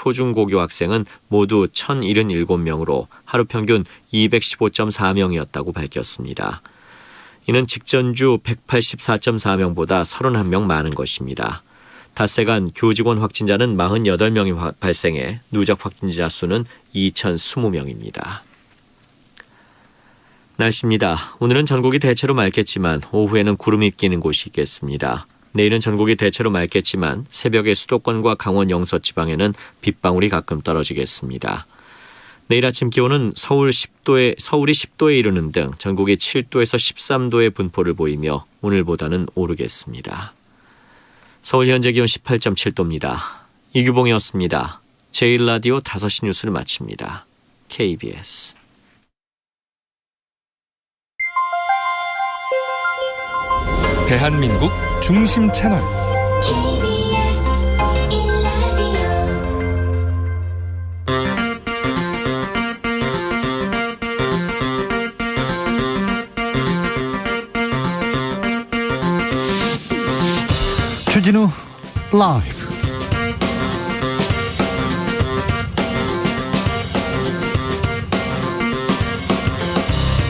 초중고교 학생은 모두 1,077명으로 하루 평균 215.4명이었다고 밝혔습니다. 이는 직전주 184.4명보다 31명 많은 것입니다. 닷새간 교직원 확진자는 48명이 발생해 누적 확진자 수는 2,020명입니다. 날씨입니다. 오늘은 전국이 대체로 맑겠지만 오후에는 구름이 끼는 곳이 있겠습니다. 내일은 전국이 대체로 맑겠지만 새벽에 수도권과 강원 영서 지방에는 빗방울이 가끔 떨어지겠습니다. 내일 아침 기온은 서울이 10도에 이르는 등 전국이 7도에서 13도의 분포를 보이며 오늘보다는 오르겠습니다. 서울 현재 기온 18.7도입니다. 이규봉이었습니다. 제1라디오 5시 뉴스를 마칩니다. KBS 대한민국 중심 채널 주진우 라이브.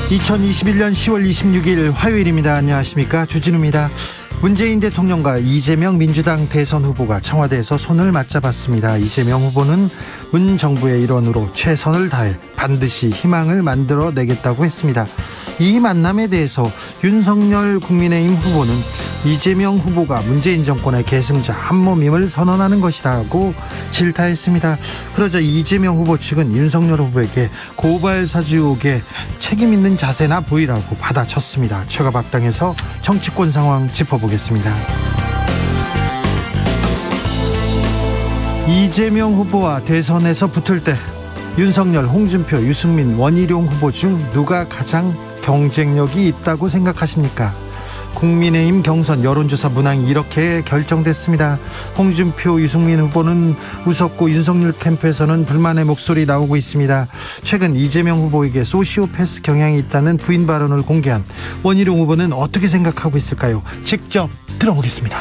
(2021년 10월 26일) 화요일입니다. 안녕하십니까, 주진우입니다. 문재인 대통령과 이재명 민주당 대선 후보가 청와대에서 손을 맞잡았습니다. 이재명 후보는 문 정부의 일원으로 최선을 다해 반드시 희망을 만들어내겠다고 했습니다. 이 만남에 대해서 윤석열 국민의힘 후보는 이재명 후보가 문재인 정권의 계승자 한몸임을 선언하는 것이라고 질타했습니다. 그러자 이재명 후보 측은 윤석열 후보에게 고발 사주 의혹에 책임 있는 자세나 보이라고 받아쳤습니다. 최가박당에서 정치권 상황 짚어보겠습니다. 이재명 후보와 대선에서 붙을 때 윤석열, 홍준표, 유승민, 원희룡 후보 중 누가 가장 경쟁력이 있다고 생각하십니까? 국민의힘 경선 여론조사 문항이 이렇게 결정됐습니다. 홍준표, 유승민 후보는 웃었고 윤석열 캠프에서는 불만의 목소리 나오고 있습니다. 최근 이재명 후보에게 소시오패스 경향이 있다는 부인 발언을 공개한 원희룡 후보는 어떻게 생각하고 있을까요? 직접 들어보겠습니다.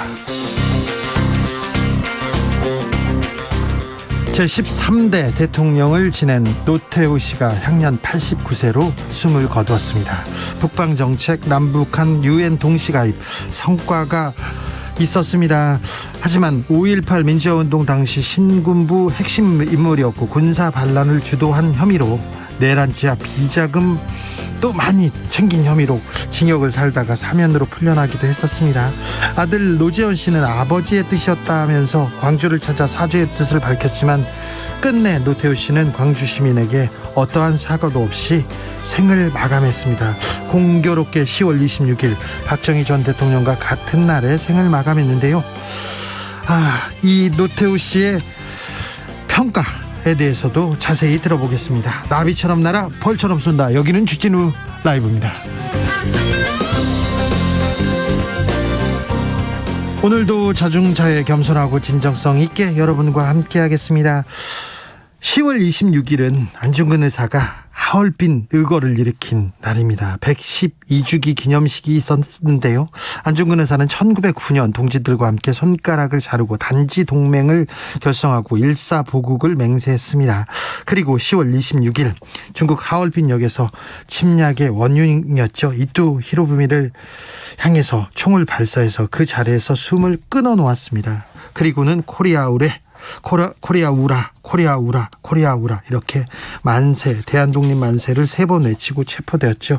제13대 대통령을 지낸 노태우 씨가 향년 89세로 숨을 거두었습니다. 북방정책, 남북한 유엔 동시가입 성과가 있었습니다. 하지만 5.18 민주화운동 당시 신군부 핵심 인물이었고 군사 반란을 주도한 혐의로 내란죄와 비자금 또 많이 챙긴 혐의로 징역을 살다가 사면으로 풀려나기도 했었습니다. 아들 노재현 씨는 아버지의 뜻이었다면서 광주를 찾아 사죄의 뜻을 밝혔지만 끝내 노태우 씨는 광주 시민에게 어떠한 사과도 없이 생을 마감했습니다. 공교롭게 10월 26일 박정희 전 대통령과 같은 날에 생을 마감했는데요. 이 노태우 씨의 평가에 대해서도 자세히 들어보겠습니다. 나비처럼 날아 벌처럼 쏜다. 여기는 주진우 라이브입니다. 오늘도 자중자애, 겸손하고 진정성 있게 여러분과 함께 하겠습니다. 10월 26일은 안중근 의사가 하얼빈 의거를 일으킨 날입니다. 112주기 기념식이 있었는데요. 안중근 의사는 1909년 동지들과 함께 손가락을 자르고 단지 동맹을 결성하고 일사보국을 맹세했습니다. 그리고 10월 26일 중국 하얼빈역에서 침략의 원흉이었죠. 이토 히로부미를 향해서 총을 발사해서 그 자리에서 숨을 끊어 놓았습니다. 그리고는 코리아우라 이렇게 만세, 대한독립 만세를 3번 외치고 체포되었죠.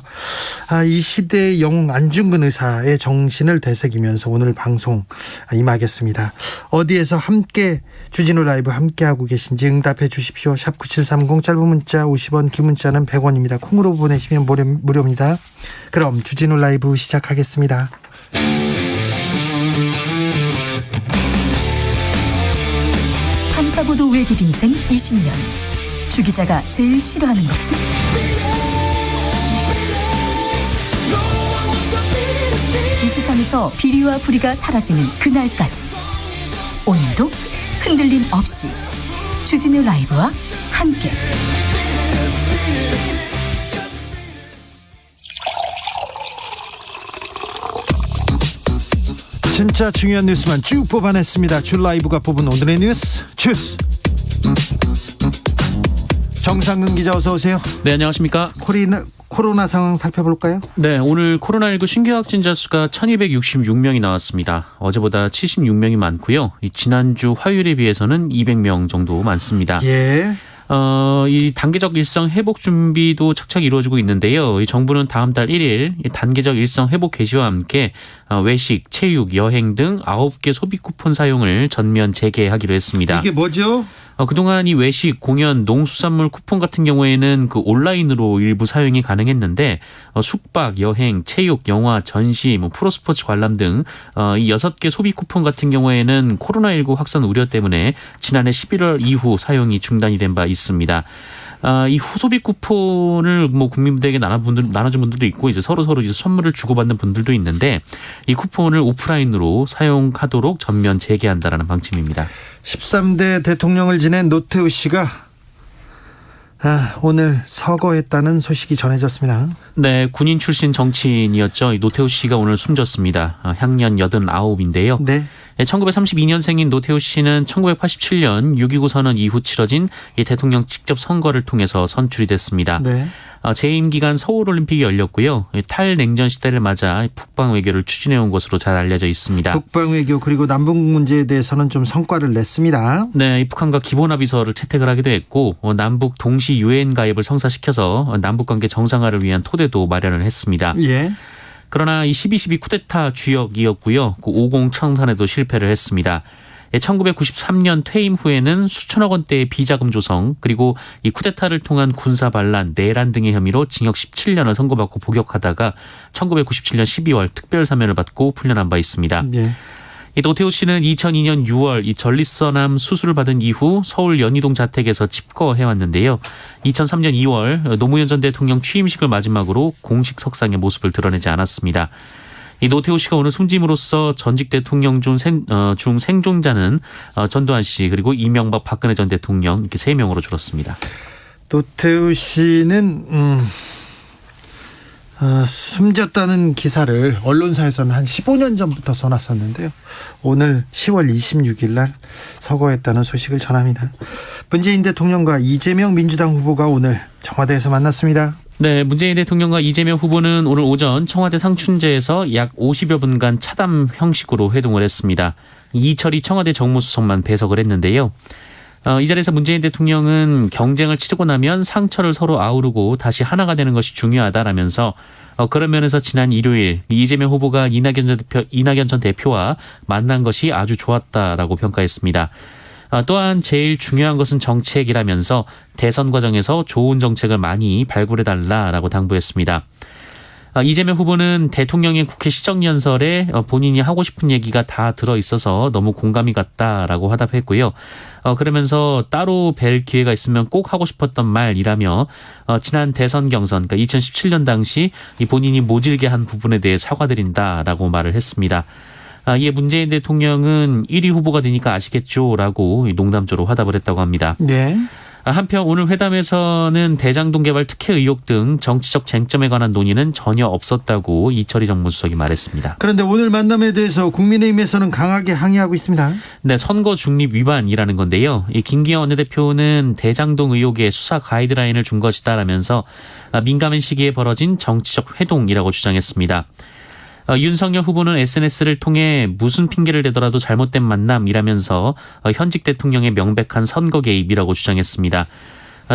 이 시대의 영웅 안중근 의사의 정신을 되새기면서 오늘 방송 임하겠습니다. 어디에서 함께 주진우 라이브 함께하고 계신지 응답해 주십시오. 샵9730, 짧은 문자 50원, 긴 문자는 100원입니다. 콩으로 보내시면 무료입니다. 그럼 주진우 라이브 시작하겠습니다. 탐사보도 외길 인생 20년. 주 기자가 제일 싫어하는 것은? 이 세상에서 비리와 부리가 사라지는 그날까지 오늘도 흔들림 없이 주진우 라이브와 함께 진짜 중요한 뉴스만 쭉 뽑아냈습니다. 주 라이브가 뽑은 오늘의 뉴스 주스. 정상근 기자 어서 오세요. 네, 안녕하십니까. 코로나 상황 살펴볼까요? 네, 오늘 코로나19 신규 확진자 수가 1266명이 나왔습니다. 어제보다 76명이 많고요. 지난주 화요일에 비해서는 200명 정도 많습니다. 예. 이 단계적 일상 회복 준비도 착착 이루어지고 있는데요. 이 정부는 다음 달 1일 이 단계적 일상 회복 개시와 함께 외식, 체육, 여행 등 9개 소비 쿠폰 사용을 전면 재개하기로 했습니다. 이게 뭐죠? 그동안 이 외식, 공연, 농수산물 쿠폰 같은 경우에는 그 온라인으로 일부 사용이 가능했는데 숙박, 여행, 체육, 영화, 전시, 프로스포츠 관람 등 이 6개 소비 쿠폰 같은 경우에는 코로나19 확산 우려 때문에 지난해 11월 이후 사용이 중단이 된 바 있습니다. 이 후소비 쿠폰을 국민들에게 나눠준 분들도 있고 이제 서로 이제 선물을 주고받는 분들도 있는데 이 쿠폰을 오프라인으로 사용하도록 전면 재개한다라는 방침입니다. 13대 대통령을 지낸 노태우 씨가 오늘 서거했다는 소식이 전해졌습니다. 네, 군인 출신 정치인이었죠. 이 노태우 씨가 오늘 숨졌습니다. 향년 89인데요. 네. 1932년생인 노태우 씨는 1987년 6.29 선언 이후 치러진 이 대통령 직접 선거를 통해서 선출이 됐습니다. 네. 재임 기간 서울올림픽이 열렸고요. 탈냉전 시대를 맞아 북방 외교를 추진해온 것으로 잘 알려져 있습니다. 북방 외교 그리고 남북 문제에 대해서는 좀 성과를 냈습니다. 네, 이 북한과 기본합의서를 채택을 하기도 했고 남북 동시 유엔 가입을 성사시켜서 남북관계 정상화를 위한 토대도 마련을 했습니다. 예. 그러나 이 12.12 쿠데타 주역이었고요. 그 50 청산에도 실패를 했습니다. 1993년 퇴임 후에는 수천억 원대의 비자금 조성 그리고 이 쿠데타를 통한 군사 반란, 내란 등의 혐의로 징역 17년을 선고받고 복역하다가 1997년 12월 특별 사면을 받고 풀려난 바 있습니다. 예. 이 노태우 씨는 2002년 6월 이 전립선암 수술을 받은 이후 서울 연희동 자택에서 집거해왔는데요. 2003년 2월 노무현 전 대통령 취임식을 마지막으로 공식 석상의 모습을 드러내지 않았습니다. 이 노태우 씨가 오늘 숨짐으로써 전직 대통령 중 생존자는 전두환 씨 그리고 이명박 박근혜 전 대통령 이렇게 3명으로 줄었습니다. 노태우 씨는 숨졌다는 기사를 언론사에서는 한 15년 전부터 써놨었는데요. 오늘 10월 26일 날 서거했다는 소식을 전합니다. 문재인 대통령과 이재명 민주당 후보가 오늘 청와대에서 만났습니다. 네, 문재인 대통령과 이재명 후보는 오늘 오전 청와대 상춘제에서 약 50여 분간 차담 형식으로 회동을 했습니다. 이철희 청와대 정무수석만 배석을 했는데요. 이 자리에서 문재인 대통령은 경쟁을 치르고 나면 상처를 서로 아우르고 다시 하나가 되는 것이 중요하다라면서 그런 면에서 지난 일요일 이재명 후보가 이낙연 전 대표와 만난 것이 아주 좋았다라고 평가했습니다. 또한 제일 중요한 것은 정책이라면서 대선 과정에서 좋은 정책을 많이 발굴해달라라고 당부했습니다. 이재명 후보는 대통령의 국회 시정연설에 본인이 하고 싶은 얘기가 다 들어있어서 너무 공감이 갔다라고 화답했고요. 그러면서 따로 뵐 기회가 있으면 꼭 하고 싶었던 말이라며 지난 대선 경선, 그러니까 2017년 당시 본인이 모질게 한 부분에 대해 사과드린다라고 말을 했습니다. 이에 문재인 대통령은 1위 후보가 되니까 아시겠죠라고 농담조로 화답을 했다고 합니다. 네. 한편 오늘 회담에서는 대장동 개발 특혜 의혹 등 정치적 쟁점에 관한 논의는 전혀 없었다고 이철희 정무수석이 말했습니다. 그런데 오늘 만남에 대해서 국민의힘에서는 강하게 항의하고 있습니다. 네, 선거 중립 위반이라는 건데요. 이 김기현 원내대표는 대장동 의혹에 수사 가이드라인을 준 것이다라면서 민감한 시기에 벌어진 정치적 회동이라고 주장했습니다. 윤석열 후보는 SNS를 통해 무슨 핑계를 대더라도 잘못된 만남이라면서 현직 대통령의 명백한 선거 개입이라고 주장했습니다.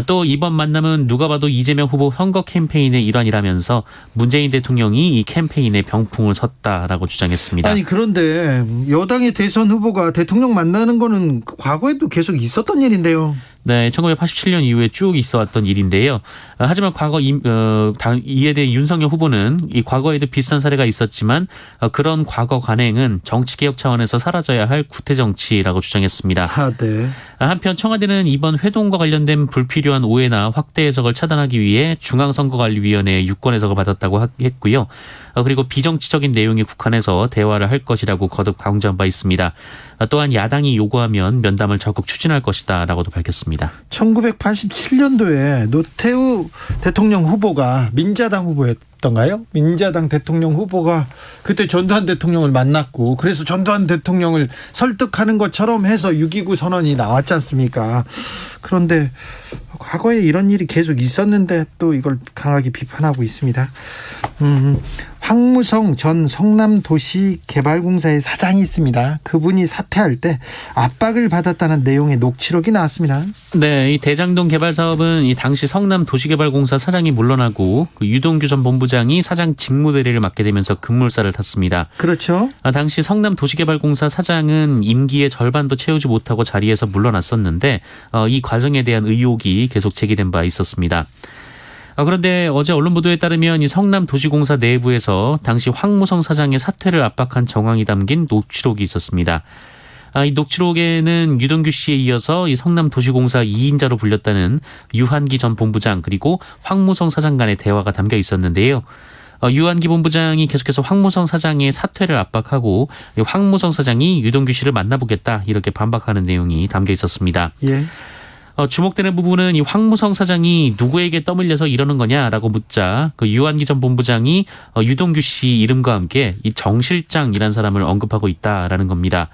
또 이번 만남은 누가 봐도 이재명 후보 선거 캠페인의 일환이라면서 문재인 대통령이 이 캠페인에 병풍을 섰다라고 주장했습니다. 아니 그런데 여당의 대선 후보가 대통령 만나는 거는 과거에도 계속 있었던 일인데요. 네, 1987년 이후에 쭉 있어왔던 일인데요. 하지만 과거 이에 대해 윤석열 후보는 이 과거에도 비슷한 사례가 있었지만 그런 과거 관행은 정치개혁 차원에서 사라져야 할 구태정치라고 주장했습니다. 네. 한편 청와대는 이번 회동과 관련된 불필요한 오해나 확대 해석을 차단하기 위해 중앙선거관리위원회의 유권 해석을 받았다고 했고요. 그리고 비정치적인 내용에 국한해서 대화를 할 것이라고 거듭 강조한 바 있습니다. 또한 야당이 요구하면 면담을 적극 추진할 것이다 라고도 밝혔습니다. 있었습니다. 1987년도에 노태우 대통령 후보가 민자당 후보였던가요? 민자당 대통령 후보가 그때 전두환 대통령을 만났고, 그래서 전두환 대통령을 설득하는 것처럼 해서 6.29 선언이 나왔지 않습니까? 그런데 과거에 이런 일이 계속 있었는데 또 이걸 강하게 비판하고 있습니다. 황무성 전 성남도시개발공사의 사장이 있습니다. 그분이 사퇴할 때 압박을 받았다는 내용의 녹취록이 나왔습니다. 네, 이 대장동 개발 사업은 이 당시 성남도시개발공사 사장이 물러나고 그 유동규 전 본부장이 사장 직무대리를 맡게 되면서 급물살을 탔습니다. 그렇죠. 당시 성남도시개발공사 사장은 임기의 절반도 채우지 못하고 자리에서 물러났었는데 이 과정에 대한 의혹이 계속 제기된 바 있었습니다. 그런데 어제 언론 보도에 따르면 이 성남도시공사 내부에서 당시 황무성 사장의 사퇴를 압박한 정황이 담긴 녹취록이 있었습니다. 이 녹취록에는 유동규 씨에 이어서 이 성남도시공사 2인자로 불렸다는 유한기 전 본부장 그리고 황무성 사장 간의 대화가 담겨 있었는데요. 유한기 본부장이 계속해서 황무성 사장의 사퇴를 압박하고 황무성 사장이 유동규 씨를 만나보겠다 이렇게 반박하는 내용이 담겨 있었습니다. 예. 주목되는 부분은 이 황무성 사장이 누구에게 떠밀려서 이러는 거냐라고 묻자 그 유한기 전 본부장이 유동규 씨 이름과 함께 이 정 실장이라는 사람을 언급하고 있다라는 겁니다.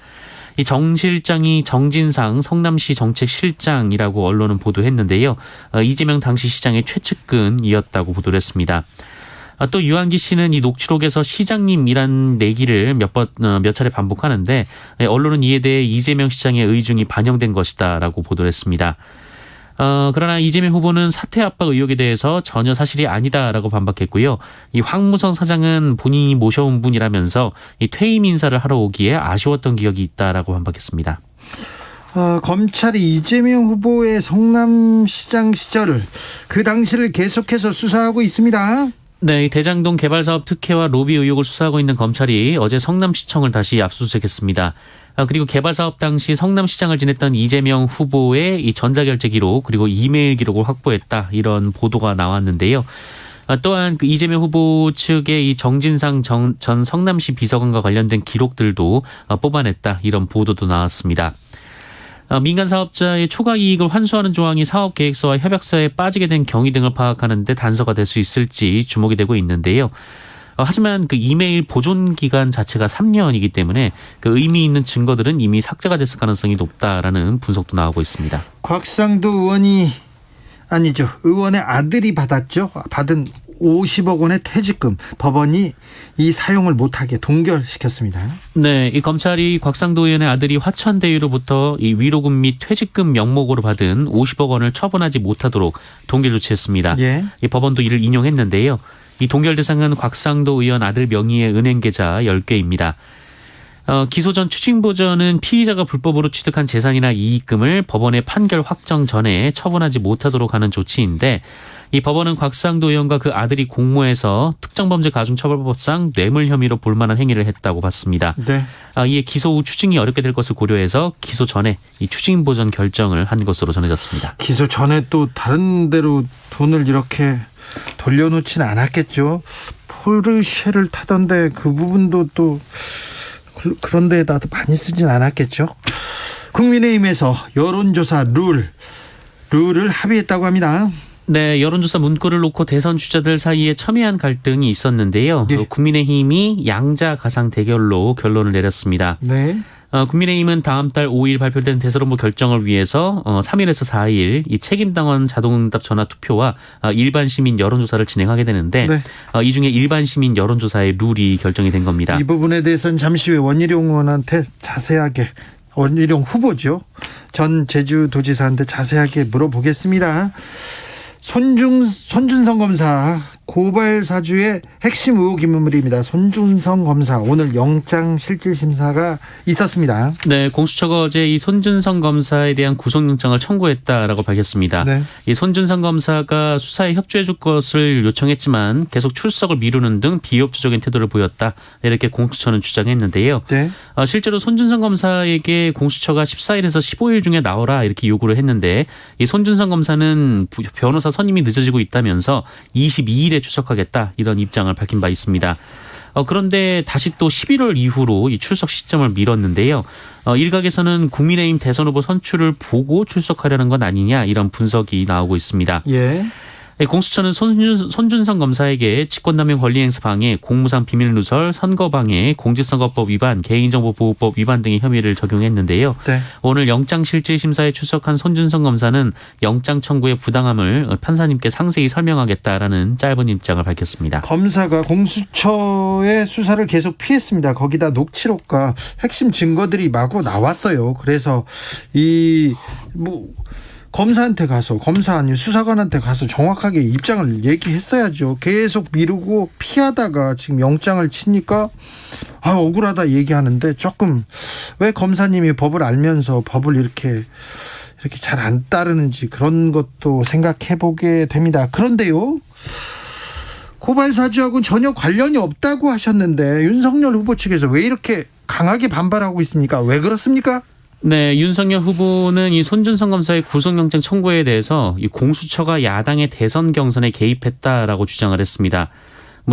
이 정 실장이 정진상 성남시 정책실장이라고 언론은 보도했는데요. 이재명 당시 시장의 최측근이었다고 보도를 했습니다. 또 유한기 씨는 이 녹취록에서 시장님이란 내기를 몇 차례 반복하는데 언론은 이에 대해 이재명 시장의 의중이 반영된 것이다라고 보도를 했습니다. 그러나 이재명 후보는 사퇴 압박 의혹에 대해서 전혀 사실이 아니다라고 반박했고요. 이 황무성 사장은 본인이 모셔온 분이라면서 이 퇴임 인사를 하러 오기에 아쉬웠던 기억이 있다라고 반박했습니다. 검찰이 이재명 후보의 성남시장 시절을 그 당시를 계속해서 수사하고 있습니다. 네, 대장동 개발사업 특혜와 로비 의혹을 수사하고 있는 검찰이 어제 성남시청을 다시 압수수색했습니다. 그리고 개발사업 당시 성남시장을 지냈던 이재명 후보의 이 전자결제 기록 그리고 이메일 기록을 확보했다 이런 보도가 나왔는데요. 또한 그 이재명 후보 측의 이 정진상 전 성남시 비서관과 관련된 기록들도 뽑아냈다 이런 보도도 나왔습니다. 민간 사업자의 초과 이익을 환수하는 조항이 사업 계획서와 협약서에 빠지게 된 경위 등을 파악하는 데 단서가 될 수 있을지 주목이 되고 있는데요. 하지만 그 이메일 보존 기간 자체가 3년이기 때문에 그 의미 있는 증거들은 이미 삭제가 됐을 가능성이 높다라는 분석도 나오고 있습니다. 곽상도 의원의 아들이 받은 50억 원의 퇴직금 법원이 이 사용을 못하게 동결시켰습니다. 네, 이 검찰이 곽상도 의원의 아들이 화천대유로부터 이 위로금 및 퇴직금 명목으로 받은 50억 원을 처분하지 못하도록 동결 조치했습니다. 예. 이 법원도 이를 인용했는데요. 이 동결 대상은 곽상도 의원 아들 명의의 은행 계좌 10개입니다. 기소 전 추징보전은 피의자가 불법으로 취득한 재산이나 이익금을 법원의 판결 확정 전에 처분하지 못하도록 하는 조치인데 이 법원은 곽상도 의원과 그 아들이 공모해서 특정범죄 가중처벌법상 뇌물 혐의로 볼만한 행위를 했다고 봤습니다. 네. 이에 기소 후 추징이 어렵게 될 것을 고려해서 기소 전에 이 추징보전 결정을 한 것으로 전해졌습니다. 기소 전에 또 다른 데로 돈을 이렇게 돌려놓지는 않았겠죠. 포르쉐를 타던데 그 부분도 또 그런 데에다 많이 쓰진 않았겠죠. 국민의힘에서 여론조사 룰을 합의했다고 합니다. 네, 여론조사 문구를 놓고 대선 주자들 사이에 첨예한 갈등이 있었는데요. 네. 국민의힘이 양자 가상 대결로 결론을 내렸습니다. 네. 국민의힘은 다음 달 5일 발표된 대선 후보 결정을 위해서 3일에서 4일 이 책임당원 자동응답 전화투표와 일반 시민 여론조사를 진행하게 되는데 네. 이 중에 일반 시민 여론조사의 룰이 결정이 된 겁니다. 이 부분에 대해서는 잠시 후에 원희룡 의원한테 자세하게, 원희룡 후보죠, 전 제주도지사한테 자세하게 물어보겠습니다. 손준성 검사 고발 사주의 핵심 의혹 인물입니다. 손준성 검사 오늘 영장 실질 심사가 있었습니다. 네, 공수처가 어제 이 손준성 검사에 대한 구속영장을 청구했다라고 밝혔습니다. 네. 이 손준성 검사가 수사에 협조해 줄 것을 요청했지만 계속 출석을 미루는 등 비협조적인 태도를 보였다. 이렇게 공수처는 주장했는데요. 네. 실제로 손준성 검사에게 공수처가 14일에서 15일 중에 나오라 이렇게 요구를 했는데 이 손준성 검사는 변호사 선임이 늦어지고 있다면서 22일에 출석하겠다 이런 입장을 밝힌 바 있습니다. 그런데 다시 또 11월 이후로 이 출석 시점을 미뤘는데요. 일각에서는 국민의힘 대선 후보 선출을 보고 출석하려는 건 아니냐 이런 분석이 나오고 있습니다. 예. 공수처는 손준성 검사에게 직권남용 권리행사 방해, 공무상 비밀누설, 선거방해, 공직선거법 위반, 개인정보보호법 위반 등의 혐의를 적용했는데요. 네. 오늘 영장실질심사에 출석한 손준성 검사는 영장 청구의 부당함을 판사님께 상세히 설명하겠다라는 짧은 입장을 밝혔습니다. 검사가 공수처의 수사를 계속 피했습니다. 거기다 녹취록과 핵심 증거들이 마구 나왔어요. 그래서 검사한테 가서, 검사 아닌 수사관한테 가서 정확하게 입장을 얘기했어야죠. 계속 미루고 피하다가 지금 영장을 치니까 억울하다 얘기하는데, 조금 왜 검사님이 법을 알면서 법을 이렇게 잘 안 따르는지 그런 것도 생각해 보게 됩니다. 그런데요, 고발 사주하고는 전혀 관련이 없다고 하셨는데 윤석열 후보 측에서 왜 이렇게 강하게 반발하고 있습니까? 왜 그렇습니까? 네, 윤석열 후보는 이 손준성 검사의 구속영장 청구에 대해서 이 공수처가 야당의 대선 경선에 개입했다라고 주장을 했습니다.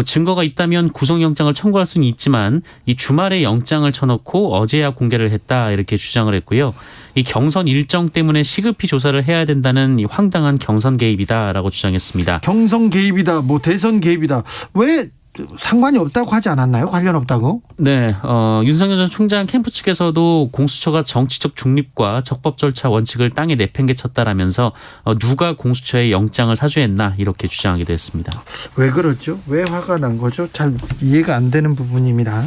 증거가 있다면 구속영장을 청구할 수는 있지만 이 주말에 영장을 쳐놓고 어제야 공개를 했다 이렇게 주장을 했고요. 이 경선 일정 때문에 시급히 조사를 해야 된다는 이 황당한 경선 개입이다라고 주장했습니다. 경선 개입이다, 대선 개입이다. 왜 상관이 없다고 하지 않았나요? 관련 없다고? 네, 윤석열 전 총장 캠프 측에서도 공수처가 정치적 중립과 적법 절차 원칙을 땅에 내팽개쳤다라면서 누가 공수처에 영장을 사주했나 이렇게 주장하기도 했습니다. 왜 그렇죠? 왜 화가 난 거죠? 잘 이해가 안 되는 부분입니다.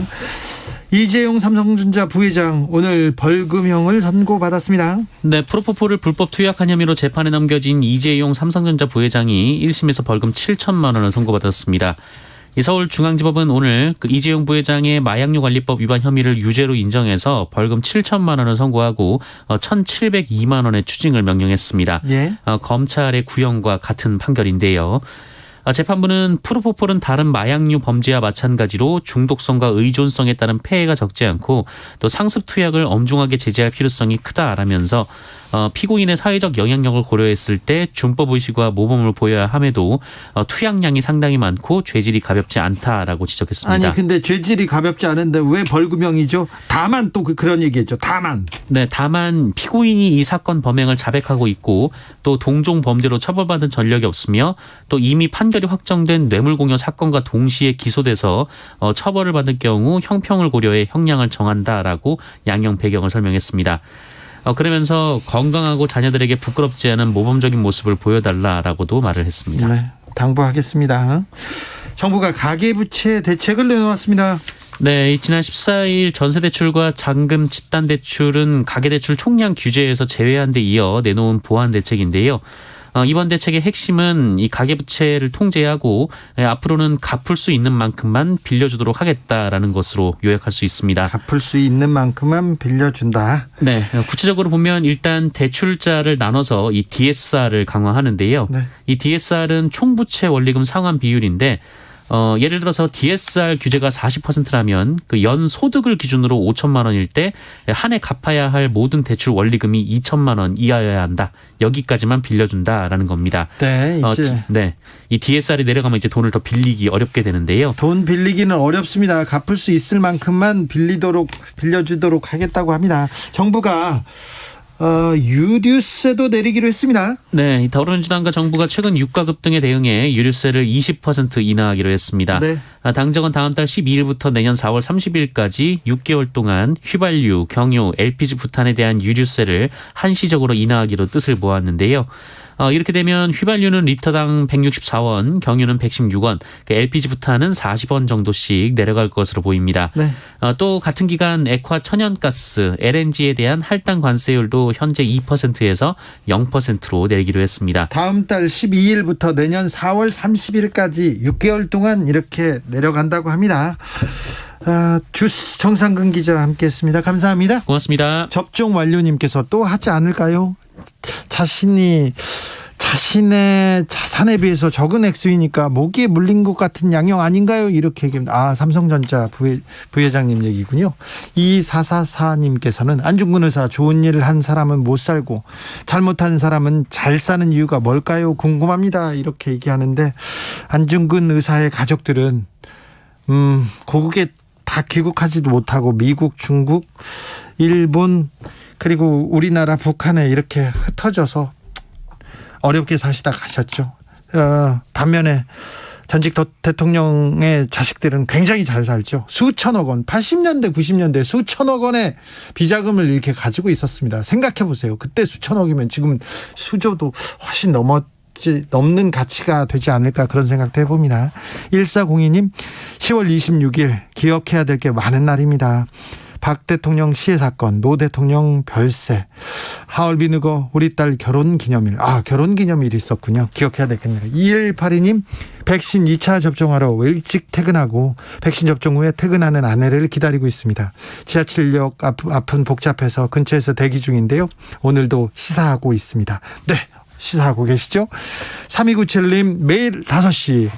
이재용 삼성전자 부회장 오늘 벌금형을 선고받았습니다. 네, 프로포폴을 불법 투약한 혐의로 재판에 넘겨진 이재용 삼성전자 부회장이 1심에서 벌금 7천만 원을 선고받았습니다. 이 서울중앙지법은 오늘 이재용 부회장의 마약류 관리법 위반 혐의를 유죄로 인정해서 벌금 7천만 원을 선고하고 1,702만 원의 추징을 명령했습니다. 예. 검찰의 구형과 같은 판결인데요. 재판부는 프로포폴은 다른 마약류 범죄와 마찬가지로 중독성과 의존성에 따른 폐해가 적지 않고 또 상습 투약을 엄중하게 제재할 필요성이 크다라면서 피고인의 사회적 영향력을 고려했을 때 준법 의식과 모범을 보여야 함에도 투약량이 상당히 많고 죄질이 가볍지 않다라고 지적했습니다. 아니 근데 죄질이 가볍지 않은데 왜 벌금형이죠? 다만 또 그런 얘기했죠. 다만 피고인이 이 사건 범행을 자백하고 있고 또 동종 범죄로 처벌받은 전력이 없으며 또 이미 판결이 확정된 뇌물공여 사건과 동시에 기소돼서 처벌을 받을 경우 형평을 고려해 형량을 정한다라고 양형 배경을 설명했습니다. 그러면서 건강하고 자녀들에게 부끄럽지 않은 모범적인 모습을 보여달라라고도 말을 했습니다. 네, 당부하겠습니다. 정부가 가계부채 대책을 내놓았습니다. 네, 지난 14일 전세대출과 잔금 집단대출은 가계대출 총량 규제에서 제외한 데 이어 내놓은 보완 대책인데요. 이번 대책의 핵심은 이 가계부채를 통제하고 앞으로는 갚을 수 있는 만큼만 빌려주도록 하겠다라는 것으로 요약할 수 있습니다. 갚을 수 있는 만큼만 빌려준다. 네, 구체적으로 보면 일단 대출자를 나눠서 이 DSR을 강화하는데요. 네. 이 DSR은 총부채 원리금 상환 비율인데 예를 들어서 DSR 규제가 40%라면 그 연 소득을 기준으로 5천만 원일 때 한 해 갚아야 할 모든 대출 원리금이 2천만 원 이하여야 한다. 여기까지만 빌려준다라는 겁니다. 네, 이제 이 DSR이 내려가면 이제 돈을 더 빌리기 어렵게 되는데요. 돈 빌리기는 어렵습니다. 갚을 수 있을 만큼만 빌려주도록 하겠다고 합니다. 정부가 유류세도 내리기로 했습니다. 네, 더불어민주당과 정부가 최근 유가급 등에 대응해 유류세를 20% 인하하기로 했습니다. 네. 당정은 다음 달 12일부터 내년 4월 30일까지 6개월 동안 휘발유, 경유, LPG 부탄에 대한 유류세를 한시적으로 인하하기로 뜻을 모았는데요. 이렇게 되면 휘발유는 리터당 164원, 경유는 116원, LPG 부탄은 40원 정도씩 내려갈 것으로 보입니다. 네. 또 같은 기간 액화 천연가스, LNG에 대한 할당 관세율도 현재 2%에서 0%로 내리기로 했습니다. 다음 달 12일부터 내년 4월 30일까지 6개월 동안 이렇게 내려간다고 합니다. 주스 정상근 기자와 함께했습니다. 감사합니다. 고맙습니다. 접종 완료님께서 또 하지 않을까요? 자신의 자산에 비해서 적은 액수이니까 모기에 물린 것 같은 양형 아닌가요? 이렇게 얘기합니다. 삼성전자 부회장님 얘기군요. 2444님께서는 안중근 의사 좋은 일을 한 사람은 못 살고 잘못한 사람은 잘 사는 이유가 뭘까요? 궁금합니다. 이렇게 얘기하는데 안중근 의사의 가족들은 고국에 다 귀국하지도 못하고 미국, 중국, 일본 그리고 우리나라, 북한에 이렇게 흩어져서 어렵게 사시다 가셨죠. 반면에 전직 대통령의 자식들은 굉장히 잘 살죠. 수천억 원, 80년대, 90년대 수천억 원의 비자금을 이렇게 가지고 있었습니다. 생각해 보세요. 그때 수천억이면 지금 수조도 훨씬 넘는 가치가 되지 않을까 그런 생각도 해봅니다. 1402님, 10월 26일 기억해야 될 게 많은 날입니다. 박 대통령 시해 사건, 노 대통령 별세, 하얼빈 우리 딸 결혼 기념일. 결혼 기념일이 있었군요. 기억해야 되겠네요. 2182님, 백신 2차 접종하러 일찍 퇴근하고 백신 접종 후에 퇴근하는 아내를 기다리고 있습니다. 지하철역 앞은 복잡해서 근처에서 대기 중인데요. 오늘도 시사하고 있습니다. 네, 시사하고 계시죠? 3297님, 매일 5시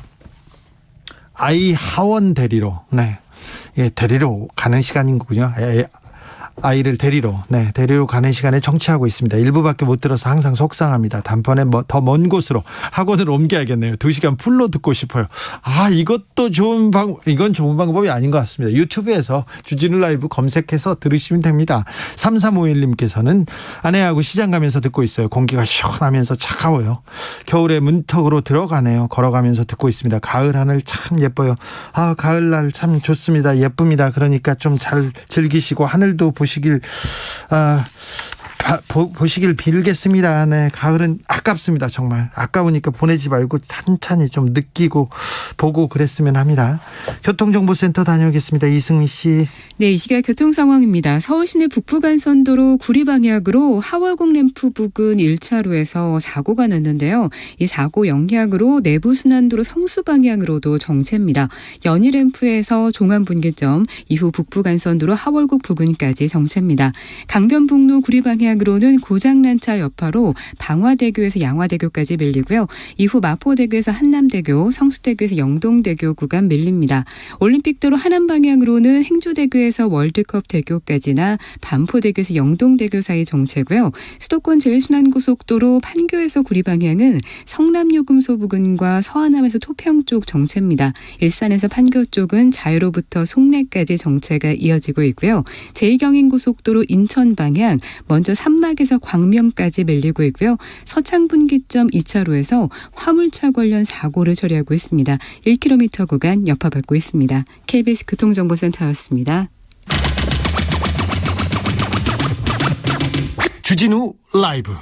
아이 하원 데리러, 데리러 가는 시간인 거군요. 아이를 데리러 가는 시간에 정치하고 있습니다. 일부밖에 못 들어서 항상 속상합니다. 단번에 더 먼 곳으로 학원을 옮겨야겠네요. 2시간 풀로 듣고 싶어요. 이것도 이건 좋은 방법이 아닌 것 같습니다. 유튜브에서 주진우 라이브 검색해서 들으시면 됩니다. 3351님께서는 아내하고 시장 가면서 듣고 있어요. 공기가 시원하면서 차가워요. 겨울에 문턱으로 들어가네요. 걸어가면서 듣고 있습니다. 가을 하늘 참 예뻐요. 가을날 참 좋습니다. 예쁩니다. 그러니까 좀 잘 즐기시고 하늘도 보시길 빌겠습니다. 네, 가을은 아깝습니다. 정말 아까우니까 보내지 말고 천천히 좀 느끼고 보고 그랬으면 합니다. 교통정보센터 다녀오겠습니다. 이승미 씨. 네, 이 시각 교통 상황입니다. 서울시내 북부간선도로 구리 방향으로 하월곡 램프 부근 1차로에서 사고가 났는데요. 이 사고 영향으로 내부순환도로 성수 방향으로도 정체입니다. 연희 램프에서 종암분기점 이후 북부간선도로 하월곡 부근까지 정체입니다. 강변북로 구리 방향으로는 고장난 차 여파로 방화대교에서 양화대교까지 밀리고요. 이후 마포대교에서 한남대교, 성수대교에서 영동대교 구간 밀립니다. 올림픽도로 하남 방향으로는 행주대교에서 월드컵 대교까지나 반포대교에서 영동대교 사이 정체고요. 수도권 제일순환고속도로 판교에서 구리 방향은 성남요금소 부근과 서하남에서 토평 쪽 정체입니다. 일산에서 판교 쪽은 자유로부터 송내까지 정체가 이어지고 있고요. 제2경인고속도로 인천 방향 먼저 산막에서 광명까지 밀리고 있고요. 서창분기점 2차로에서 화물차 관련 사고를 처리하고 있습니다. 1km 구간 여파받고 있습니다. KBS 교통정보센터였습니다. 주진우 라이브.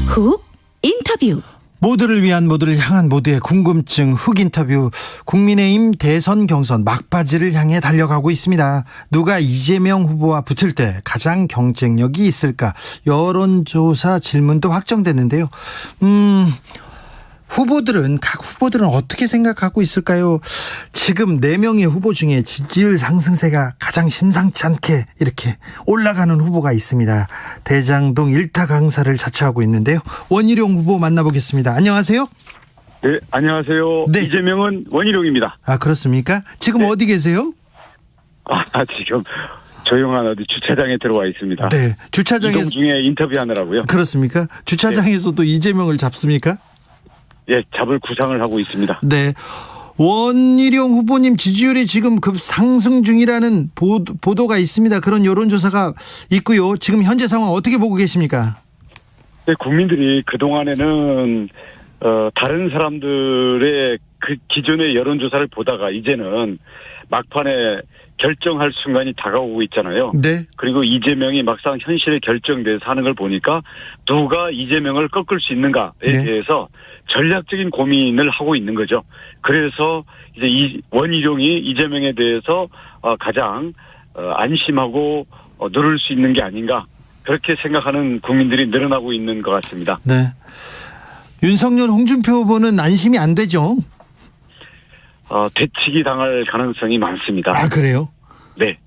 훅 인터뷰. 모두를 위한, 모두를 향한, 모두의 궁금증 훅 인터뷰. 국민의힘 대선 경선 막바지를 향해 달려가고 있습니다. 누가 이재명 후보와 붙을 때 가장 경쟁력이 있을까? 여론조사 질문도 확정됐는데요. 각 후보들은 어떻게 생각하고 있을까요? 지금 4명의 후보 중에 지지율 상승세가 가장 심상치 않게 이렇게 올라가는 후보가 있습니다. 대장동 일타 강사를 자처하고 있는데요. 원희룡 후보 만나보겠습니다. 안녕하세요. 네, 안녕하세요. 네. 이재명은 원희룡입니다. 그렇습니까? 지금 어디 계세요? 지금 조용한 어디 주차장에 들어와 있습니다. 네, 주차장에서. 이동 중에 인터뷰하느라고요. 그렇습니까? 주차장에서도 네. 이재명을 잡습니까? 예, 잡을 구상을 하고 있습니다. 네. 원희룡 후보님 지지율이 지금 급상승 중이라는 보도가 있습니다. 그런 여론조사가 있고요. 지금 현재 상황 어떻게 보고 계십니까? 네, 국민들이 그동안에는 다른 사람들의 그 기존의 여론조사를 보다가 이제는 막판에 결정할 순간이 다가오고 있잖아요. 네. 그리고 이재명이 막상 현실에 결정돼서 하는 걸 보니까 누가 이재명을 꺾을 수 있는가에 네. 대해서 전략적인 고민을 하고 있는 거죠. 그래서 이제 원희룡이 이재명에 대해서 가장 안심하고 누를 수 있는 게 아닌가, 그렇게 생각하는 국민들이 늘어나고 있는 것 같습니다. 네. 윤석열, 홍준표 후보는 안심이 안 되죠? 되치기 당할 가능성이 많습니다. 그래요? 네.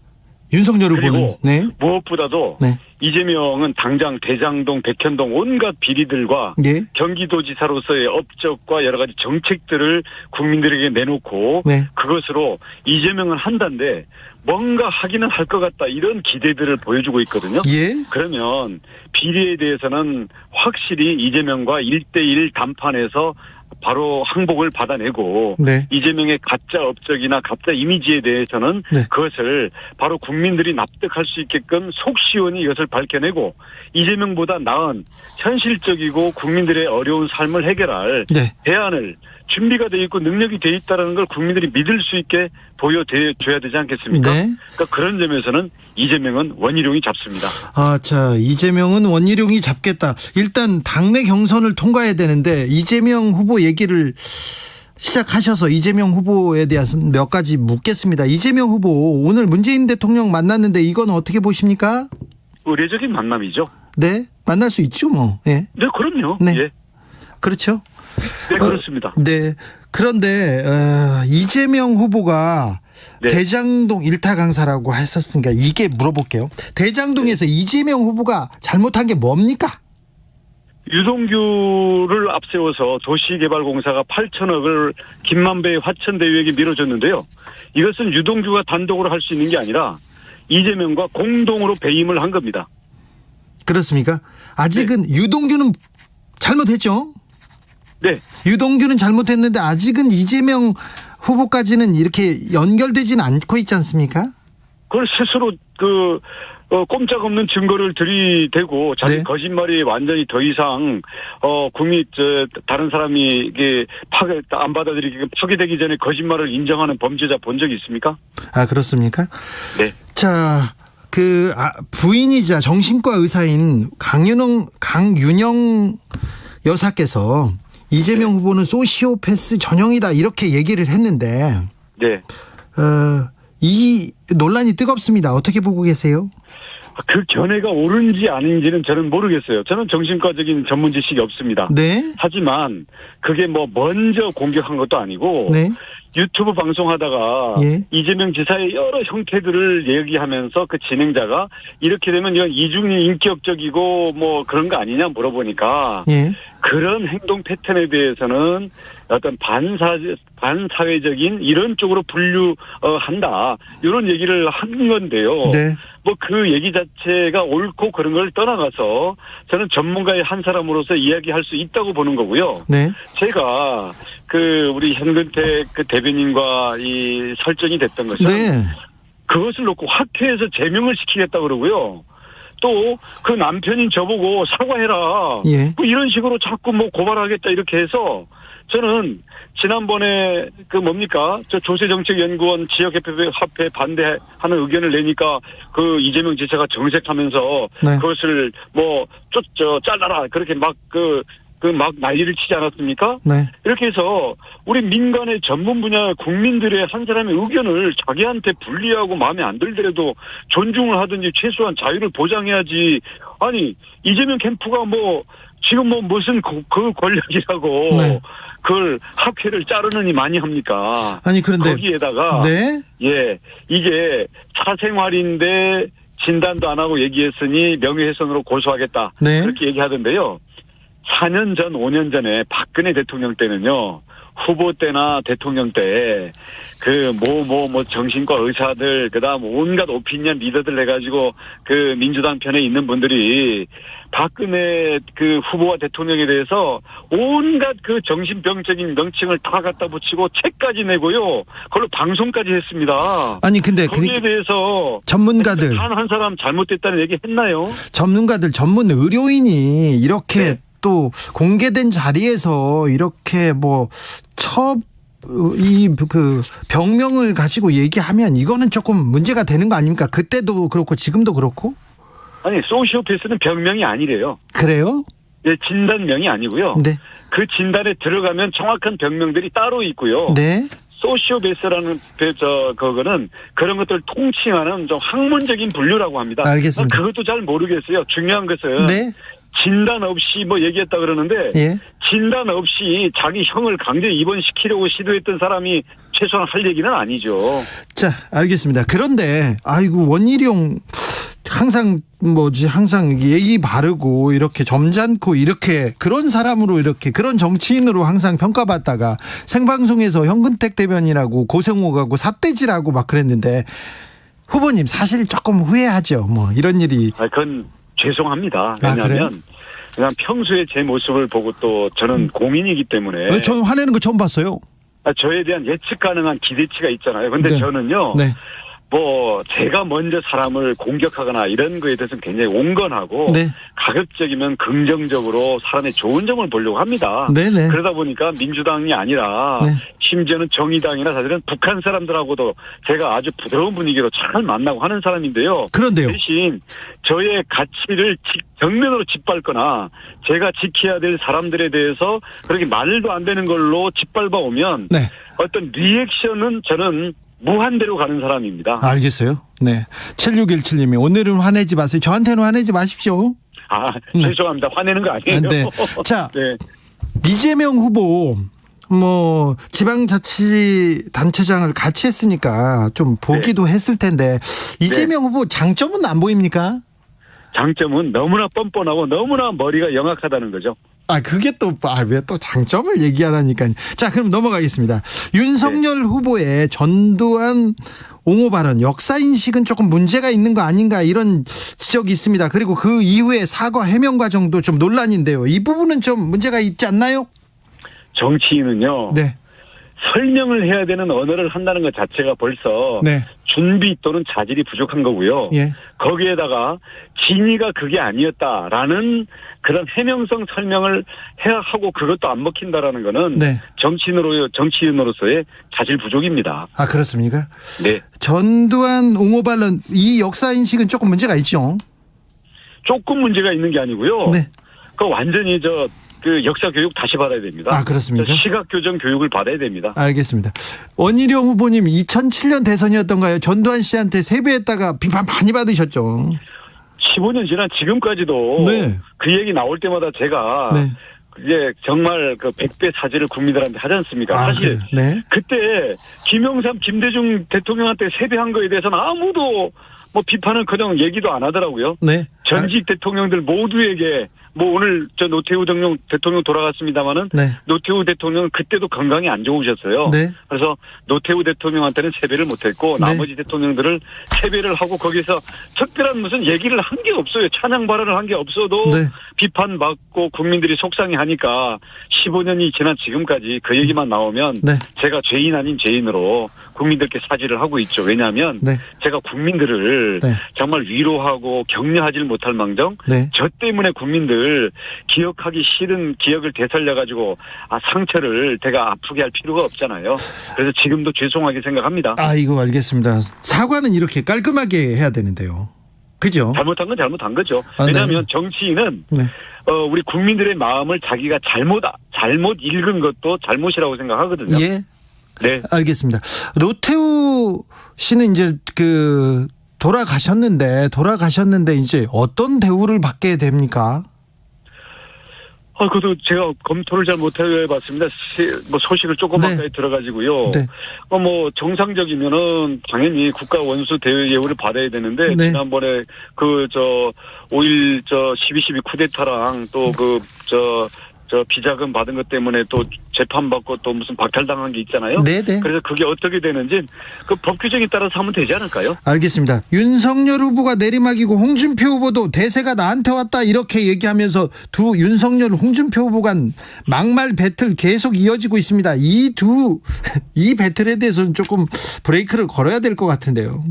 윤석열 후보는 그리고 네. 무엇보다도 네. 이재명은 당장 대장동, 백현동 온갖 비리들과 예. 경기도지사로서의 업적과 여러 가지 정책들을 국민들에게 내놓고 네. 그것으로 이재명은 한다는데 뭔가 하기는 할 것 같다 이런 기대들을 보여주고 있거든요. 예. 그러면 비리에 대해서는 확실히 이재명과 1대1 담판에서 바로 항복을 받아내고 네. 이재명의 가짜 업적이나 가짜 이미지에 대해서는 네. 그것을 바로 국민들이 납득할 수 있게끔 속 시원히 이것을 밝혀내고 이재명보다 나은 현실적이고 국민들의 어려운 삶을 해결할 네. 대안을 준비가 돼 있고 능력이 돼 있다는 걸 국민들이 믿을 수 있게 보여줘야 되지 않겠습니까? 네. 그러니까 그런 점에서는 이재명은 원희룡이 잡습니다. 아, 자, 이재명은 원희룡이 잡겠다. 일단 당내 경선을 통과해야 되는데 이재명 후보 얘기를 시작하셔서 이재명 후보에 대해서 몇 가지 묻겠습니다. 이재명 후보 오늘 문재인 대통령 만났는데 이건 어떻게 보십니까? 의례적인 만남이죠. 네, 만날 수 있죠, 뭐. 예. 네, 그럼요. 네. 예. 그렇죠. 네, 그렇습니다. 네. 그런데 이재명 후보가 네. 대장동 일타 강사라고 했었으니까 이게 물어볼게요. 대장동에서 이재명 후보가 잘못한 게 뭡니까? 유동규를 앞세워서 도시개발공사가 8천억을 김만배의 화천대유에게 밀어줬는데요. 이것은 유동규가 단독으로 할 수 있는 게 아니라 이재명과 공동으로 배임을 한 겁니다. 그렇습니까? 아직은 유동규는 잘못했죠? 네. 유동규는 잘못했는데 아직은 이재명 후보까지는 이렇게 연결되지는 않고 있지 않습니까? 그걸 스스로 꼼짝없는 증거를 들이대고 자기 네. 거짓말이 완전히 더 이상 다른 사람이 이게 안 받아들이게 파괴되기 전에 거짓말을 인정하는 범죄자 본 적이 있습니까? 아, 그렇습니까? 네. 자, 부인이자 정신과 의사인 강윤영 여사께서 이재명 후보는 소시오패스 전형이다 이렇게 얘기를 했는데 네. 이 논란이 뜨겁습니다. 어떻게 보고 계세요? 그 견해가 옳은지 아닌지는 저는 모르겠어요. 저는 정신과적인 전문 지식이 없습니다. 네. 하지만 그게 먼저 공격한 것도 아니고 네. 유튜브 방송하다가 예. 이재명 지사의 여러 형태들을 얘기하면서 그 진행자가 이렇게 되면 이건 이중이 인격적이고 그런 거 아니냐 물어보니까 예. 그런 행동 패턴에 대해서는 어떤 반사회적인 이런 쪽으로 분류한다 이런 얘기를 한 건데요. 네. 그 얘기 자체가 옳고 그런 걸 떠나가서 저는 전문가의 한 사람으로서 이야기할 수 있다고 보는 거고요. 네. 제가 우리 현근택 대변인과 이 설정이 됐던 것은 네. 그것을 놓고 학회에서 제명을 시키겠다 그러고요. 또 그 남편인 저보고 사과해라. 예. 이런 식으로 자꾸 고발하겠다 이렇게 해서 저는 지난번에 저 조세정책연구원 지역협회 반대하는 의견을 내니까 이재명 지사가 정색하면서 네. 그것을 잘라라 그렇게 막 난리를 치지 않았습니까? 네. 이렇게 해서 우리 민간의 전문 분야 국민들의 한 사람의 의견을 자기한테 불리하고 마음에 안 들더라도 존중을 하든지 최소한 자유를 보장해야지. 아니 이재명 캠프가 지금 무슨 그 권력이라고 네. 그걸 학회를 자르느니 많이 합니까? 아니 그런데 거기에다가 네. 예 이게 사생활인데 진단도 안 하고 얘기했으니 명예훼손으로 고소하겠다. 네. 그렇게 얘기하던데요. 4년 전, 5년 전에 박근혜 대통령 때는요, 후보 때나 대통령 때, 정신과 의사들, 온갖 오피니언 리더들 해가지고, 민주당 편에 있는 분들이, 박근혜 후보와 대통령에 대해서 온갖 정신병적인 명칭을 다 갖다 붙이고 책까지 내고요, 그걸로 방송까지 했습니다. 아니 근데 거기에 대해서 전문가들 한 사람 잘못됐다는 얘기 했나요? 전문가들 전문 의료인이 이렇게 네. 또 공개된 자리에서 이렇게 병명을 가지고 얘기하면 이거는 조금 문제가 되는 거 아닙니까? 그때도 그렇고 지금도 그렇고. 아니 소시오패스는 병명이 아니래요. 그래요? 네, 진단명이 아니고요. 네. 그 진단에 들어가면 정확한 병명들이 따로 있고요. 네. 소시오패스라는 그거는 그런 것들을 통칭하는 좀 학문적인 분류라고 합니다. 알겠습니다. 그것도 잘 모르겠어요. 중요한 것은 네. 진단 없이 뭐 얘기했다 그러는데 예. 진단 없이 자기 형을 강제 입원시키려고 시도했던 사람이 최소한 할 얘기는 아니죠. 자, 알겠습니다. 그런데 아이고 원희룡 항상 예의 바르고 이렇게 점잖고 이렇게 그런 사람으로 이렇게 그런 정치인으로 항상 평가받다가 생방송에서 현근택 대변이라고 고생호가고 삿대질하고 막 그랬는데 후보님 사실 조금 후회하죠. 뭐 이런 일이. 그건 죄송합니다. 그래요? 왜냐하면 그냥 평소에 제 모습을 보고 또 저는 공인이기 때문에 저는 화내는 거 처음 봤어요. 저에 대한 예측 가능한 기대치가 있잖아요. 근데 네. 저는요. 네. 뭐 제가 먼저 사람을 공격하거나 이런 거에 대해서는 굉장히 온건하고 네. 가급적이면 긍정적으로 사람의 좋은 점을 보려고 합니다. 네네. 그러다 보니까 민주당이 아니라 네. 심지어는 정의당이나 사실은 북한 사람들하고도 제가 아주 부드러운 분위기로 잘 만나고 하는 사람인데요. 그런데요. 대신 저의 가치를 정면으로 짓밟거나 제가 지켜야 될 사람들에 대해서 그렇게 말도 안 되는 걸로 짓밟아 오면 네. 어떤 리액션은 저는 무한대로 가는 사람입니다. 알겠어요. 네. 7617님이 오늘은 화내지 마세요. 저한테는 화내지 마십시오. 죄송합니다. 화내는 거 아니에요. 네. 자, 네. 이재명 후보 지방자치단체장을 같이 했으니까 좀 보기도 했을 텐데 이재명 후보 장점은 안 보입니까? 장점은 너무나 뻔뻔하고 너무나 머리가 영악하다는 거죠. 그게 또 왜 또 장점을 얘기하라니까요. 자, 그럼 넘어가겠습니다. 윤석열 후보의 전두환 옹호 발언 역사 인식은 조금 문제가 있는 거 아닌가 이런 지적이 있습니다. 그리고 그 이후에 사과 해명 과정도 좀 논란인데요. 이 부분은 좀 문제가 있지 않나요? 정치인은요. 네. 설명을 해야 되는 언어를 한다는 것 자체가 벌써 네. 준비 또는 자질이 부족한 거고요. 예. 거기에다가 진위가 그게 아니었다라는 그런 해명성 설명을 해야 하고 그것도 안 먹힌다라는 거는 네. 정치인으로서의 자질 부족입니다. 그렇습니까? 네. 전두환 옹호 발언 이 역사 인식은 조금 문제가 있죠. 조금 문제가 있는 게 아니고요. 네. 그 완전히 그 역사 교육 다시 받아야 됩니다. 그렇습니까? 시각 교정 교육을 받아야 됩니다. 알겠습니다. 원희룡 후보님 2007년 대선이었던가요? 전두환 씨한테 세배했다가 비판 많이 받으셨죠. 15년 지난 지금까지도 네. 그 얘기 나올 때마다 제가 네. 이제 정말 그 100배 사죄를 국민들한테 하지 않습니까? 사실 네. 그때 김영삼, 김대중 대통령한테 세배한 거에 대해서는 아무도 뭐 비판은커녕 얘기도 안 하더라고요. 네. 전직 대통령들 모두에게 오늘 노태우 대통령 돌아갔습니다마는 네. 노태우 대통령은 그때도 건강이 안 좋으셨어요. 네. 그래서 노태우 대통령한테는 세배를 못했고 네. 나머지 대통령들을 세배를 하고 거기서 특별한 무슨 얘기를 한 게 없어요. 찬양 발언을 한 게 없어도 네. 비판받고 국민들이 속상해하니까 15년이 지난 지금까지 그 얘기만 나오면 네. 제가 죄인 아닌 죄인으로 국민들께 사죄를 하고 있죠. 왜냐하면 네. 제가 국민들을 네. 정말 위로하고 격려하지를 못할 망정 네. 저 때문에 국민들 기억하기 싫은 기억을 되살려가지고 상처를 제가 아프게 할 필요가 없잖아요. 그래서 지금도 죄송하게 생각합니다. 이거 알겠습니다. 사과는 이렇게 깔끔하게 해야 되는데요. 그죠? 잘못한 건 잘못한 거죠. 네. 왜냐하면 정치인은 네. 우리 국민들의 마음을 자기가 잘못 읽은 것도 잘못이라고 생각하거든요. 예. 네. 알겠습니다. 노태우 씨는 이제 돌아가셨는데 이제 어떤 대우를 받게 됩니까? 그것도 제가 검토를 잘 못해봤습니다. 소식을 조금 네. 가까이 들어가지고요. 네. 정상적이면은 당연히 국가 원수 대우 예우를 받아야 되는데 네. 지난번에 5.1 12.12 쿠데타랑 또 비자금 받은 것 때문에 또 재판받고 또 무슨 박탈당한 게 있잖아요. 네네. 그래서 그게 어떻게 되는지 그 법 규정에 따라서 하면 되지 않을까요? 알겠습니다. 윤석열 후보가 내리막이고 홍준표 후보도 대세가 나한테 왔다 이렇게 얘기하면서 윤석열 홍준표 후보 간 막말 배틀 계속 이어지고 있습니다. 이 배틀에 대해서는 조금 브레이크를 걸어야 될 것 같은데요.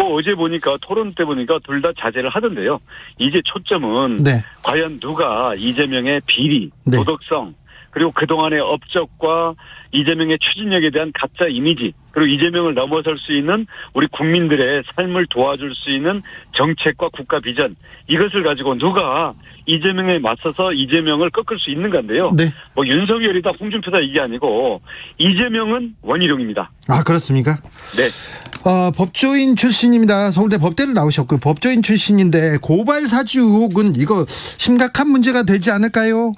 어제 보니까 토론 때 보니까 둘 다 자제를 하던데요. 이제 초점은 네. 과연 누가 이재명의 비리, 네. 도덕성 그리고 그동안의 업적과 이재명의 추진력에 대한 가짜 이미지 그리고 이재명을 넘어설 수 있는 우리 국민들의 삶을 도와줄 수 있는 정책과 국가 비전 이것을 가지고 누가 이재명에 맞서서 이재명을 꺾을 수 있는 건데요. 네. 윤석열이다 홍준표다 이게 아니고 이재명은 원희룡입니다. 그렇습니까? 네. 법조인 출신입니다. 서울대 법대를 나오셨고 법조인 출신인데 고발 사주 의혹은 이거 심각한 문제가 되지 않을까요?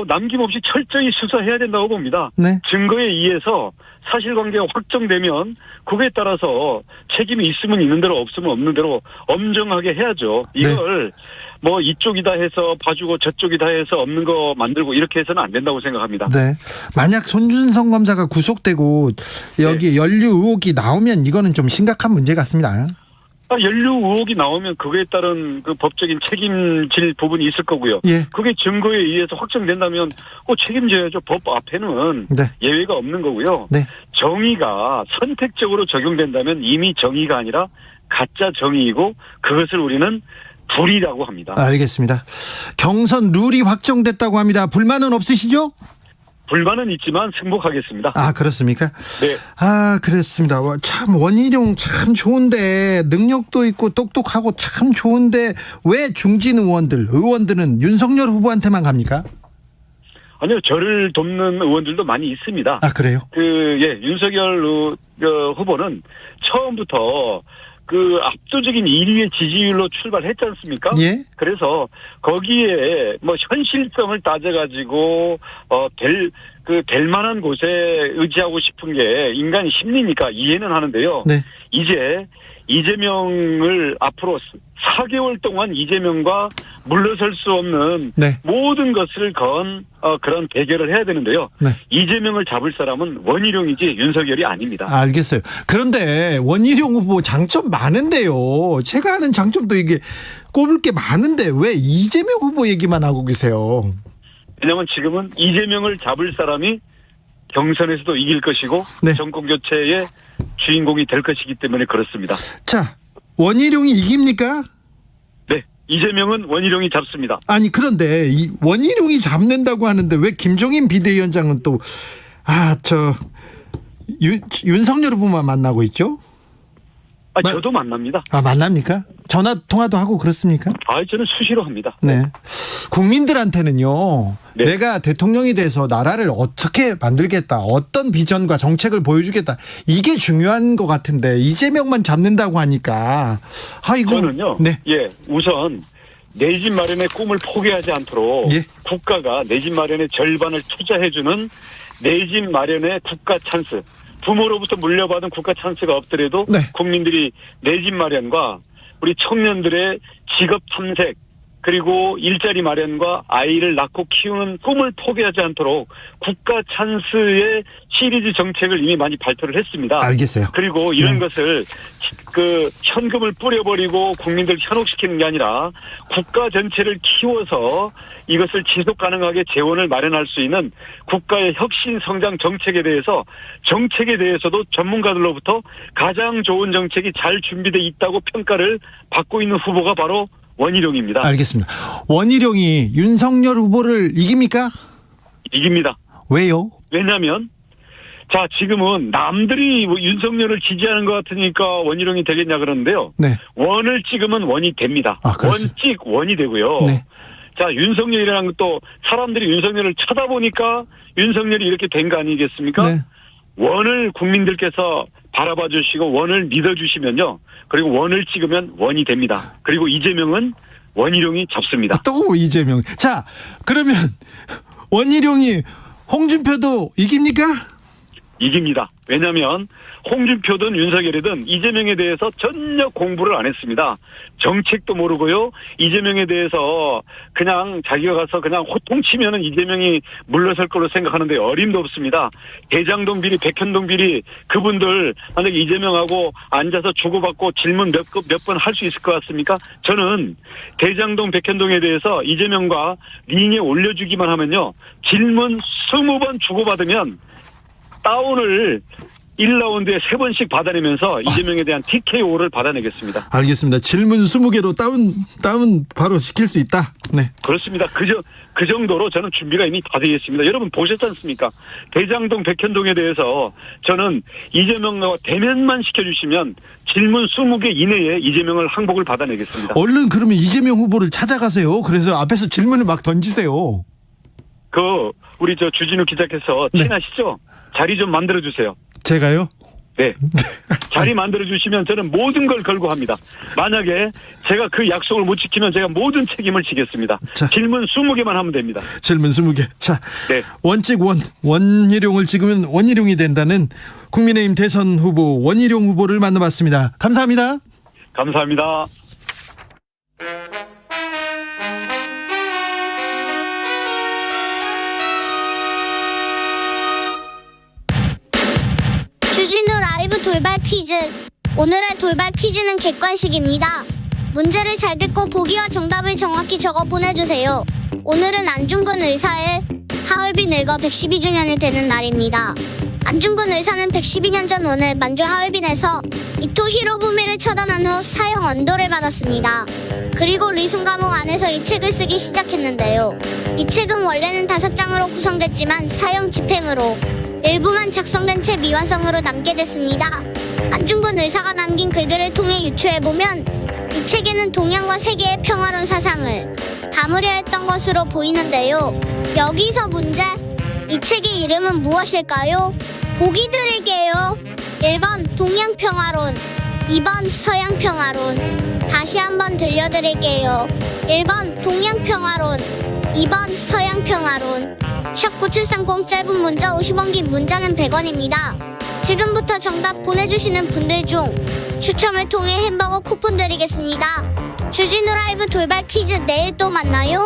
남김없이 철저히 수사해야 된다고 봅니다. 네. 증거에 의해서 사실관계가 확정되면 그거에 따라서 책임이 있으면 있는 대로 없으면 없는 대로 엄정하게 해야죠. 이걸 뭐 이쪽이다 해서 봐주고 저쪽이다 해서 없는 거 만들고 이렇게 해서는 안 된다고 생각합니다. 네. 만약 손준성 검사가 구속되고 여기 연루 의혹이 나오면 이거는 좀 심각한 문제 같습니다. 연루 의혹이 나오면 그거에 따른 그 법적인 책임질 부분이 있을 거고요. 예. 그게 증거에 의해서 확정된다면 책임져야죠. 법 앞에는 네. 예외가 없는 거고요. 네. 정의가 선택적으로 적용된다면 이미 정의가 아니라 가짜 정의이고 그것을 우리는 불이라고 합니다. 알겠습니다. 경선 룰이 확정됐다고 합니다. 불만은 없으시죠? 불만은 있지만 승복하겠습니다. 그렇습니까? 네. 그렇습니다. 참 원희룡 참 좋은데 능력도 있고 똑똑하고 참 좋은데 왜 중진 의원들은 윤석열 후보한테만 갑니까? 아니요, 저를 돕는 의원들도 많이 있습니다. 그래요? 윤석열 후보는 처음부터 그 압도적인 1위의 지지율로 출발했지 않습니까? 예. 그래서 거기에 뭐 현실성을 따져가지고 될 만한 곳에 의지하고 싶은 게 인간의 심리니까 이해는 하는데요. 네. 이제 이재명을 앞으로 4개월 동안 이재명과 물러설 수 없는 네. 모든 것을 그런 대결을 해야 되는데요. 네. 이재명을 잡을 사람은 원희룡이지 윤석열이 아닙니다. 알겠어요. 그런데 원희룡 후보 장점 많은데요. 제가 아는 장점도 이게 꼽을 게 많은데 왜 이재명 후보 얘기만 하고 계세요? 왜냐하면 지금은 이재명을 잡을 사람이 경선에서도 이길 것이고 네. 정권 교체의 주인공이 될 것이기 때문에 그렇습니다. 자, 원희룡이 이깁니까? 네, 이재명은 원희룡이 잡습니다. 아니 그런데 이 원희룡이 잡는다고 하는데 왜 김종인 비대위원장은 또 윤석열 후보만 만나고 있죠? 저도 만납니다. 만납니까? 전화 통화도 하고 그렇습니까? 저는 수시로 합니다. 네. 국민들한테는요. 네. 내가 대통령이 돼서 나라를 어떻게 만들겠다. 어떤 비전과 정책을 보여주겠다. 이게 중요한 것 같은데 이재명만 잡는다고 하니까 저는요. 네. 우선 내 집 마련의 꿈을 포기하지 않도록 국가가 내 집 마련의 절반을 투자해주는 내 집 마련의 국가 찬스. 부모로부터 물려받은 국가 찬스가 없더라도 국민들이 내 집 마련과 우리 청년들의 직업 탐색 그리고 일자리 마련과 아이를 낳고 키우는 꿈을 포기하지 않도록 국가 찬스의 시리즈 정책을 이미 많이 발표를 했습니다. 알겠어요. 그리고 이런 것을 현금을 뿌려버리고 국민들 현혹시키는 게 아니라 국가 전체를 키워서 이것을 지속 가능하게 재원을 마련할 수 있는 국가의 혁신 성장 정책에 대해서도 전문가들로부터 가장 좋은 정책이 잘 준비되어 있다고 평가를 받고 있는 후보가 바로 원희룡입니다. 알겠습니다. 원희룡이 윤석열 후보를 이깁니까? 이깁니다. 왜요? 왜냐하면 지금은 남들이 윤석열을 지지하는 것 같으니까 원희룡이 되겠냐 그러는데요. 네. 원을 찍으면 원이 됩니다. 원찍 원이 되고요. 네. 윤석열이라는 것도 사람들이 윤석열을 쳐다보니까 윤석열이 이렇게 된 거 아니겠습니까? 네. 원을 국민들께서 바라봐 주시고 원을 믿어주시면요. 그리고 원을 찍으면 원이 됩니다. 그리고 이재명은 원희룡이 잡습니다. 또 이재명. 자, 그러면 원희룡이 홍준표도 이깁니까? 이깁니다. 왜냐하면 홍준표든 윤석열이든 이재명에 대해서 전혀 공부를 안 했습니다. 정책도 모르고요. 이재명에 대해서 그냥 자기가 가서 그냥 호통치면은 이재명이 물러설 걸로 생각하는데 어림도 없습니다. 대장동 비리, 백현동 비리 그분들 만약에 이재명하고 앉아서 주고받고 질문 몇 번 할 수 있을 것 같습니까? 저는 대장동, 백현동에 대해서 이재명과 링에 올려주기만 하면요. 질문 20번 주고받으면 다운을 1라운드에 3번씩 받아내면서 이재명에 대한 TKO를 받아내겠습니다. 알겠습니다. 질문 20개로 다운 바로 시킬 수 있다. 네. 그렇습니다. 그 정도로 저는 준비가 이미 다 되어 있습니다. 여러분 보셨지 않습니까? 대장동, 백현동에 대해서 저는 이재명과 대면만 시켜주시면 질문 20개 이내에 이재명을 항복을 받아내겠습니다. 얼른 그러면 이재명 후보를 찾아가세요. 그래서 앞에서 질문을 막 던지세요. 우리 주진우 기자께서 친하시죠? 자리 좀 만들어주세요. 제가요? 네. 자리 만들어주시면 저는 모든 걸 걸고 합니다. 만약에 제가 그 약속을 못 지키면 제가 모든 책임을 지겠습니다. 자. 질문 20개만 하면 됩니다. 질문 20개. 자, 네. 원칙 원희룡을 찍으면 원희룡이 된다는 국민의힘 대선 후보 원희룡 후보를 만나봤습니다. 감사합니다. 감사합니다. 주진우 라이브 돌발 퀴즈. 오늘의 돌발 퀴즈는 객관식입니다. 문제를 잘 듣고 보기와 정답을 정확히 적어 보내주세요. 오늘은 안중근 의사의 하얼빈 일거 112주년이 되는 날입니다. 안중근 의사는 112년 전 오늘 만주 하얼빈에서 이토 히로부미를 처단한 후 사형 언도를 받았습니다. 그리고 리순 감옥 안에서 이 책을 쓰기 시작했는데요. 이 책은 원래는 5장으로 구성됐지만 사형 집행으로 일부만 작성된 채 미완성으로 남게 됐습니다. 안중근 의사가 남긴 글들을 통해 유추해보면 이 책에는 동양과 세계의 평화로운 사상을 담으려 했던 것으로 보이는데요. 여기서 문제. 이 책의 이름은 무엇일까요? 보기 드릴게요. 1번 동양평화론, 2번 서양평화론. 다시 한번 들려드릴게요. 1번 동양평화론, 2번 서양평화론. 샵9730 짧은 문자 50원, 긴 문자는 100원입니다. 지금부터 정답 보내주시는 분들 중 추첨을 통해 햄버거 쿠폰 드리겠습니다. 주진우 라이브 돌발 퀴즈 내일 또 만나요.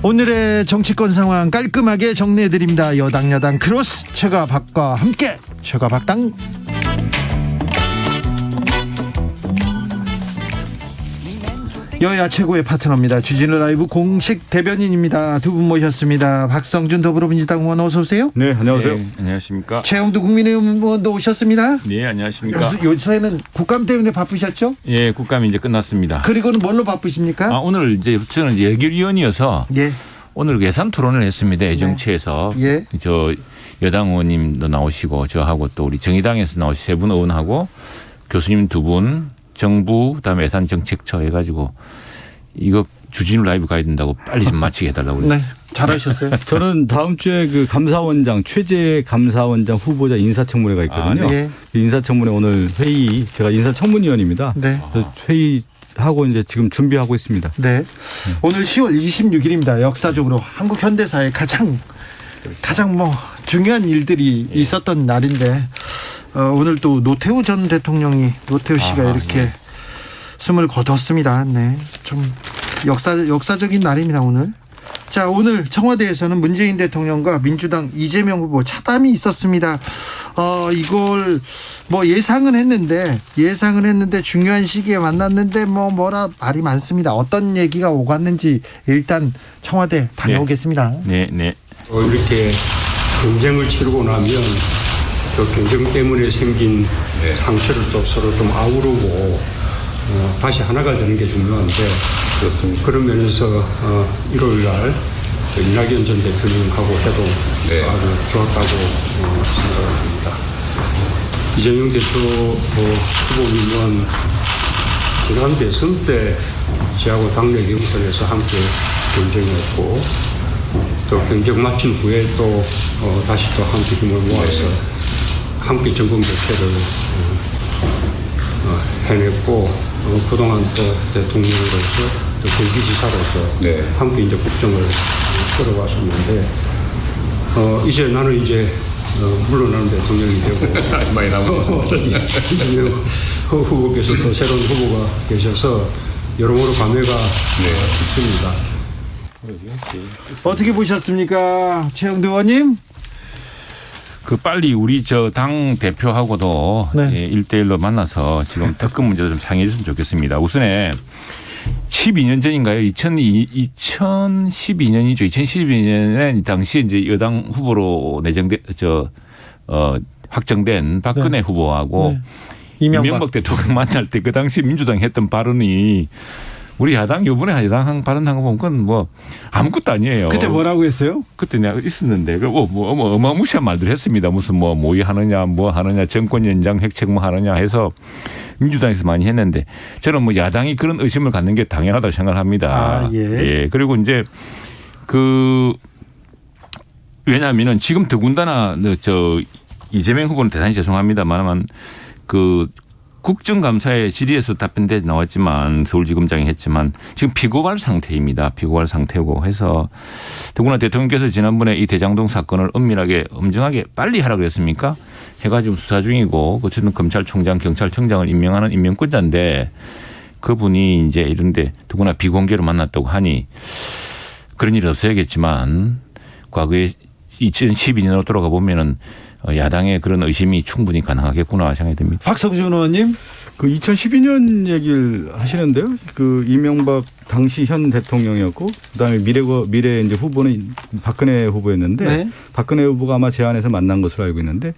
오늘의 정치권 상황 깔끔하게 정리해드립니다. 여당 야당 크로스 최가박과 함께 최가박당. 여야 최고의 파트너입니다. 주진우 라이브 공식 대변인입니다. 두 분 모셨습니다. 박성준 더불어민주당 의원 어서 오세요. 네, 안녕하세요. 네, 안녕하십니까. 최영두 국민의힘 의원도 오셨습니다. 네, 안녕하십니까. 요새는 국감 때문에 바쁘셨죠? 예, 국감이 이제 끝났습니다. 그리고는 뭘로 바쁘십니까? 오늘 이제 저는 예결위원이어서 예. 오늘 예산 토론을 했습니다. 애정치에서. 예. 저 여당 의원님도 나오시고 저하고 또 우리 정의당에서 나오신 3분 의원하고 교수님 2분, 정부 그다음에 예산 정책처 해가지고 이거 주진우 라이브 가야 된다고 빨리 좀 마치게 해달라고 그래요. 네, 잘하셨어요. 저는 다음 주에 그 감사원장 최재 감사원장 후보자 인사청문회가 있거든요. 네. 그 인사청문회 오늘 회의 제가 인사청문위원입니다. 네. 회의하고 이제 지금 준비하고 있습니다. 네. 오늘 10월 26일입니다. 역사적으로 한국 현대사에 가장 뭐 중요한 일들이 있었던 날인데 오늘 또 노태우 전 대통령이 노태우 씨가 이렇게 숨을 거뒀습니다. 네. 좀 역사적인 날입니다, 오늘. 자, 오늘 청와대에서는 문재인 대통령과 민주당 이재명 후보 차담이 있었습니다. 이걸 뭐 예상은 했는데 중요한 시기에 만났는데 뭐라 말이 많습니다. 어떤 얘기가 오갔는지 일단 청와대 다녀오겠습니다. 네, 네. 이렇게 경쟁을 치르고 나면 그 경쟁 때문에 생긴 상처를 또 서로 좀 아우르고 다시 하나가 되는 게 중요한데 그렇습니다. 그런 면에서 1월 날 이낙연 전 대표님하고 해도 아주 좋았다고 생각합니다. 이재명 대표 후보님은 지난 대선 때 저하고 당내 경선에서 함께 경쟁했고 또 경쟁 마친 후에 또 다시 또 함께 힘을 모아서 함께 정권 교체를 해냈고 그동안 또 대통령으로서 또 경기지사로서 함께 이제 국정을 끌어왔었는데 이제 나는 이제 물러나는 대통령이 되고 많이 남았습니다. 이재명 후보께서 또 새로운 후보가 계셔서 여러모로 감회가 깊습니다. 어떻게 보셨습니까, 최영두 의원님? 그 빨리 우리 저 당 대표하고도 네. 1대1로 만나서 지금 특검 문제도 좀 상의해 줬으면 좋겠습니다. 우선에 12년 전인가요? 2012년이죠. 2012년에 당시 이제 여당 후보로 확정된 박근혜 후보하고 이명박 대통령 만날 때 그 당시 민주당이 했던 발언이 우리 야당 요번에 야당 발언한 거 보면 그건 뭐 아무것도 아니에요. 그때 뭐라고 했어요? 그때 내가 있었는데 어마무시한 말들 했습니다. 무슨 뭐 모의하느냐 뭐 하느냐 정권 연장 획책 뭐 하느냐 해서 민주당에서 많이 했는데 저는 뭐 야당이 그런 의심을 갖는 게 당연하다고 생각합니다. 예. 그리고 이제 왜냐하면은 지금 더군다나 이재명 후보는 대단히 죄송합니다만 국정감사의 질의에서 답변대 나왔지만 서울지검장이 했지만 지금 피고발 상태입니다. 피고발 상태고 해서 더구나 대통령께서 지난번에 이 대장동 사건을 엄밀하게 엄정하게 빨리 하라 그랬습니까? 해가지고 수사 중이고 어쨌든 검찰총장 경찰청장을 임명하는 임명권자인데 그분이 이제 이런데 더구나 비공개로 만났다고 하니 그런 일은 없어야겠지만 과거에 2012년으로 돌아가 보면은 야당의 그런 의심이 충분히 가능하겠구나 생각이 듭니다. 박성준 의원님. 2012년 얘기를 하시는데요. 이명박 당시 현 대통령이었고 그다음에 미래 이제 후보는 박근혜 후보였는데 네. 박근혜 후보가 아마 제안해서 만난 것으로 알고 있는데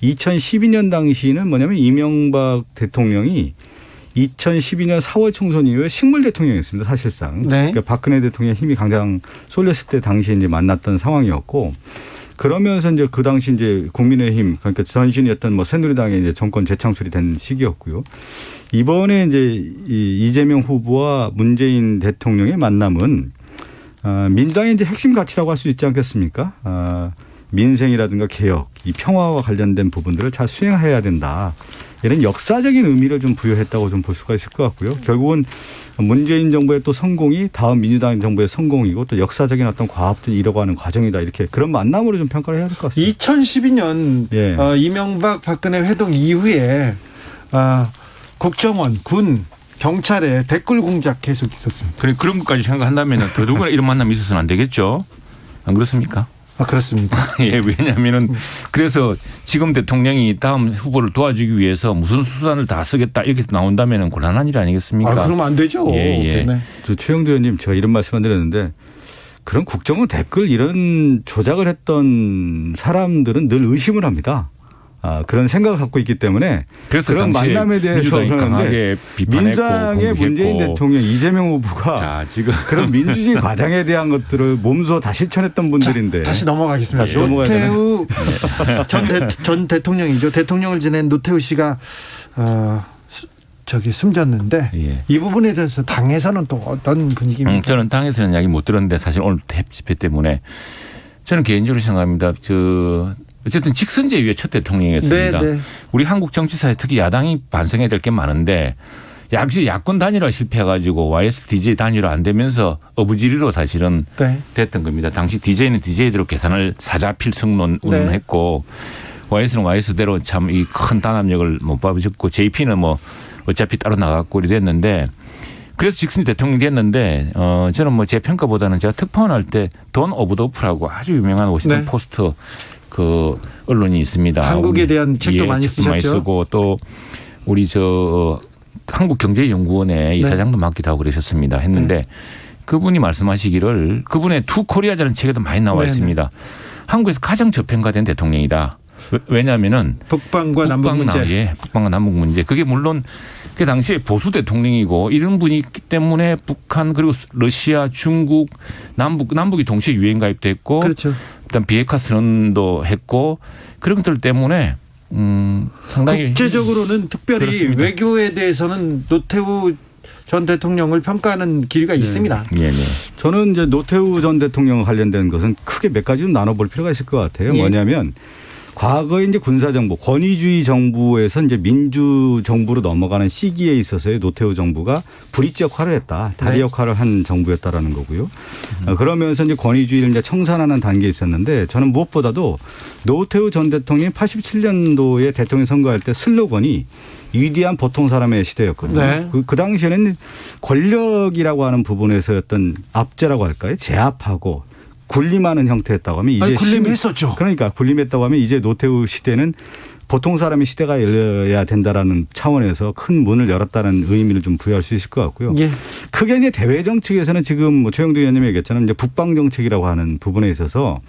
2012년 당시는 뭐냐면 이명박 대통령이 2012년 4월 총선 이후에 식물 대통령이었습니다. 사실상. 네. 그러니까 박근혜 대통령의 힘이 가장 쏠렸을 때 당시에 이제 만났던 상황이었고 그러면서 이제 그 당시 이제 국민의힘 그러니까 전신이었던 새누리당의 이제 정권 재창출이 된 시기였고요. 이번에 이제 이재명 후보와 문재인 대통령의 만남은 민주당의 이제 핵심 가치라고 할 수 있지 않겠습니까? 민생이라든가 개혁, 이 평화와 관련된 부분들을 잘 수행해야 된다. 이런 역사적인 의미를 좀 부여했다고 좀 볼 수가 있을 것 같고요. 결국은 문재인 정부의 또 성공이 다음 민주당 정부의 성공이고 또 역사적인 어떤 과업들이 이뤄가는 과정이다. 이렇게 그런 만남으로 좀 평가를 해야 될 것 같습니다. 2012년 예. 이명박 박근혜 회동 이후에 국정원, 군, 경찰에 댓글 공작 계속 있었습니다. 그런 것까지 생각한다면 더더구나 이런 만남이 있어서는 안 되겠죠. 안 그렇습니까? 그렇습니다. 예, 왜냐하면은 그래서 지금 대통령이 다음 후보를 도와주기 위해서 무슨 수단을 다 쓰겠다 이렇게 나온다면 곤란한 일 아니겠습니까? 그러면 안 되죠. 예. 네. 최영도 의원님 제가 이런 말씀 안 드렸는데 그런 국정원 댓글 이런 조작을 했던 사람들은 늘 의심을 합니다. 그런 생각을 갖고 있기 때문에 그래서 그런 만남에 대해서 강하게 비판했고 민주당의 문재인 대통령 이재명 후보가 지금 그런 민주주의 과장에 대한 것들을 몸소 다 실천했던 분들인데 다시 넘어가겠습니다. 다시 넘어가야 노태우 전 대통령이죠. 대통령을 지낸 노태우 씨가 숨졌는데 예. 이 부분에 대해서 당에서는 또 어떤 분위기입니까? 저는 당에서는 이야기 못 들었는데 사실 오늘 탭 집회 때문에 저는 개인적으로 생각합니다. 어쨌든 직선제위의 첫 대통령이었습니다. 네. 우리 한국 정치사에 특히 야당이 반성해야 될 게 많은데 야권 단일화 실패해가지고 YSDJ 단일화 안 되면서 어부지리로 사실은 됐던 겁니다. 당시 DJ는 DJ대로 계산을 사자필승론 운운했고 YS는 YS대로 참 이 큰 단합력을 못 받으셨고 JP는 어차피 따로 나갔고 이랬는데 그래서 직선이 대통령이 됐는데 저는 제 평가보다는 제가 특파원 할 때 돈 오브 더 오프라고 아주 유명한 워싱턴 포스트 언론이 있습니다. 한국에 대한 책도 많이 쓰셨죠. 많이 쓰고 또 우리 한국경제연구원의 이사장도 맡기도 하고 그러셨습니다. 했는데 그분이 말씀하시기를 그분의 투 코리아라는 책에도 많이 나와 있습니다. 한국에서 가장 저평가된 대통령이다. 왜냐하면은 북방과 남북 문제. 북방과 남북 문제. 그게 물론 그 당시에 보수 대통령이고 이런 분이 있기 때문에 북한 그리고 러시아, 중국, 남북이 동시에 유엔 가입도 했고 그렇죠. 일단 비핵화 선언도 했고 그런 것들 때문에 상당히 국제적으로는 특별히 그렇습니다. 외교에 대해서는 노태우 전 대통령을 평가하는 기류가 있습니다. 네. 저는 이제 노태우 전 대통령 관련된 것은 크게 몇 가지로 나눠볼 필요가 있을 것 같아요. 뭐냐면 과거에 이제 군사정부, 권위주의 정부에서 이제 민주정부로 넘어가는 시기에 있어서의 노태우 정부가 브릿지 역할을 했다. 다리 역할을 한 정부였다라는 거고요. 그러면서 이제 권위주의를 이제 청산하는 단계에 있었는데 저는 무엇보다도 노태우 전 대통령이 87년도에 대통령 선거할 때 슬로건이 위대한 보통 사람의 시대였거든요. 그 당시에는 권력이라고 하는 부분에서 어떤 압제라고 할까요? 제압하고 군림하는 형태였다고 하면 이제 군림했었죠. 그러니까 군림했다고 하면 이제 노태우 시대는 보통 사람의 시대가 열려야 된다라는 차원에서 큰 문을 열었다는 의미를 좀 부여할 수 있을 것 같고요. 크게 이제 대외 정책에서는 지금 최영도 의원님이 얘기했잖아요. 이제 북방 정책이라고 하는 부분에 있어서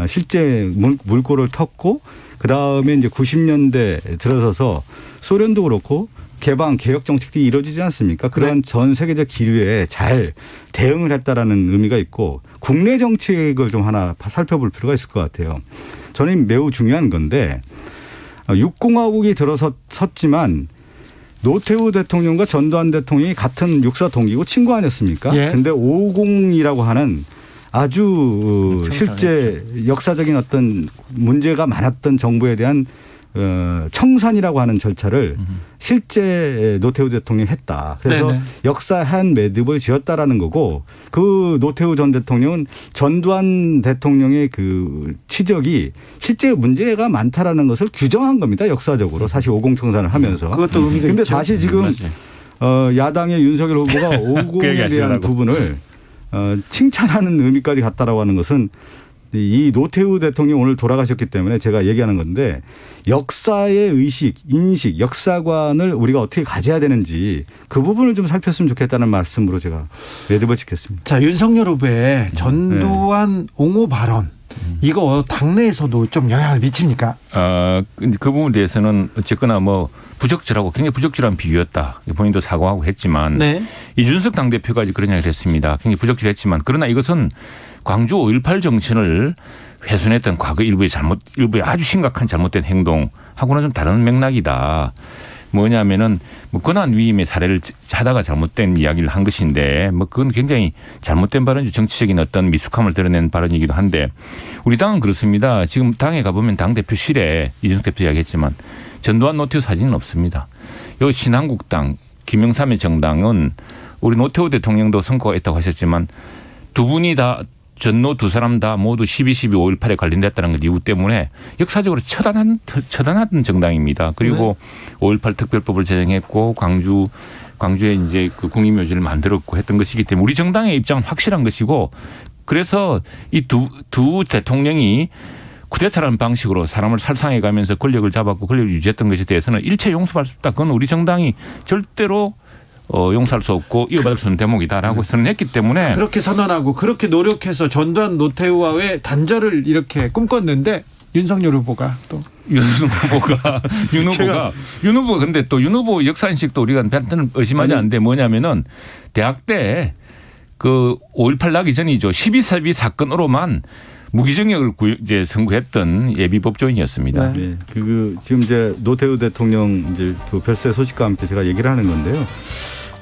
실제 물꼬를 텄고 그 다음에 이제 90년대 들어서서 소련도 그렇고 개혁 정책이 이루어지지 않습니까? 그런 전 세계적 기류에 잘 대응을 했다라는 의미가 있고 국내 정책을 좀 하나 살펴볼 필요가 있을 것 같아요. 저는 매우 중요한 건데 6공화국이 들어섰지만 노태우 대통령과 전두환 대통령이 같은 육사 동기고 친구 아니었습니까? 그런데 5공이라고 하는 아주 실제 역사적인 어떤 문제가 많았던 정부에 대한 청산이라고 하는 절차를 실제 노태우 대통령이 했다. 그래서 네네. 역사한 매듭을 지었다라는 거고, 그 노태우 전 대통령은 전두환 대통령의 그 치적이 실제 문제가 많다라는 것을 규정한 겁니다. 역사적으로. 사실 50 청산을 하면서. 그것도 의미가 근데 있죠. 다시 지금 야당의 윤석열 후보가 50에 대한 부분을 칭찬하는 의미까지 갔다라고 하는 것은 이 노태우 대통령 오늘 돌아가셨기 때문에 제가 얘기하는 건데, 역사의 의식, 인식, 역사관을 우리가 어떻게 가져야 되는지 그 부분을 좀 살폈으면 좋겠다는 말씀으로 제가 매듭을 짓겠습니다. 자, 윤석열 후보의 전두환 옹호 발언, 이거 당내에서도 좀 영향을 미칩니까? 그 부분에 대해서는 어쨌거나 뭐 부적절하고 굉장히 부적절한 비유였다. 본인도 사과하고 했지만 네. 이준석 당대표가 그런 이야기를 했습니다. 굉장히 부적절했지만, 그러나 이것은 광주 5.18 정신을 훼손했던 과거 일부의 아주 심각한 잘못된 행동하고는 좀 다른 맥락이다. 뭐냐면은 뭐 권한 위임의 사례를 하다가 잘못된 이야기를 한 것인데, 뭐 그건 굉장히 잘못된 발언이죠. 정치적인 어떤 미숙함을 드러낸 발언이기도 한데, 우리 당은 그렇습니다. 지금 당에 가보면 당대표실에 이준석 대표 이야기했지만 전두환 노태우 사진은 없습니다. 여기 신한국당, 김영삼의 정당은 우리 노태우 대통령도 성과가 있다고 하셨지만 두 분이 다 전노 두 사람 다 모두 12.12 5.18에 관련됐다는 것 이유 때문에 역사적으로 처단하던 정당입니다. 그리고 5.18 특별법을 제정했고 광주에 이제 그 국립묘지를 만들었고 했던 것이기 때문에 우리 정당의 입장은 확실한 것이고, 그래서 이 두 대통령이 쿠데타라는 방식으로 사람을 살상해 가면서 권력을 잡았고 권력을 유지했던 것에 대해서는 일체 용서할 수 없다. 그건 우리 정당이 절대로 용서할 수 없고 이어받을 수 없는 대목이다라고 선언했기 때문에, 그렇게 선언하고 그렇게 노력해서 전두환 노태우와의 단절을 이렇게 꿈꿨는데 윤석열 후보가 또 윤 후보가 근데 또 윤 후보 역사인식도 우리가 별다른 의심하지 않는데, 뭐냐면은 대학 때 그 5.18 나기 전이죠. 12.12 사건으로만 무기징역을 이제 선고했던 예비 법조인이었습니다. 네. 지금 이제 노태우 대통령 이제 그 별세 소식과 함께 제가 얘기를 하는 건데요.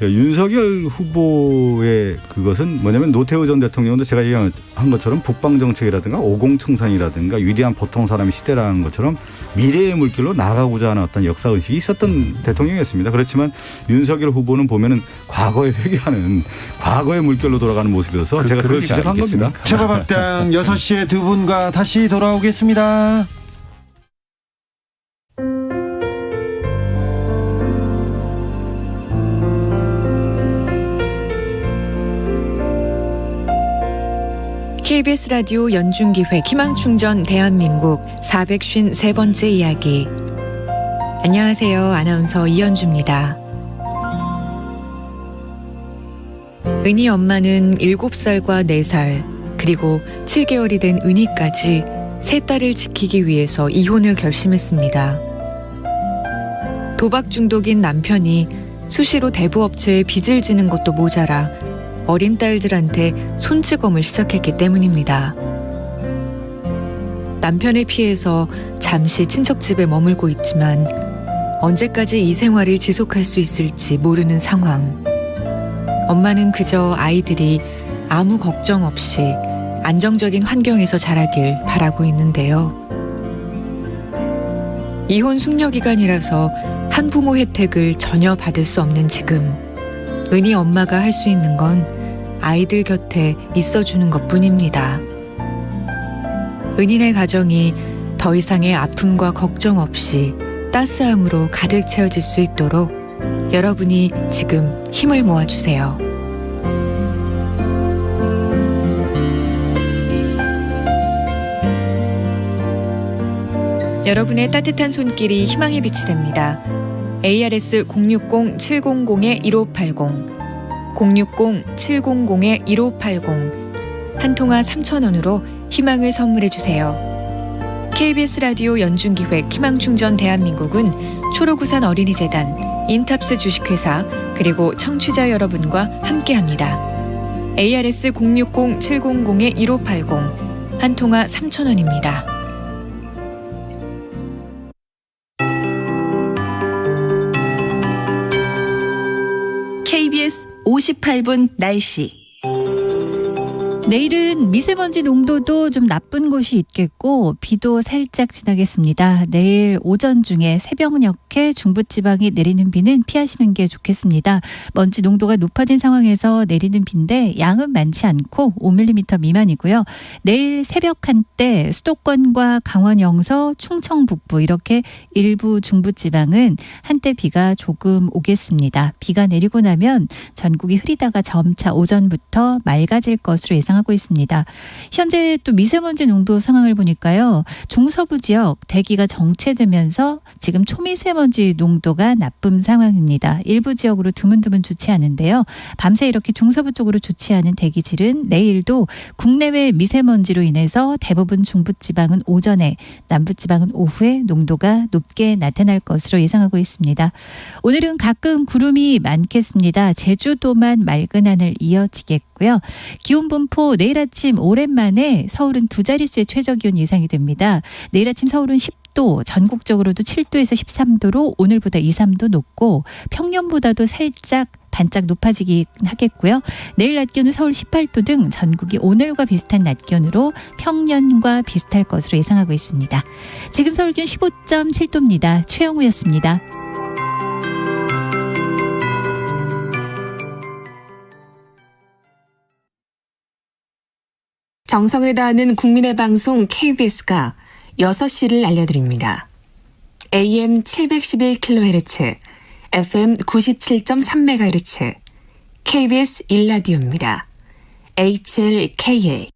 윤석열 후보의 그것은 뭐냐면, 노태우 전 대통령도 제가 얘기한 것처럼 북방 정책이라든가 50 청산이라든가 위대한 보통 사람의 시대라는 것처럼 미래의 물길로 나가고자 하는 어떤 역사 의식이 있었던 대통령이었습니다. 그렇지만 윤석열 후보는 보면은 과거에 회귀하는 과거의 물결로 돌아가는 모습이어서 제가 그걸 지적한 겁니다. 최가박당 6시에 두 분과 다시 돌아오겠습니다. KBS 라디오 연중기획 희망충전 대한민국 453번째 이야기. 안녕하세요. 아나운서 이현주입니다. 은희 엄마는 7살과 4살 그리고 7개월이 된 은희까지 세 딸을 지키기 위해서 이혼을 결심했습니다. 도박 중독인 남편이 수시로 대부업체에 빚을 지는 것도 모자라 어린 딸들한테 손찌검을 시작했기 때문입니다. 남편을 피해서 잠시 친척집에 머물고 있지만 언제까지 이 생활을 지속할 수 있을지 모르는 상황. 엄마는 그저 아이들이 아무 걱정 없이 안정적인 환경에서 자라길 바라고 있는데요. 이혼 숙려 기간이라서 한부모 혜택을 전혀 받을 수 없는 지금, 은희 엄마가 할 수 있는 건 아이들 곁에 있어주는 것뿐입니다. 은희네 가정이 더 이상의 아픔과 걱정 없이 따스함으로 가득 채워질 수 있도록 여러분이 지금 힘을 모아주세요. 여러분의 따뜻한 손길이 희망의 빛이 됩니다. ARS 060-700-1580 060-700-1580 한 통화 3,000원으로 희망을 선물해 주세요. KBS 라디오 연중기획 희망충전 대한민국은 초록우산 어린이재단, 인탑스 주식회사 그리고 청취자 여러분과 함께합니다. ARS 060-700-1580 한 통화 3,000원입니다. KBS 58분 날씨. 내일은 미세먼지 농도도 좀 나쁜 곳이 있겠고 비도 살짝 지나겠습니다. 내일 오전 중에 새벽녘에 중부지방에 내리는 비는 피하시는 게 좋겠습니다. 먼지 농도가 높아진 상황에서 내리는 비인데 양은 많지 않고 5mm 미만이고요. 내일 새벽 한때 수도권과 강원 영서, 충청 북부 이렇게 일부 중부지방은 한때 비가 조금 오겠습니다. 비가 내리고 나면 전국이 흐리다가 점차 오전부터 맑아질 것으로 예상합니다. 하고 있습니다. 현재 또 미세먼지 농도 상황을 보니까요. 중서부 지역 대기가 정체되면서 지금 초미세먼지 농도가 나쁨 상황입니다. 일부 지역으로 드문드문 좋지 않은데요. 밤새 이렇게 중서부 쪽으로 좋지 않은 대기질은 내일도 국내외 미세먼지로 인해서 대부분 중부지방은 오전에, 남부지방은 오후에 농도가 높게 나타날 것으로 예상하고 있습니다. 오늘은 가끔 구름이 많겠습니다. 제주도만 맑은 하늘 이어지겠고요. 기온 분포 내일 아침 오랜만에 서울은 두 자릿수의 최저기온 예상이 됩니다. 내일 아침 서울은 10도, 전국적으로도 7도에서 13도로 오늘보다 2, 3도 높고 평년보다도 살짝 반짝 높아지긴 하겠고요. 내일 낮 기온은 서울 18도 등 전국이 오늘과 비슷한 낮 기온으로 평년과 비슷할 것으로 예상하고 있습니다. 지금 서울 기온 15.7도입니다. 최영우였습니다. 정성을 다하는 국민의 방송 KBS가 6시를 알려드립니다. AM 711kHz, FM 97.3MHz, KBS 1라디오입니다. HLKA.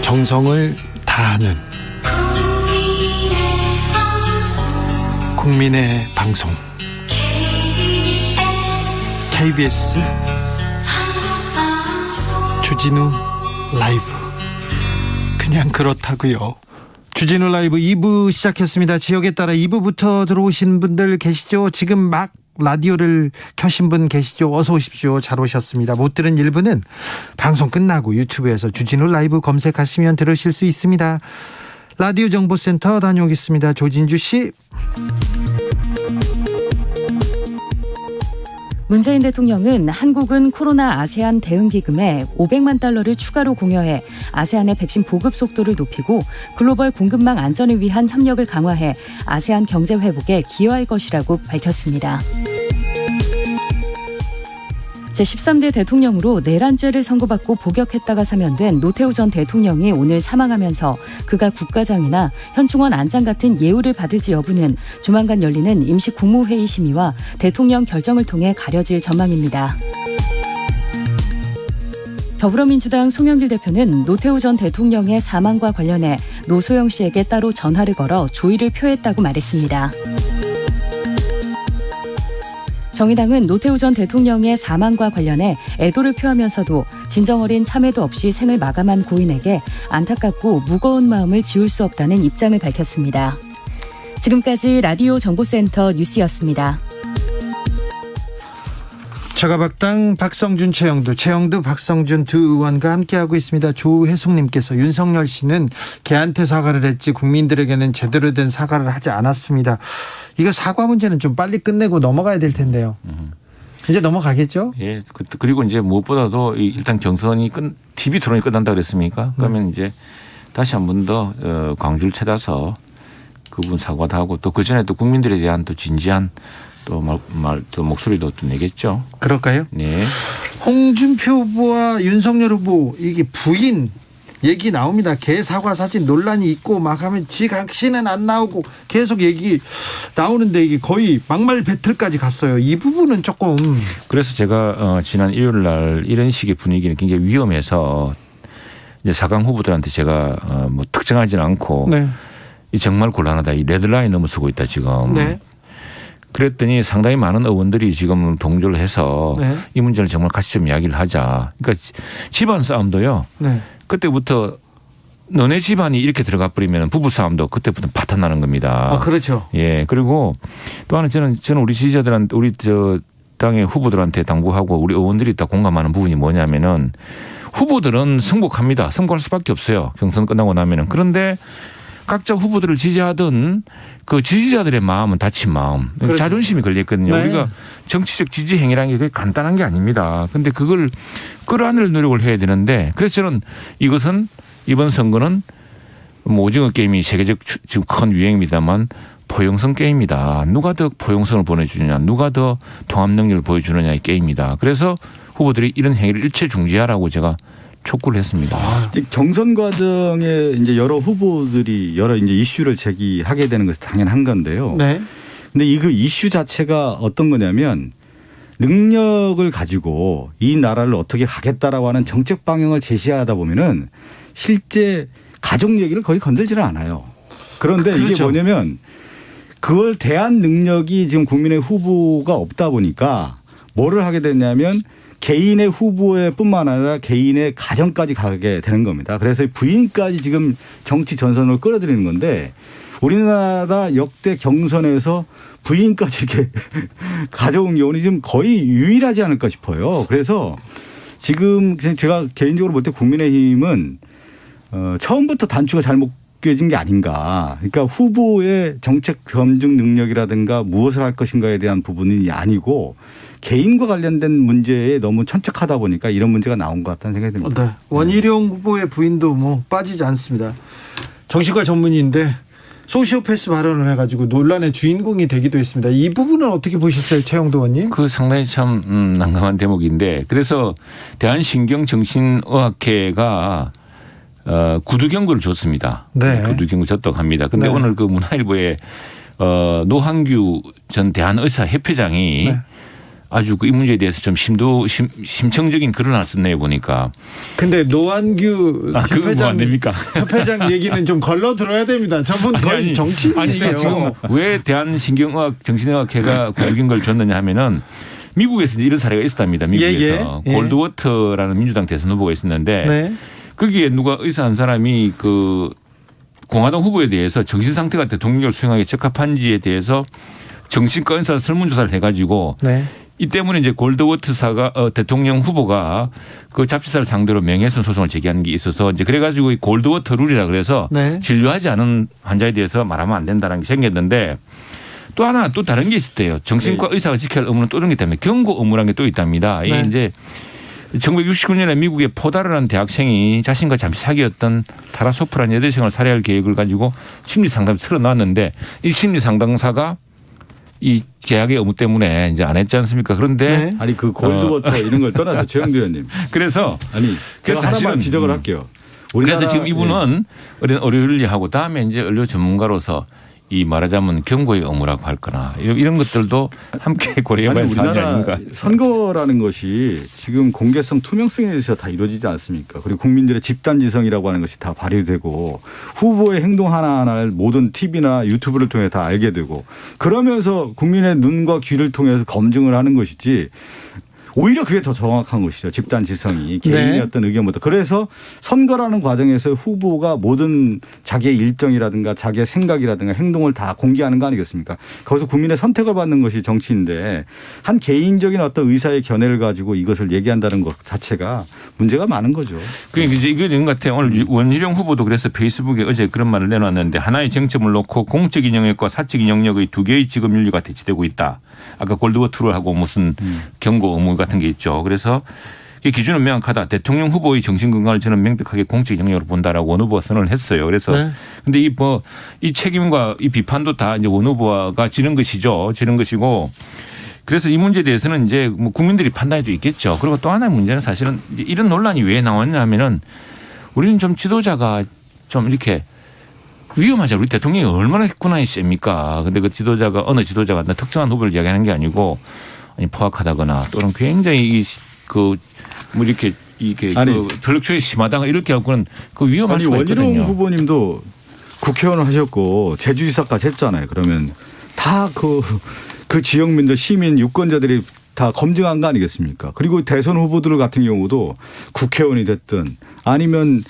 정성을 다하는 국민의 방송 KBS 주진우 라이브. 그냥 그렇다고요. 주진우 라이브 2부 시작했습니다. 지역에 따라 2부부터 들어오신 분들 계시죠? 지금 막 라디오를 켜신 분 계시죠? 어서 오십시오. 잘 오셨습니다. 못 들은 1부는 방송 끝나고 유튜브에서 주진우 라이브 검색하시면 들으실 수 있습니다. 라디오 정보센터 다녀오겠습니다. 조진주 씨. 문재인 대통령은 한국은 코로나 아세안 대응기금에 500만 달러를 추가로 공여해 아세안의 백신 보급 속도를 높이고 글로벌 공급망 안전을 위한 협력을 강화해 아세안 경제 회복에 기여할 것이라고 밝혔습니다. 제13대 대통령으로 내란죄를 선고받고 복역했다가 사면된 노태우 전 대통령이 오늘 사망하면서 그가 국가장이나 현충원 안장 같은 예우를 받을지 여부는 조만간 열리는 임시 국무회의 심의와 대통령 결정을 통해 가려질 전망입니다. 더불어민주당 송영길 대표는 노태우 전 대통령의 사망과 관련해 노소영 씨에게 따로 전화를 걸어 조의를 표했다고 말했습니다. 정의당은 노태우 전 대통령의 사망과 관련해 애도를 표하면서도 진정어린 참회도 없이 생을 마감한 고인에게 안타깝고 무거운 마음을 지울 수 없다는 입장을 밝혔습니다. 지금까지 라디오 정보센터 뉴스였습니다. 저가박당 박성준 최영두 박성준 두 의원과 함께하고 있습니다. 조혜숙님께서 윤석열 씨는 걔한테 사과를 했지 국민들에게는 제대로 된 사과를 하지 않았습니다. 이거 사과 문제는 좀 빨리 끝내고 넘어가야 될 텐데요. 이제 넘어가겠죠? 예. 그리고 이제 무엇보다도 일단 경선이 TV 토론이 끝난다 그랬습니까? 그러면 이제 다시 한 번 더 광주를 찾아서 그분 사과도 하고 또 그 전에 또 국민들에 대한 또 진지한 또 목소리도 또 내겠죠. 그럴까요? 네. 홍준표 후보와 윤석열 후보 이게 부인 얘기 나옵니다. 개 사과 사진 논란이 있고 막 하면 지각시는 안 나오고 계속 얘기 나오는데 이게 거의 막말 배틀까지 갔어요. 이 부분은 조금. 그래서 제가 지난 일요일 날 이런 식의 분위기는 굉장히 위험해서 이제 4강 후보들한테 제가 뭐 특정하지는 않고 네. 정말 곤란하다. 이 레드라인 넘어서고 있다 지금. 네. 그랬더니 상당히 많은 의원들이 지금 동조를 해서 네. 이 문제를 정말 같이 좀 이야기를 하자. 그러니까 집안 싸움도요. 네. 그때부터 너네 집안이 이렇게 들어가 버리면 부부 싸움도 그때부터 파탄나는 겁니다. 아, 그렇죠. 예. 그리고 또 하나 저는 우리 지지자들한테 우리 당의 후보들한테 당부하고 우리 의원들이 다 공감하는 부분이 뭐냐면은 후보들은 승복합니다. 승복할 수밖에 없어요. 경선 끝나고 나면은. 그런데 각자 후보들을 지지하던 그 지지자들의 마음은 다친 마음, 그렇죠. 자존심이 걸렸거든요. 네. 우리가 정치적 지지 행위라는 게 그게 간단한 게 아닙니다. 그런데 그걸 끌어안을 노력을 해야 되는데 그래서 저는 이것은 이번 선거는 뭐 오징어 게임이 세계적 지금 큰 유행입니다만 포용성 게임이다. 누가 더 포용성을 보내주느냐, 누가 더 통합 능력을 보여주느냐의 게임이다. 그래서 후보들이 이런 행위를 일체 중지하라고 제가 촉구를 했습니다. 경선 과정에 이제 여러 후보들이 여러 이제 이슈를 제기하게 되는 것이 당연한 건데요. 네. 근데 이 그 이슈 자체가 어떤 거냐면 능력을 가지고 이 나라를 어떻게 가겠다라고 하는 정책 방향을 제시하다 보면은 실제 가족 얘기를 거의 건들지를 않아요. 그런데 그렇죠. 이게 뭐냐면 그걸 대한 능력이 지금 국민의 후보가 없다 보니까 뭐를 하게 됐냐면 개인의 후보에 뿐만 아니라 개인의 가정까지 가게 되는 겁니다. 그래서 부인까지 지금 정치 전선으로 끌어들이는 건데 우리나라 역대 경선에서 부인까지 이렇게 가져온 경우는 지금 거의 유일하지 않을까 싶어요. 그래서 지금 제가 개인적으로 볼 때 국민의힘은 처음부터 단추가 잘못 껴진 게 아닌가. 그러니까 후보의 정책 검증 능력이라든가 무엇을 할 것인가에 대한 부분이 아니고 개인과 관련된 문제에 너무 천착하다 보니까 이런 문제가 나온 것 같다는 생각이 듭니다. 네. 원희룡 후보의 부인도 뭐 빠지지 않습니다. 정신과 전문의인데 소시오패스 발언을 해가지고 논란의 주인공이 되기도 했습니다. 이 부분은 어떻게 보셨어요, 최영도 의원님? 그 상당히 참 난감한 대목인데 그래서 대한신경정신의학회가 구두 경고를 줬습니다. 네. 구두 경고 줬다고 합니다. 그런데 네. 오늘 그 문화일보에 노한규 전 대한의사협회장이 네. 아주 이 문제에 대해서 좀 심청적인 글을 하나 썼네요 보니까. 근데 노한규 그건 뭐 안 됩니까? 협회장 얘기는 좀 걸러 들어야 됩니다. 저분 거의 정치인이세요. 아니 이게 지금 왜 대한신경의학 정신의학회가 구두경고를 줬느냐 하면은 미국에서 이런 사례가 있었답니다. 미국에서 골드워터라는 민주당 대선 후보가 있었는데 네. 거기에 누가 의사 한 사람이 그 공화당 후보에 대해서 정신 상태가 대통령을 수행하기 적합한지에 대해서 정신과 의사 설문조사를 해가지고 네. 이 때문에 이제 골드워터사가 대통령 후보가 그 잡지사를 상대로 명예훼손 소송을 제기한 게 있어서 이제 그래가지고 이 골드워터 룰이라 그래서 네. 진료하지 않은 환자에 대해서 말하면 안 된다는 게 생겼는데 또 하나 또 다른 게 있었대요. 정신과 의사가 지켜야 할 의무는 또 이런 게 때문에 경고 의무라는 게 또 있답니다. 네. 이게 이제 1969년에 미국의 포다르라는 대학생이 자신과 잠시 사귀었던 타라소프라는 여대생을 살해할 계획을 가지고 심리 상담을 틀어놨는데 이 심리 상담사가 이 계약의 의무 때문에 이제 안 했지 않습니까? 그런데 네. 아니 그 골드워터 이런 걸 떠나서 최영도 의원님. 그래서 제가 하나만 지적을 할게요. 그래서 지금 이분은 의료윤리하고 다음에 이제 의료 전문가로서 이 말하자면 경고의 의무라고 할 거나 이런 것들도 함께 고려해봐야 할 사안이 아닌가. 선거라는 것이 지금 공개성, 투명성에 대해서 다 이루어지지 않습니까? 그리고 국민들의 집단지성이라고 하는 것이 다 발휘되고 후보의 행동 하나하나를 모든 TV나 유튜브를 통해 다 알게 되고 그러면서 국민의 눈과 귀를 통해서 검증을 하는 것이지 오히려 그게 더 정확한 것이죠. 집단 지성이 개인의 어떤 의견보다. 그래서 선거라는 과정에서 후보가 모든 자기의 일정이라든가 자기의 생각이라든가 행동을 다 공개하는 거 아니겠습니까? 거기서 국민의 선택을 받는 것이 정치인데 한 개인적인 어떤 의사의 견해를 가지고 이것을 얘기한다는 것 자체가 문제가 많은 거죠. 그러니까 이제 이거 있는 것 같아요. 오늘 원희룡 후보도 그래서 페이스북에 어제 그런 말을 내놨는데 하나의 쟁점을 놓고 공적인 영역과 사적인 영역의 두 개의 직업 윤리가 대치되고 있다. 아까 골드워터를 하고 무슨 경고 의무 같은 게 있죠. 그래서 이 기준은 명확하다. 대통령 후보의 정신건강을 저는 명백하게 공적 영역으로 본다라고 원 후보가 선언을 했어요. 그래서 근데 이 책임과 이 비판도 다 이제 원 후보가 지는 것이죠. 지는 것이고 그래서 이 문제에 대해서는 이제 뭐 국민들이 판단해도 있겠죠. 그리고 또 하나의 문제는 사실은 이런 논란이 왜 나왔냐 하면은 우리는 좀 지도자가 좀 이렇게 위험하죠. 우리 대통령이 얼마나 국난이 셉니까. 근데 그 지도자가 어느 지도자가 특정한 후보를 이야기하는 게 아니고 아니 포악하다거나 또는 굉장히 뭐 이렇게 전력초에 심하다가 이렇게 하고는 그 위험할 수가 있거든요. 원희룡 후보님도 국회의원을 하셨고 제주지사까지 했잖아요. 그러면 다 그 지역민들 시민 유권자들이 다 검증한 거 아니겠습니까? 그리고 대선 후보들 같은 경우도 국회의원이 됐든 아니면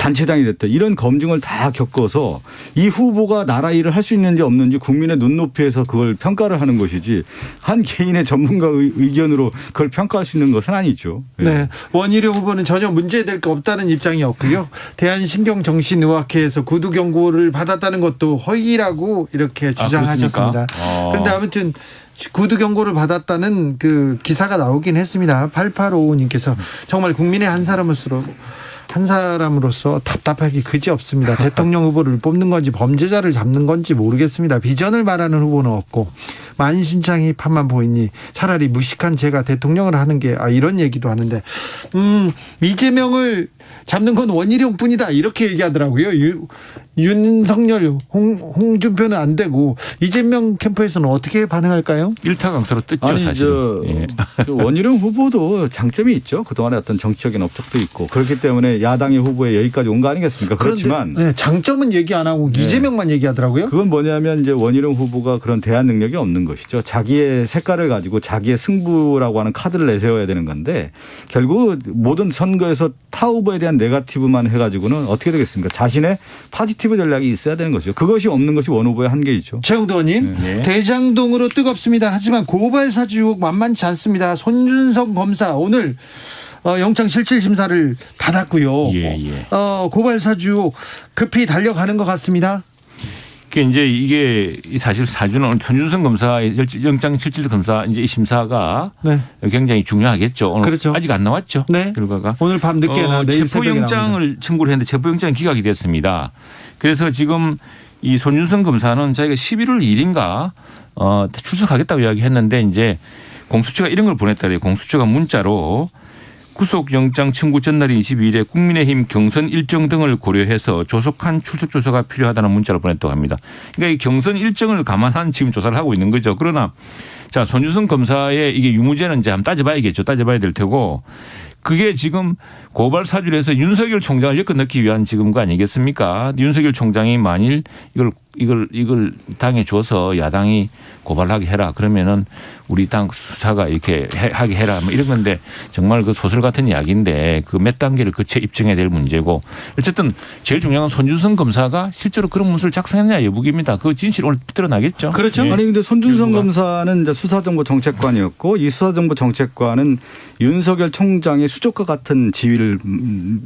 단체장이 됐다. 이런 검증을 다 겪어서 이 후보가 나라 일을 할 수 있는지 없는지 국민의 눈높이에서 그걸 평가를 하는 것이지 한 개인의 전문가 의견으로 그걸 평가할 수 있는 것은 아니죠. 네. 원희룡 후보는 전혀 문제될 거 없다는 입장이었고요. 대한신경정신의학회에서 구두 경고를 받았다는 것도 허위라고 이렇게 주장하셨습니다. 그런데 아무튼 구두 경고를 받았다는 그 기사가 나오긴 했습니다. 8855님께서 정말 국민의 한 사람으로서 답답하기 그지없습니다. 대통령 후보를 뽑는 건지 범죄자를 잡는 건지 모르겠습니다. 비전을 말하는 후보는 없고 만신창이 판만 보이니 차라리 무식한 제가 대통령을 하는 게 이런 얘기도 하는데 이재명을 잡는 건 원희룡뿐이다 이렇게 얘기하더라고요. 윤석열, 홍준표는 안 되고 이재명 캠프에서는 어떻게 반응할까요? 일타강사로 뜯죠. 아니, 사실은. 원희룡 후보도 장점이 있죠. 그동안의 어떤 정치적인 업적도 있고 그렇기 때문에 야당의 후보에 여기까지 온 거 아니겠습니까? 그렇지만 장점은 얘기 안 하고 이재명만 얘기하더라고요. 그건 뭐냐면 이제 원희룡 후보가 그런 대안 능력이 없는 것이죠. 자기의 색깔을 가지고 자기의 승부라고 하는 카드를 내세워야 되는 건데 결국 모든 선거에서 타 후보에 대한 네거티브만 해가지고는 어떻게 되겠습니까? 자신의 파지티브 전략이 있어야 되는 것이죠. 그것이 없는 것이 원 후보의 한계이죠. 최영도 의원님, 대장동으로 뜨겁습니다. 하지만 고발 사주 의혹 만만치 않습니다. 손준성 검사 오늘 영장 실질 심사를 받았고요. 고발 사주 의혹 급히 달려가는 것 같습니다. 이제 이게 사실 사주는 손준성 검사의 영장 실질 검사 이제 이 심사가 굉장히 중요하겠죠. 오늘 그렇죠. 아직 안 나왔죠. 네. 결과가 오늘 밤 늦게나 내일 새벽에 체포영장을 청구를 했는데 체포영장이 기각이 됐습니다. 그래서 지금 이 손준성 검사는 자기가 11월 1일인가 출석하겠다고 이야기했는데 이제 공수처가 이런 걸 보냈다 그래요. 공수처가 문자로 구속영장 청구 전날인 22일에 국민의힘 경선 일정 등을 고려해서 조속한 출석 조사가 필요하다는 문자를 보냈다고 합니다. 그러니까 이 경선 일정을 감안한 지금 조사를 하고 있는 거죠. 그러나 자 손준성 검사의 이게 유무죄는 이제 한번 따져봐야겠죠. 따져봐야 될 테고 그게 지금 고발 사주를 해서 윤석열 총장을 엮어 넣기 위한 지금 거 아니겠습니까? 윤석열 총장이 만일 이걸 당에 줘서 야당이 고발하게 해라. 그러면은 우리 당 수사가 이렇게 하게 해라. 뭐 이런 건데 정말 그 소설 같은 이야기인데 그 몇 단계를 거쳐 입증해야 될 문제고 어쨌든 제일 중요한 건 손준성 검사가 실제로 그런 문서를 작성했냐 여부입니다. 그 진실 오늘 드러나겠죠. 그렇죠. 아니 근데 손준성 검사는 이제 수사정보정책관이었고 이 수사정보정책관은 윤석열 총장의 수족과 같은 지위를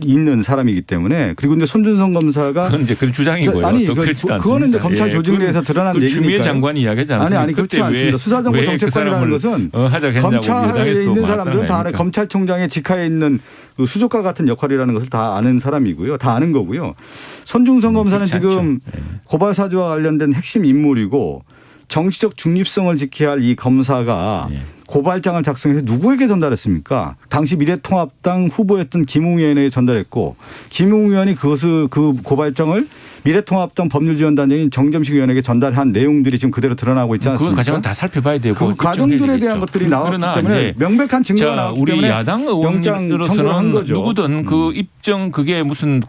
있는 사람이기 때문에 그리고 이제 손준성 검사가 그건 이제 그런 주장이고요. 아니 또 그렇지도 않습니다. 그거는 이제 검찰 조직내에서 드러난 얘기니까요. 추미애 장관이 이야기하지 않았습니까? 아니 그렇지 않습니다. 수사정보정책관이라는 것은 검찰에 있는 사람들은 다 아는 검찰총장의 직하에 있는 그 수족과 같은 역할이라는 것을 다 아는 사람이고요. 다 아는 거고요. 손준성 검사는 지금 고발 사주와 관련된 핵심 인물이고 정치적 중립성을 지켜야 할 이 검사가 고발장을 작성해서 누구에게 전달했습니까? 당시 미래통합당 후보였던 김웅 의원에게 전달했고 김웅 의원이 그 고발장을 미래통합당 법률지원단장인 정점식 의원에게 전달한 내용들이 지금 그대로 드러나고 있지 않습니까? 그 과정은 다 살펴봐야 되고 그 과정들에 대한 것들이 나왔기 때문에 명백한 증거가 나왔기 우리 때문에 야당 의원으로서는 누구든 그 입증 그게 무슨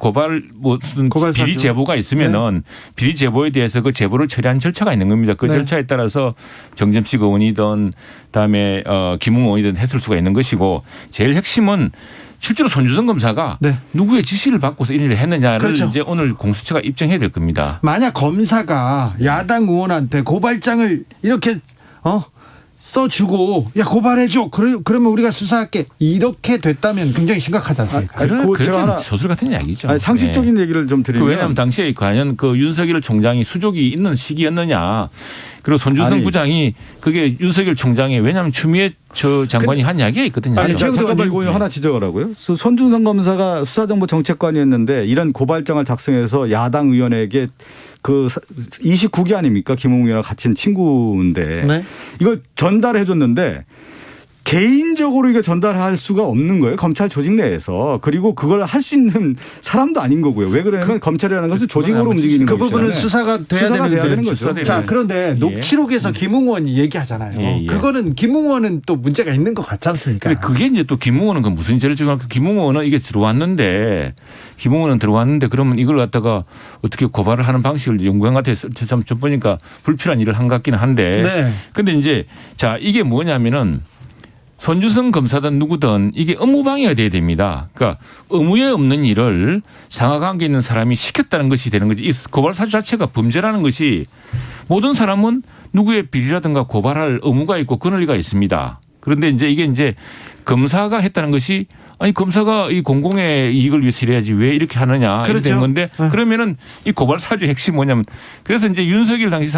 무슨 비리 제보가 있으면은 비리 제보에 대해서 그 제보를 처리한 절차가 있는 겁니다. 그 절차에 따라서 정점식 의원이든 그다음에 김웅 의원이든 했을 수가 있는 것이고 제일 핵심은 실제로 손준성 검사가 누구의 지시를 받고서 이런 일을 했느냐를 이제 오늘 공수처가 입증해야 될 겁니다. 만약 검사가 야당 의원한테 고발장을 이렇게 써주고 야 고발해줘 그러면 우리가 수사할게 이렇게 됐다면 굉장히 심각하지 않습니까? 그런 소설 같은 이야기죠. 상식적인 얘기를 좀 드리면 왜냐하면 당시에 과연 그 윤석열 총장이 수족이 있는 시기였느냐 그리고 손준성 부장이 그게 윤석열 총장이 왜냐하면 추미애 장관이 한 이야기가 있거든요. 잠깐만 이거 하나 지적을 하고요. 손준성 검사가 수사정보정책관이었는데 이런 고발장을 작성해서 야당 의원에게 그 29기 아닙니까? 김웅 의원과 같은 친구인데 이걸 전달해 줬는데 개인적으로 이게 전달할 수가 없는 거예요. 검찰 조직 내에서. 그리고 그걸 할 수 있는 사람도 아닌 거고요. 왜 그러냐면 검찰이라는 것은 조직으로 움직이는 거죠. 그 부분은 수사가 돼야 되는 거죠. 자, 그런데 녹취록에서 김웅 의원이 얘기하잖아요. 그거는 김웅 의원은 또 문제가 있는 것 같지 않습니까? 그게 이제 또 김웅 의원은 그 무슨 죄를 지고 김웅 의원은 이게 들어왔는데 김웅 의원은 들어왔는데 그러면 이걸 갖다가 어떻게 고발을 하는 방식을 연구한 것 같아서 좀 보니까 불필요한 일을 한 것 같기는 한데. 그런데 이제 자 이게 뭐냐면은 손준성 검사든 누구든 이게 업무방해가 돼야 됩니다. 그러니까 의무에 없는 일을 상하관계 있는 사람이 시켰다는 것이 되는 거지. 이 고발 사주 자체가 범죄라는 것이 모든 사람은 누구의 비리라든가 고발할 의무가 있고 권리가 있습니다. 그런데 이게 검사가 했다는 것이 아니 검사가 이 공공의 이익을 위해서 일해야지 왜 이렇게 하느냐 이렇게 된 건데 그러면은 이 고발 사주의 핵심이 뭐냐면 그래서 이제 윤석열 당시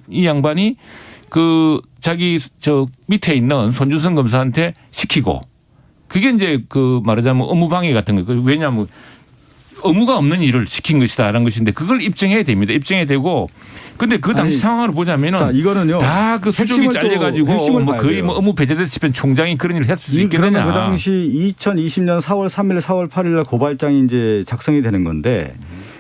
이 양반이 그 자기 저 밑에 있는 손준성 검사한테 시키고 그게 이제 그 말하자면 업무방해 같은 거. 왜냐하면 의무가 없는 일을 시킨 것이다라는 것인데 그걸 입증해야 됩니다. 입증해야 되고 근데 그 당시 상황을 보자면은 자, 이거는요. 다 그 수족이 잘려가지고 뭐 거의 뭐 업무 배제됐을 때 총장이 그런 일을 했을 수 있겠느냐. 그 당시 2020년 4월 3일, 4월 8일 날 고발장이 이제 작성이 되는 건데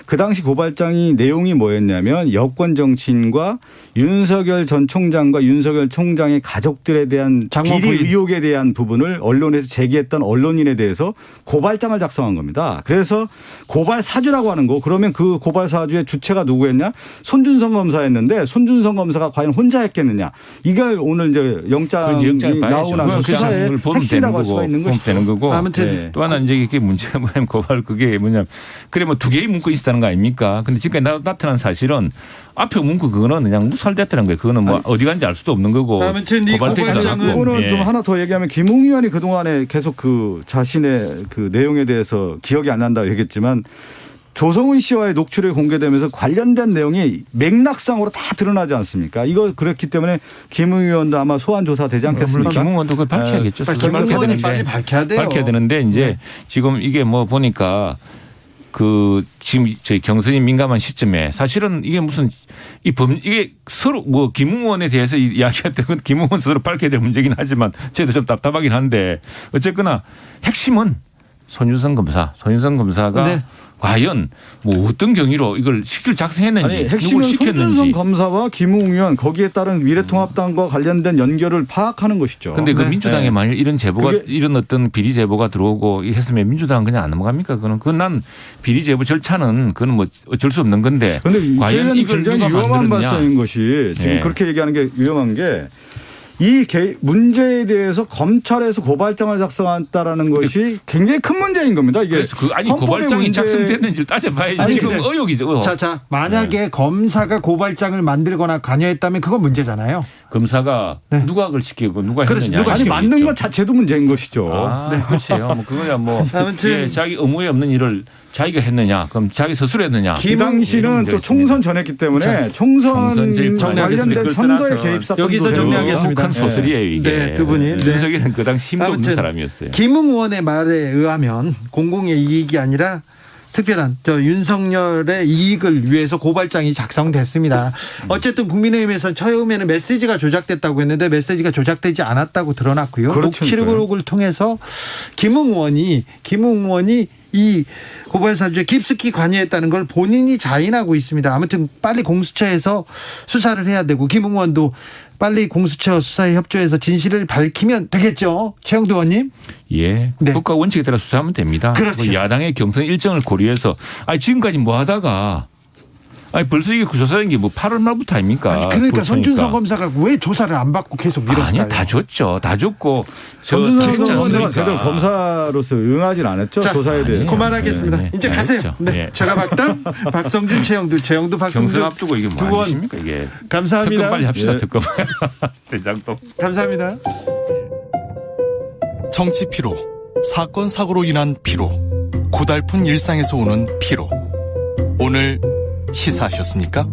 그 당시 고발장이 내용이 뭐였냐면 여권 정치인과 윤석열 전 총장과 윤석열 총장의 가족들에 대한 비리 의혹에 대한 부분을 언론에서 제기했던 언론인에 대해서 고발장을 작성한 겁니다. 그래서 고발 사주라고 하는 거 그러면 그 고발 사주의 주체가 누구였냐? 손준성 검사였는데 손준성 검사가 과연 혼자 했겠느냐? 이걸 오늘 이제 영장이 나오고 나서 수사의 핵심이라고 할 수가 있는 것이죠. 되는 거고. 아무튼 또 하나 이제 이게 문제가 뭐냐면 고발 그게 뭐냐면 그래 뭐 두 개의 문구 있었다는 거 아닙니까? 근데 지금까지 나타난 사실은 앞에 문구 그거는 그냥 무살됐다는 거예요. 그거는 뭐 어디 간지 알 수도 없는 거고. 아무튼 이 고발장은 좀 하나 더 얘기하면 김웅 의원이 그동안에 계속 그 자신의 그 내용에 대해서 기억이 안 난다고 얘기했지만 조성은 씨와의 녹취록이 공개되면서 관련된 내용이 맥락상으로 다 드러나지 않습니까? 이거 그렇기 때문에 김웅 의원도 아마 소환 조사 되지 않겠습니까? 김웅 의원도 그걸 밝혀야겠죠. 김웅 의원이 빨리 밝혀야 돼요. 밝혀야 되는데 이제 지금 이게 뭐 보니까 그 지금 저희 경선이 민감한 시점에 사실은 이게 무슨 이게 서로 뭐 김웅 의원에 대해서 이야기했던 건 김웅 의원 스스로 밝혀야 될 문제긴 하지만 저희도 좀 답답하긴 한데 어쨌거나 핵심은 손준성 검사가 과연 뭐 어떤 경위로 이걸 식기를 작성했는지 누굴 시켰는지. 손준성 검사와 김웅 의원 거기에 따른 미래통합당과 관련된 연결을 파악하는 것이죠. 그런데 그 민주당에 만일 이런 제보가 이런 어떤 비리 제보가 들어오고 했으면 민주당은 그냥 안 넘어갑니까? 그건 난 비리 제보 절차는 그건 뭐 어쩔 수 없는 건데. 그런데 과연 이걸 굉장히 누가 위험한 만들었냐. 발상인 것이 지금 그렇게 얘기하는 게 위험한 게 이 문제에 대해서 검찰에서 고발장을 작성했다라는 것이 굉장히 큰 문제인 겁니다. 이게 그래서 고발장이 작성됐는지를 따져봐야지. 지금 의혹이죠. 자, 만약에 검사가 고발장을 만들거나 관여했다면 그건 문제잖아요. 검사가 누가 그걸 시키고 누가 했느냐. 아니 만든 것 자체도 문제인 것이죠. 그렇죠. 뭐 그거야 뭐 아무튼 자기 의무에 없는 일을 자기가 했느냐. 그럼 자기 스스로 했느냐. 그 당시는 또 총선 전했기 때문에 총선 관련된 선거에 개입 사건 여기서 정리하겠습니다. 큰 소설이에요 이게. 네, 두 분이. 윤석열은 그 당시 힘도 없는 사람이었어요. 김웅 의원의 말에 의하면 공공의 이익이 아니라 특별한 윤석열의 이익을 위해서 고발장이 작성됐습니다. 어쨌든 국민의힘에서 처음에는 메시지가 조작됐다고 했는데 메시지가 조작되지 않았다고 드러났고요. 녹취록을 통해서 김웅 의원이 이 고발 사주에 깊숙이 관여했다는 걸 본인이 자인하고 있습니다. 아무튼 빨리 공수처에서 수사를 해야 되고 김웅 의원도 빨리 공수처 수사에 협조해서 진실을 밝히면 되겠죠. 최영두 의원님. 예. 국가 원칙에 따라 수사하면 됩니다. 그렇죠. 뭐 야당의 경선 일정을 고려해서 지금까지 뭐 하다가 벌써 이게 조사된 게 뭐 8월 말부터 아닙니까? 그러니까 손준성 검사가 왜 조사를 안 받고 계속 미뤘을까요? 아니요. 다 줬죠. 다 줬고. 손준성 검사가 제대로 검사로서 응하진 않았죠. 조사에 대해. 그만하겠습니다. 네. 이제 가세요. 네. 제가 박당 박성준, 최영두 박성준. 경선 앞두고 이게 뭐 하십니까 이게. 감사합니다. 특검 빨리 합시다. 특검. 대장동. 감사합니다. 정치 피로, 사건 사고로 인한 피로, 고달픈 일상에서 오는 피로. 오늘 시사하셨습니까?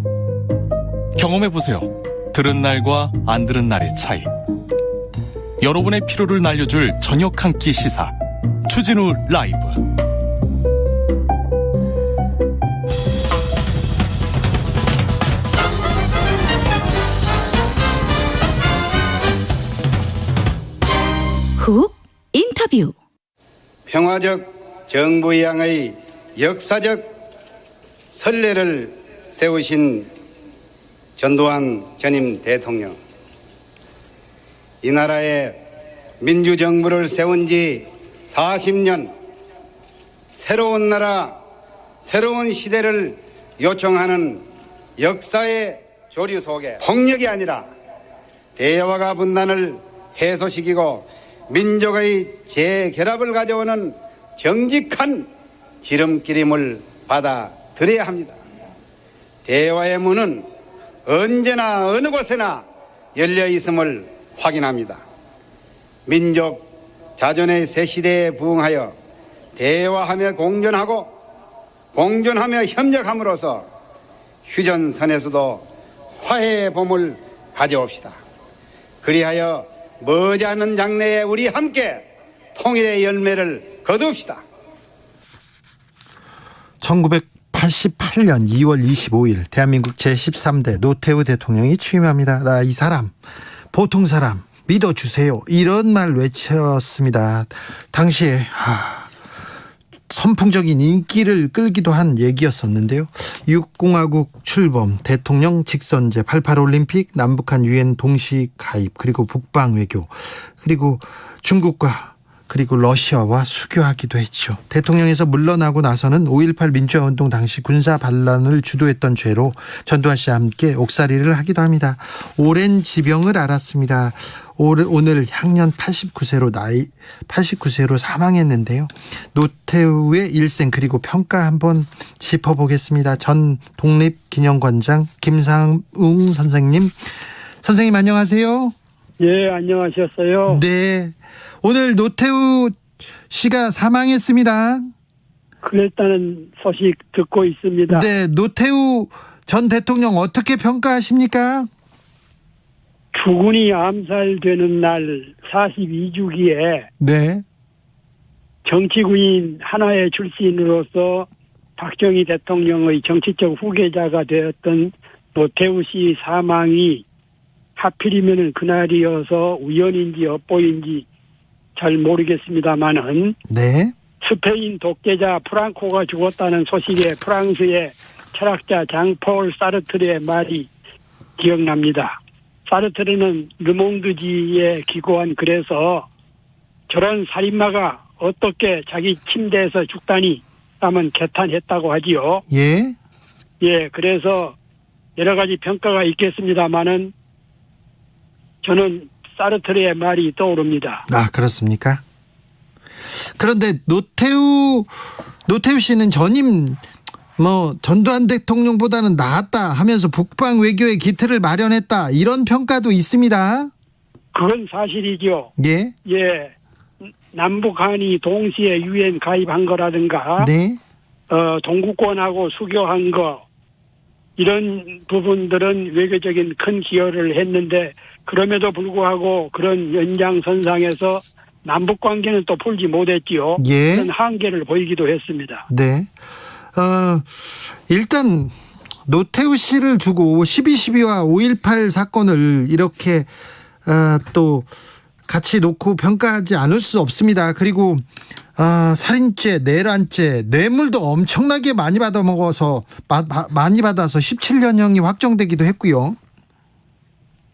경험해보세요. 들은 날과 안 들은 날의 차이. 여러분의 피로를 날려줄 저녁 한 끼 시사. 추진우 라이브. 훅 인터뷰. 평화적 정부양의 역사적 선례를 세우신 전두환 전임 대통령. 이 나라에 민주정부를 세운 지 40년, 새로운 나라, 새로운 시대를 요청하는 역사의 조류 속에 폭력이 아니라 대화가 분단을 해소시키고 민족의 재결합을 가져오는 정직한 지름길임을 받아들여야 합니다. 대화의 문은 언제나 어느 곳에나 열려 있음을 확인합니다. 민족 자존의 새 시대에 부응하여 대화하며 공존하며 협력함으로써 휴전선에서도 화해의 봄을 가져옵시다. 그리하여 머지않은 장래에 우리 함께 통일의 열매를 거두읍시다. 1988년 2월 25일 대한민국 제13대 노태우 대통령이 취임합니다. 나 이 사람, 보통 사람 믿어주세요. 이런 말 외쳤습니다. 당시에 선풍적인 인기를 끌기도 한 얘기였었는데요. 육공화국 출범, 대통령 직선제, 88올림픽, 남북한 유엔 동시 가입, 그리고 북방 외교, 그리고 중국과 그리고 러시아와 수교하기도 했죠. 대통령에서 물러나고 나서는 5.18 민주화운동 당시 군사 반란을 주도했던 죄로 전두환 씨와 함께 옥살이를 하기도 합니다. 오랜 지병을 앓았습니다. 오늘 향년 89세로 사망했는데요. 노태우의 일생 그리고 평가 한번 짚어보겠습니다. 전 독립기념관장 김상웅 선생님 안녕하세요. 예, 안녕하셨어요. 네. 오늘 노태우 씨가 사망했습니다. 그랬다는 소식 듣고 있습니다. 네, 노태우 전 대통령 어떻게 평가하십니까? 주군이 암살되는 날 42주기에 네. 정치군인 하나의 출신으로서 박정희 대통령의 정치적 후계자가 되었던 노태우 씨 사망이 하필이면 그날이어서 우연인지 엇보인지 잘 모르겠습니다만은 네. 스페인 독재자 프랑코가 죽었다는 소식에 프랑스의 철학자 장폴 사르트르의 말이 기억납니다. 사르트르는 르몽드지에 기고한 글에서 저런 살인마가 어떻게 자기 침대에서 죽다니 라면 개탄했다고 하지요. 예. 예, 그래서 여러 가지 평가가 있겠습니다만은 저는 사르트르의 말이 떠오릅니다. 아, 그렇습니까? 그런데 노태우 씨는 전임 전두환 대통령보다는 나았다 하면서 북방 외교의 기틀을 마련했다 이런 평가도 있습니다. 그건 사실이죠. 예. 예. 남북한이 동시에 유엔 가입한 거라든가, 네. 동구권하고 수교한 거 이런 부분들은 외교적인 큰 기여를 했는데 그럼에도 불구하고 그런 연장선상에서 남북 관계는 또 풀지 못했지요. 예. 그런 한계를 보이기도 했습니다. 네. 일단 노태우 씨를 두고 12.12와 5.18 사건을 이렇게 또 같이 놓고 평가하지 않을 수 없습니다. 그리고 살인죄, 내란죄, 뇌물도 엄청나게 많이 받아서 17년형이 확정되기도 했고요.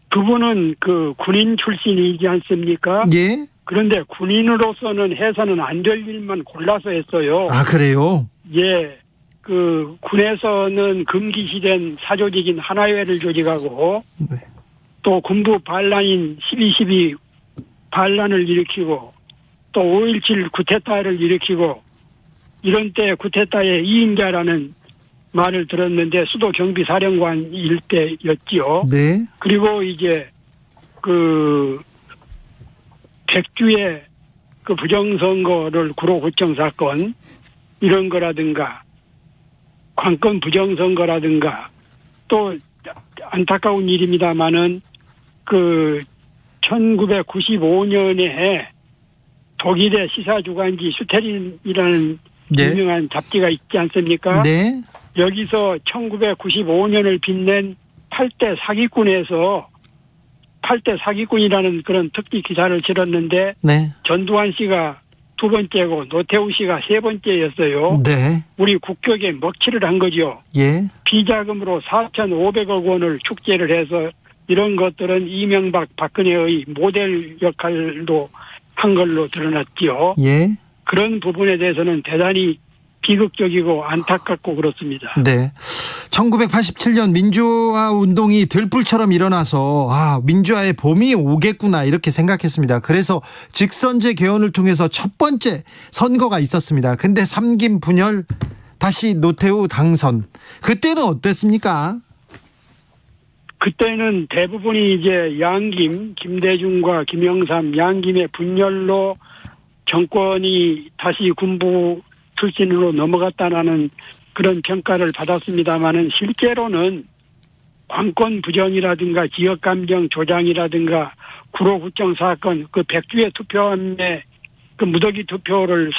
두 분은 그 군인 출신이지 않습니까? 예. 그런데 군인으로서는 해서는 안 될 일만 골라서 했어요. 아, 그래요? 예. 그 군에서는 금기시된 사조직인 하나회를 조직하고 네. 또 군부 반란인 12.12 반란을 일으키고 또 5.17 쿠데타를 일으키고 이런 때 쿠데타의 2인자라는 말을 들었는데 수도 경비사령관일 때였지요. 네. 그리고 이제 그 백주의 그 부정선거를 구로구청 사건 이런 거라든가 관건 부정선거라든가 또 안타까운 일입니다마는 그 1995년에 독일의 시사주간지 슈테린이라는 네. 유명한 잡지가 있지 않습니까? 네. 여기서 1995년을 빛낸 8대 사기꾼에서 8대 사기꾼이라는 그런 특기 기사를 실었는데 네. 전두환 씨가 두 번째고 노태우 씨가 세 번째였어요. 네. 우리 국격에 먹칠을 한 거죠. 예. 비자금으로 4,500억 원을 축제를 해서 이런 것들은 이명박 박근혜의 모델 역할도 한 걸로 드러났지요. 예. 그런 부분에 대해서는 대단히 비극적이고 안타깝고 그렇습니다. 네. 1987년 민주화 운동이 들불처럼 일어나서 민주화의 봄이 오겠구나 이렇게 생각했습니다. 그래서 직선제 개헌을 통해서 첫 번째 선거가 있었습니다. 근데 삼김 분열 다시 노태우 당선. 그때는 어땠습니까? 그때는 대부분이 이제 양김, 김대중과 김영삼, 양김의 분열로 정권이 다시 군부 출신으로 넘어갔다는 그런 평가를 받았습니다마는 실제로는 관권 부정이라든가 지역감정 조장이라든가 구로구청 사건, 그 백주의 투표함에 그 무더기 투표를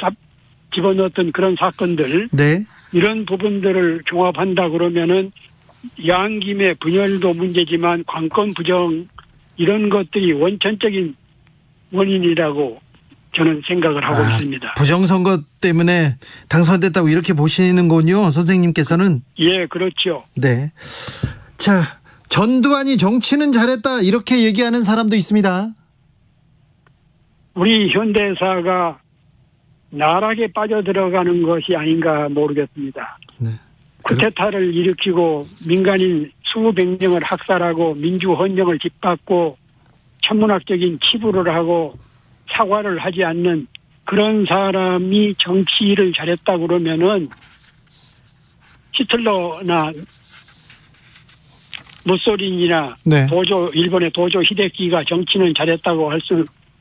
집어넣었던 그런 사건들, 네. 이런 부분들을 종합한다 그러면은 양김의 분열도 문제지만 관권 부정 이런 것들이 원천적인 원인이라고 저는 생각을 하고 있습니다. 부정선거 때문에 당선됐다고 이렇게 보시는군요, 선생님께서는. 예, 그렇죠. 네. 자, 전두환이 정치는 잘했다 이렇게 얘기하는 사람도 있습니다. 우리 현대사가 나락에 빠져들어가는 것이 아닌가 모르겠습니다. 네. 쿠데타를 일으키고 민간인 수백 명을 학살하고 민주헌정을 짓밟고 천문학적인 치부를 하고 사과를 하지 않는 그런 사람이 정치를 잘했다 그러면은 히틀러나 무소린이나 네. 일본의 도조 히데키가 정치는 잘했다고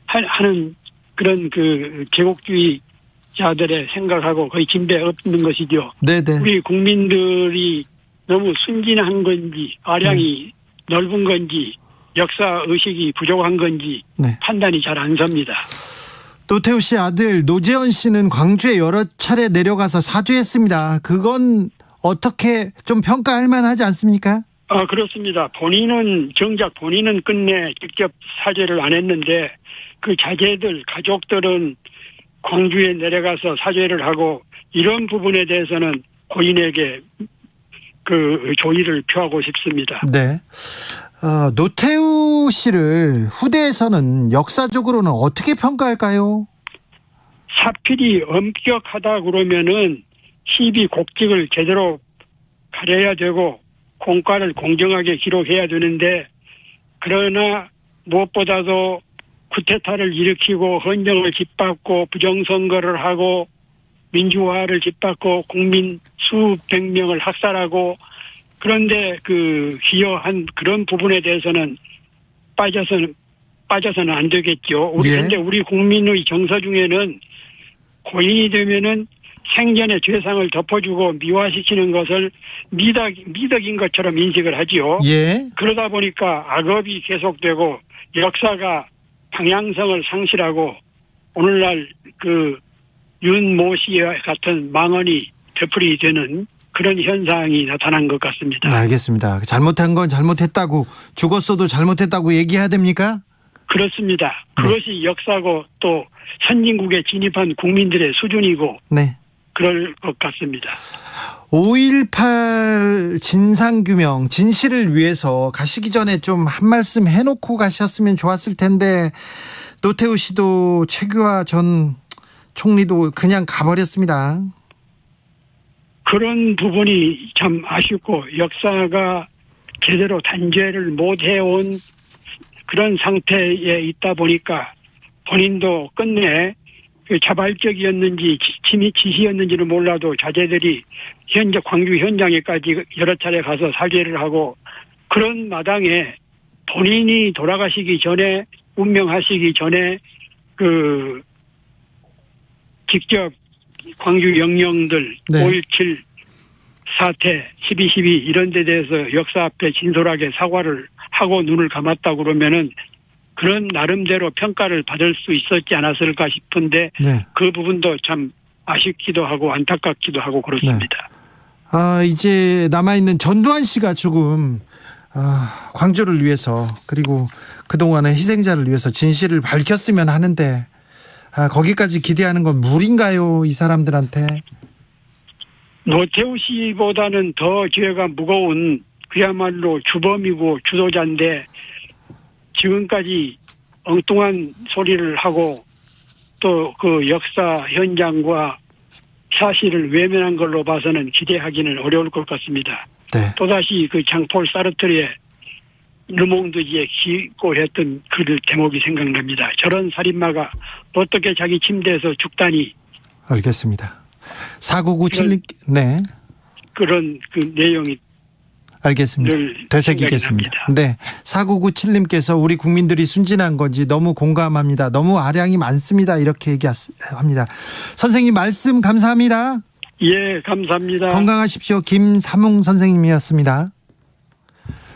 하는 그런 그 제국주의자들의 생각하고 거의 진배 없는 것이죠. 네네. 우리 국민들이 너무 순진한 건지 아량이 넓은 건지 역사 의식이 부족한 건지 판단이 잘 안 섭니다. 노태우 씨 아들 노재현 씨는 광주에 여러 차례 내려가서 사죄했습니다. 그건 어떻게 좀 평가할 만하지 않습니까? 그렇습니다. 정작 본인은 끝내 직접 사죄를 안 했는데 그 자제들, 가족들은 광주에 내려가서 사죄를 하고 이런 부분에 대해서는 고인에게 그 조의를 표하고 싶습니다. 네. 노태우 씨를 후대에서는 역사적으로는 어떻게 평가할까요? 사필이 엄격하다 그러면은 시비 곡직을 제대로 가려야 되고 공과를 공정하게 기록해야 되는데 그러나 무엇보다도 쿠데타를 일으키고 헌정을 짓밟고 부정선거를 하고 민주화를 짓밟고 국민 수백 명을 학살하고 그런데 그 기여한 그런 부분에 대해서는 빠져서는 안 되겠죠. 그런데 우리 국민의 정서 중에는 고인이 되면은 생전의 죄상을 덮어주고 미화시키는 것을 미덕인 것처럼 인식을 하지요. 예. 그러다 보니까 악업이 계속되고 역사가 방향성을 상실하고 오늘날 그 윤모 씨 같은 망언이 되풀이 되는 그런 현상이 나타난 것 같습니다. 알겠습니다. 잘못한 건 잘못했다고 죽었어도 잘못했다고 얘기해야 됩니까? 그렇습니다. 그것이 역사고 또 선진국에 진입한 국민들의 수준이고 그럴 것 같습니다. 5.18 진상규명 진실을 위해서 가시기 전에 좀 한 말씀 해놓고 가셨으면 좋았을 텐데 노태우 씨도 최규하 전 총리도 그냥 가버렸습니다. 그런 부분이 참 아쉽고 역사가 제대로 단죄를 못 해온 그런 상태에 있다 보니까 본인도 끝내 자발적이었는지 지시였는지는 몰라도 자제들이 현재 광주 현장에까지 여러 차례 가서 사죄를 하고 그런 마당에 본인이 돌아가시기 전에 운명하시기 전에 그 직접 광주 영령들 5.17 사태 12.12 이런 데 대해서 역사 앞에 진솔하게 사과를 하고 눈을 감았다 그러면은 그런 나름대로 평가를 받을 수 있었지 않았을까 싶은데 그 부분도 참 아쉽기도 하고 안타깝기도 하고 그렇습니다. 이제 남아있는 전두환 씨가 조금 광주를 위해서 그리고 그동안의 희생자를 위해서 진실을 밝혔으면 하는데 거기까지 기대하는 건 무리인가요? 이 사람들한테. 노태우 씨보다는 더 죄가 무거운 그야말로 주범이고 주도자인데 지금까지 엉뚱한 소리를 하고 또 그 역사 현장과 사실을 외면한 걸로 봐서는 기대하기는 어려울 것 같습니다. 네. 또다시 그 장폴 사르트르의 르몽드지에 기고했던 그 대목이 생각납니다. 저런 살인마가 어떻게 자기 침대에서 죽다니. 알겠습니다. 4997님, 네. 그런 그 내용이 알겠습니다. 되새기겠습니다. 네. 4997님께서 우리 국민들이 순진한 건지 너무 공감합니다. 너무 아량이 많습니다. 이렇게 얘기합니다. 선생님 말씀 감사합니다. 예, 감사합니다. 건강하십시오. 김삼웅 선생님이었습니다.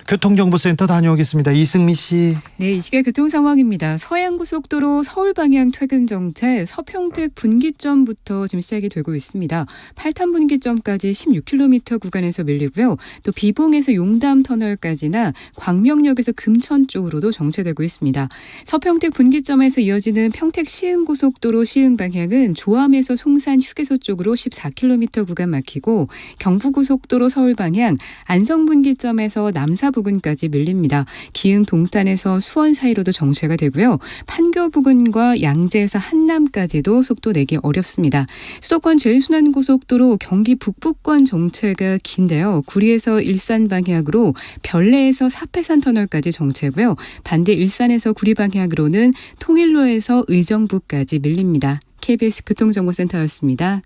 교통정보센터 다녀오겠습니다. 이승미 씨. 네, 이 시각 교통 상황입니다. 서해안고속도로 서울 방향 퇴근 정체 서평택 분기점부터 지금 시작이 되고 있습니다. 8탄 분기점까지 16km 구간에서 밀리고요. 또 비봉에서 용담 터널까지나 광명역에서 금천 쪽으로도 정체되고 있습니다. 서평택 분기점에서 이어지는 평택 시흥고속도로 시흥 방향은 조암에서 송산 휴게소 쪽으로 14km 구간 막히고 경부고속도로 서울 방향 안성 분기점에서 남사 부근까지 밀립니다. 기흥 동탄에서 수원 사이로도 정체가 되고요. 판교 부근과 양재에서 한남까지도 속도 내기 어렵습니다. 수도권 제일순환고속도로 경기 북부권 정체가 긴데요. 구리에서 일산 방향으로 별내에서 사패산 터널까지 정체고요. 반대 일산에서 구리 방향으로는 통일로에서 의정부까지 밀립니다. KBS 교통정보센터였습니다.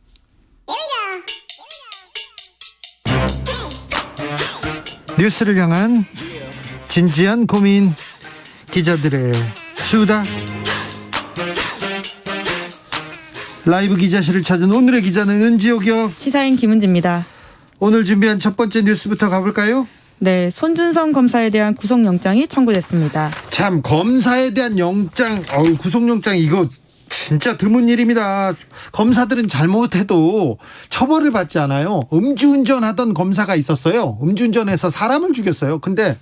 뉴스를 향한 진지한 고민, 기자들의 수다. 라이브 기자실을 찾은 오늘의 기자는 은지옥이요. 시사인 김은지입니다. 오늘 준비한 첫 번째 뉴스부터 가볼까요? 네, 손준성 검사에 대한 구속영장이 청구됐습니다. 참, 검사에 대한 영장, 구속영장 이거 진짜 드문 일입니다. 검사들은 잘못해도 처벌을 받지 않아요. 음주운전하던 검사가 있었어요. 음주운전해서 사람을 죽였어요. 근데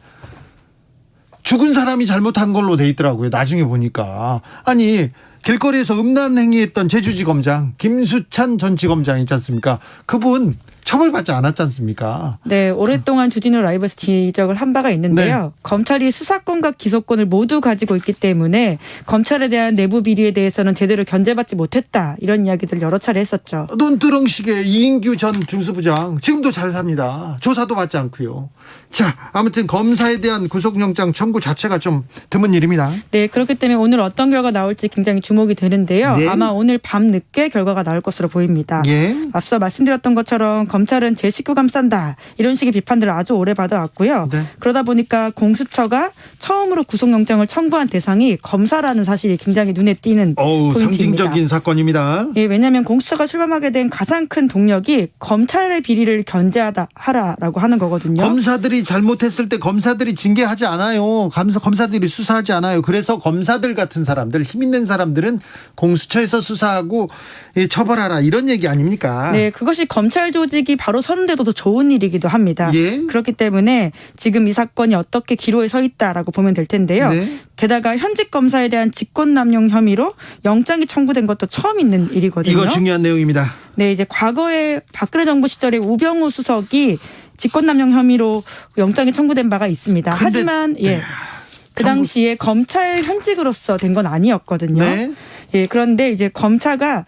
죽은 사람이 잘못한 걸로 돼 있더라고요. 나중에 보니까. 아니, 길거리에서 음란 행위했던 제주지검장 김수찬 전 지검장 있지 않습니까? 그분 처벌받지 않았지 않습니까? 네, 오랫동안 주진우 라이브에서 지적을 한 바가 있는데요. 네. 검찰이 수사권과 기소권을 모두 가지고 있기 때문에 검찰에 대한 내부 비리에 대해서는 제대로 견제받지 못했다. 이런 이야기들 여러 차례 했었죠. 논두렁식의 이인규 전 중수부장 지금도 잘 삽니다. 조사도 받지 않고요. 자, 아무튼 검사에 대한 구속영장 청구 자체가 좀 드문 일입니다. 네, 그렇기 때문에 오늘 어떤 결과 나올지 굉장히 주목이 되는데요. 네. 아마 오늘 밤 늦게 결과가 나올 것으로 보입니다. 예. 앞서 말씀드렸던 것처럼 검찰은 제 식구 감싼다 이런 식의 비판들을 아주 오래 받아왔고요. 네. 그러다 보니까 공수처가 처음으로 구속영장을 청구한 대상이 검사라는 사실이 굉장히 눈에 띄는 포인트입니다. 상징적인 사건입니다. 예, 왜냐하면 공수처가 출범하게 된 가장 큰 동력이 검찰의 비리를 견제하라라고 하는 거거든요. 검사들이 잘못했을 때 검사들이 징계하지 않아요. 검사들이 수사하지 않아요. 그래서 검사들 같은 사람들, 힘 있는 사람들은 공수처에서 수사하고 처벌하라 이런 얘기 아닙니까? 네, 그것이 검찰 조직이 바로 서는데도 더 좋은 일이기도 합니다. 예? 그렇기 때문에 지금 이 사건이 어떻게 기로에 서 있다라고 보면 될 텐데요. 네. 게다가 현직 검사에 대한 직권남용 혐의로 영장이 청구된 것도 처음 있는 일이거든요. 이거 중요한 내용입니다. 네, 이제 과거에 박근혜 정부 시절에 우병우 수석이 직권남용 혐의로 영장이 청구된 바가 있습니다. 하지만 그 당시에 검찰 현직으로서 된 건 아니었거든요. 네. 예, 그런데 이제 검사가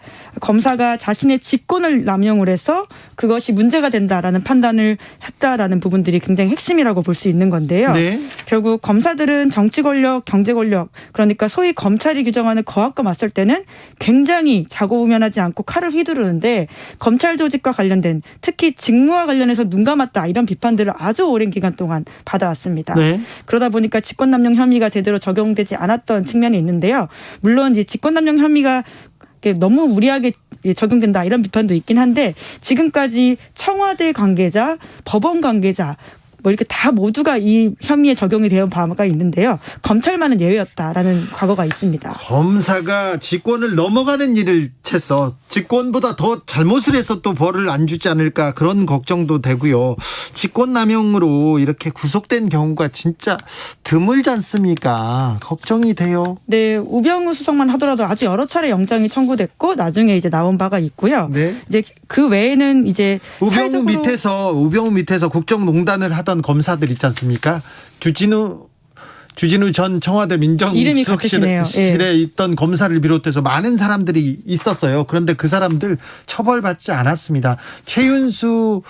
자신의 직권을 남용을 해서 그것이 문제가 된다라는 판단을 했다라는 부분들이 굉장히 핵심이라고 볼 수 있는 건데요. 네. 결국 검사들은 정치 권력, 경제 권력, 그러니까 소위 검찰이 규정하는 거학과 맞설 때는 굉장히 자고우면하지 않고 칼을 휘두르는데 검찰 조직과 관련된 특히 직무와 관련해서 눈 감았다 이런 비판들을 아주 오랜 기간 동안 받아왔습니다. 네. 그러다 보니까 직권남용 혐의가 제대로 적용되지 않았던 측면이 있는데요. 물론 이제 직권남용 혐의가 너무 무리하게 적용된다 이런 비판도 있긴 한데 지금까지 청와대 관계자, 법원 관계자 이렇게 다 모두가 이 혐의에 적용이 되어 바가 있는데요. 검찰만은 예외였다라는 과거가 있습니다. 검사가 직권을 넘어가는 일을 했어. 직권보다 더 잘못을 해서 또 벌을 안 주지 않을까 그런 걱정도 되고요. 직권남용으로 이렇게 구속된 경우가 진짜 드물지 않습니까? 걱정이 돼요. 네, 우병우 수석만 하더라도 아주 여러 차례 영장이 청구됐고 나중에 이제 나온 바가 있고요. 네. 이제 그 외에는 이제 우병우 밑에서 국정농단을 하던 검사들 있지 않습니까? 주진우 전 청와대 민정수석실에 있던 검사를 비롯해서 많은 사람들이 있었어요. 그런데 그 사람들 처벌받지 않았습니다. 최윤수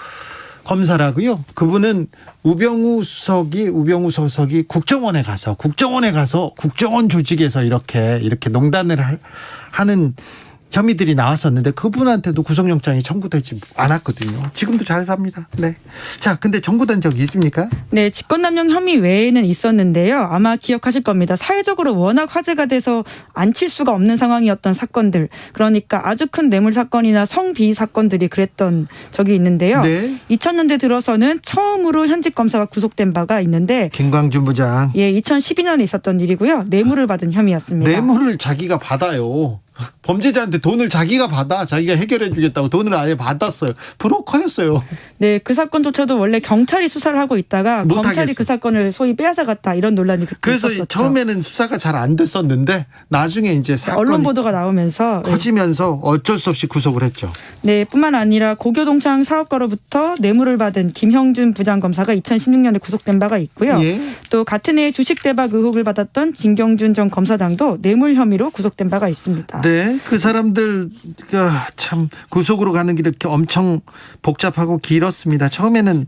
검사라고요. 그분은 우병우 수석이 국정원에 가서 국정원 조직에서 이렇게 농단을 하는 혐의들이 나왔었는데 그분한테도 구속영장이 청구되지 않았거든요. 지금도 잘 삽니다. 네. 자, 근데 청구된 적이 있습니까? 네, 직권남용 혐의 외에는 있었는데요. 아마 기억하실 겁니다. 사회적으로 워낙 화제가 돼서 안 칠 수가 없는 상황이었던 사건들. 그러니까 아주 큰 뇌물 사건이나 성비위 사건들이 그랬던 적이 있는데요. 네. 2000년대 들어서는 처음으로 현직 검사가 구속된 바가 있는데 김광준 부장. 예, 2012년에 있었던 일이고요. 뇌물을 받은 혐의였습니다. 뇌물을 자기가 받아요. 범죄자한테 돈을 자기가 받아. 자기가 해결해 주겠다고 돈을 아예 받았어요. 브로커였어요. 네, 그 사건조차도 원래 경찰이 수사를 하고 있다가 검찰이 그 사건을 소위 빼앗아갔다 이런 논란이 그때 그래서 있었었죠. 처음에는 수사가 잘 안 됐었는데 나중에 이제 사건이 언론 보도가 나오면서 커지면서 어쩔 수 없이 구속을 했죠. 네, 뿐만 아니라 고교동창 사업가로부터 뇌물을 받은 김형준 부장검사가 2016년에 구속된 바가 있고요. 예. 또 같은 해에 주식 대박 의혹을 받았던 진경준 전 검사장도 뇌물 혐의로 구속된 바가 있습니다. 네, 그 사람들 참 구속으로 가는 길이 이렇게 엄청 복잡하고 길었습니다. 처음에는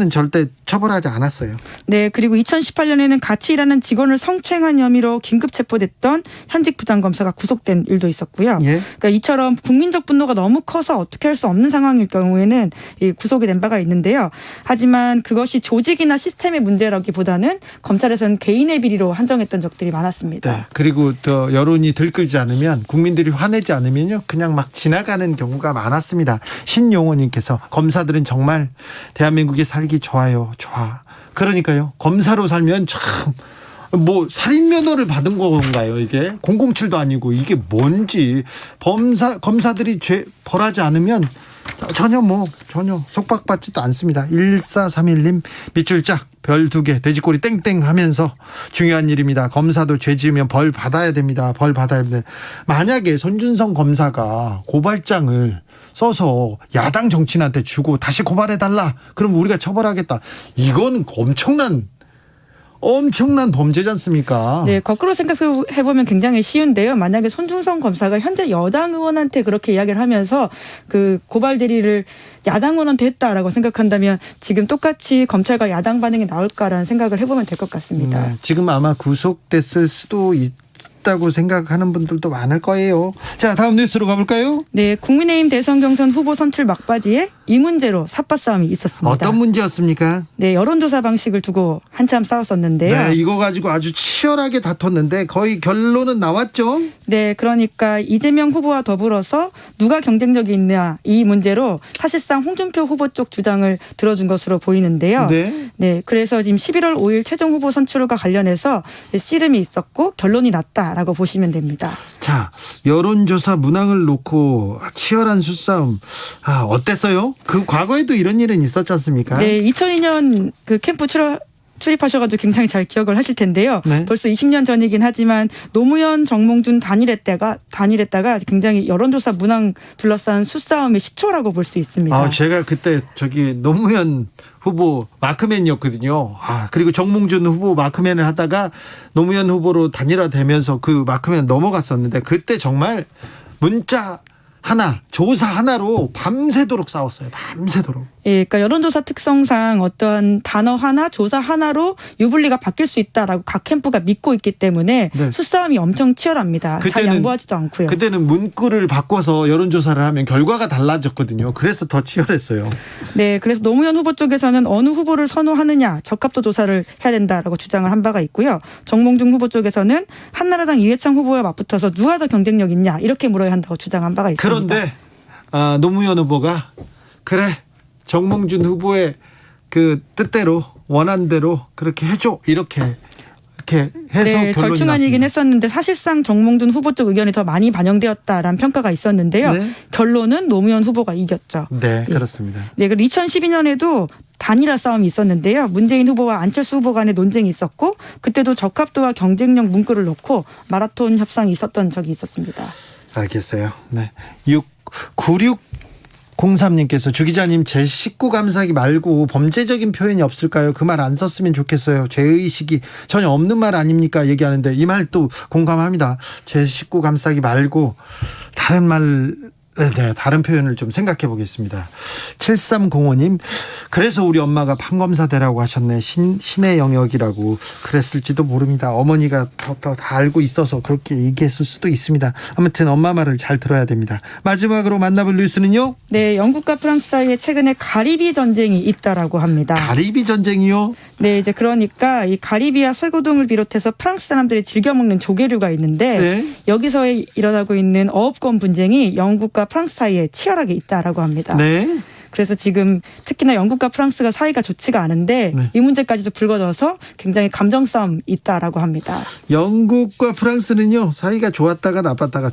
절대 처벌하지 않았어요. 네, 그리고 2018년에는 같이 일하는 직원을 성추행한 혐의로 긴급 체포됐던 현직 부장검사가 구속된 일도 있었고요. 예. 그러니까 이처럼 국민적 분노가 너무 커서 어떻게 할 수 없는 상황일 경우에는 구속이 된 바가 있는데요. 하지만 그것이 조직이나 시스템의 문제라기보다는 검찰에서는 개인의 비리로 한정했던 적들이 많았습니다. 네, 그리고 또 여론이 들끓지 않으면 국민들이 화내지 않으면요 그냥 막 지나가는 경우가 많았습니다. 신용호님께서 검사들은 정말 대한민국에 살기 좋아요. 좋아. 그러니까요. 검사로 살면 참 살인 면허를 받은 건가요? 이게 007도 아니고 이게 뭔지 검사들이 벌하지 않으면 전혀 속박받지도 않습니다. 1431님 밑줄짝 별 2개 돼지꼬리 땡땡 하면서 중요한 일입니다. 검사도 죄 지으면 벌 받아야 됩니다. 벌 받아야 됩니다. 만약에 손준성 검사가 고발장을 써서 야당 정치인한테 주고 다시 고발해달라. 그럼 우리가 처벌하겠다. 이건 엄청난 범죄지 않습니까? 네, 거꾸로 생각해보면 굉장히 쉬운데요. 만약에 손준성 검사가 현재 여당 의원한테 그렇게 이야기를 하면서 그 고발 대리를 야당 의원한테 했다라고 생각한다면 지금 똑같이 검찰과 야당 반응이 나올까라는 생각을 해보면 될 것 같습니다. 네, 지금 아마 구속됐을 수도 있다고 생각하는 분들도 많을 거예요. 자, 다음 뉴스로 가볼까요? 네, 국민의힘 대선 경선 후보 선출 막바지에 이 문제로 삿바 싸움이 있었습니다. 어떤 문제였습니까? 네, 여론조사 방식을 두고 한참 싸웠었는데요. 네, 이거 가지고 아주 치열하게 다퉜는데 거의 결론은 나왔죠? 네, 그러니까 이재명 후보와 더불어서 누가 경쟁력이 있냐 이 문제로 사실상 홍준표 후보 쪽 주장을 들어준 것으로 보이는데요. 네, 그래서 지금 11월 5일 최종 후보 선출과 관련해서 씨름이 있었고 결론이 났다라고 보시면 됩니다. 자, 여론조사 문항을 놓고 치열한 수싸움 어땠어요? 그 과거에도 이런 일은 있었지 않습니까? 네, 2002년 그 캠프 출입하셔가지고 굉장히 잘 기억을 하실 텐데요. 네. 벌써 20년 전이긴 하지만 노무현, 정몽준 단일했다가 굉장히 여론조사 문항 둘러싼 수싸움의 시초라고 볼 수 있습니다. 제가 그때 노무현 후보 마크맨이었거든요. 그리고 정몽준 후보 마크맨을 하다가 노무현 후보로 단일화되면서 그 마크맨 넘어갔었는데 그때 정말 문자 하나, 조사 하나로 밤새도록 싸웠어요. 밤새도록. 예, 그러니까 여론조사 특성상 어떤 단어 하나, 조사 하나로 유불리가 바뀔 수 있다라고 각 캠프가 믿고 있기 때문에 네. 수싸움이 엄청 치열합니다. 잘 양보하지도 않고요. 그때는 문구를 바꿔서 여론조사를 하면 결과가 달라졌거든요. 그래서 더 치열했어요. 네, 그래서 노무현 후보 쪽에서는 어느 후보를 선호하느냐 적합도 조사를 해야 된다라고 주장을 한 바가 있고요. 정몽준 후보 쪽에서는 한나라당 이해창 후보와 맞붙어서 누가 더 경쟁력 있냐 이렇게 물어야 한다고 주장한 바가 있습니다. 그런데 노무현 후보가 그래 정몽준 후보의 그 뜻대로 원한대로 그렇게 해줘 이렇게 해서 결론이 절충안이긴 났습니다. 했었는데 사실상 정몽준 후보 쪽 의견이 더 많이 반영되었다라는 평가가 있었는데요. 네. 결론은 노무현 후보가 이겼죠. 네, 그렇습니다. 네, 그리고 2012년에도 단일화 싸움이 있었는데요. 문재인 후보와 안철수 후보 간의 논쟁이 있었고 그때도 적합도와 경쟁력 문구를 놓고 마라톤 협상이 있었던 적이 있었습니다. 알겠어요. 네. 9603님께서 주 기자님 제 식구 감싸기 말고 범죄적인 표현이 없을까요? 그 말 안 썼으면 좋겠어요. 죄의식이 전혀 없는 말 아닙니까? 얘기하는데 이 말 또 공감합니다. 제 식구 감싸기 말고 다른 말 네, 다른 표현을 좀 생각해 보겠습니다. 7305님, 그래서 우리 엄마가 판검사대라고 하셨네. 신의 영역이라고 그랬을지도 모릅니다. 어머니가 더 다 알고 있어서 그렇게 얘기했을 수도 있습니다. 아무튼 엄마 말을 잘 들어야 됩니다. 마지막으로 만나볼 뉴스는요? 네, 영국과 프랑스 사이에 최근에 가리비 전쟁이 있다라고 합니다. 가리비 전쟁이요? 네, 이제 그러니까 이 가리비아 쇠고등을 비롯해서 프랑스 사람들이 즐겨 먹는 조개류가 있는데 네. 여기서 일어나고 있는 어업권 분쟁이 영국과 프랑스 사이에 치열하게 있다라고 합니다. 네. 그래서 지금 특히나 영국과 프랑스가 사이가 좋지가 않은데 이 문제까지도 불거져서 굉장히 감정 싸움이 있다라고 합니다. 영국과 프랑스는요, 사이가 좋았다가 나빴다가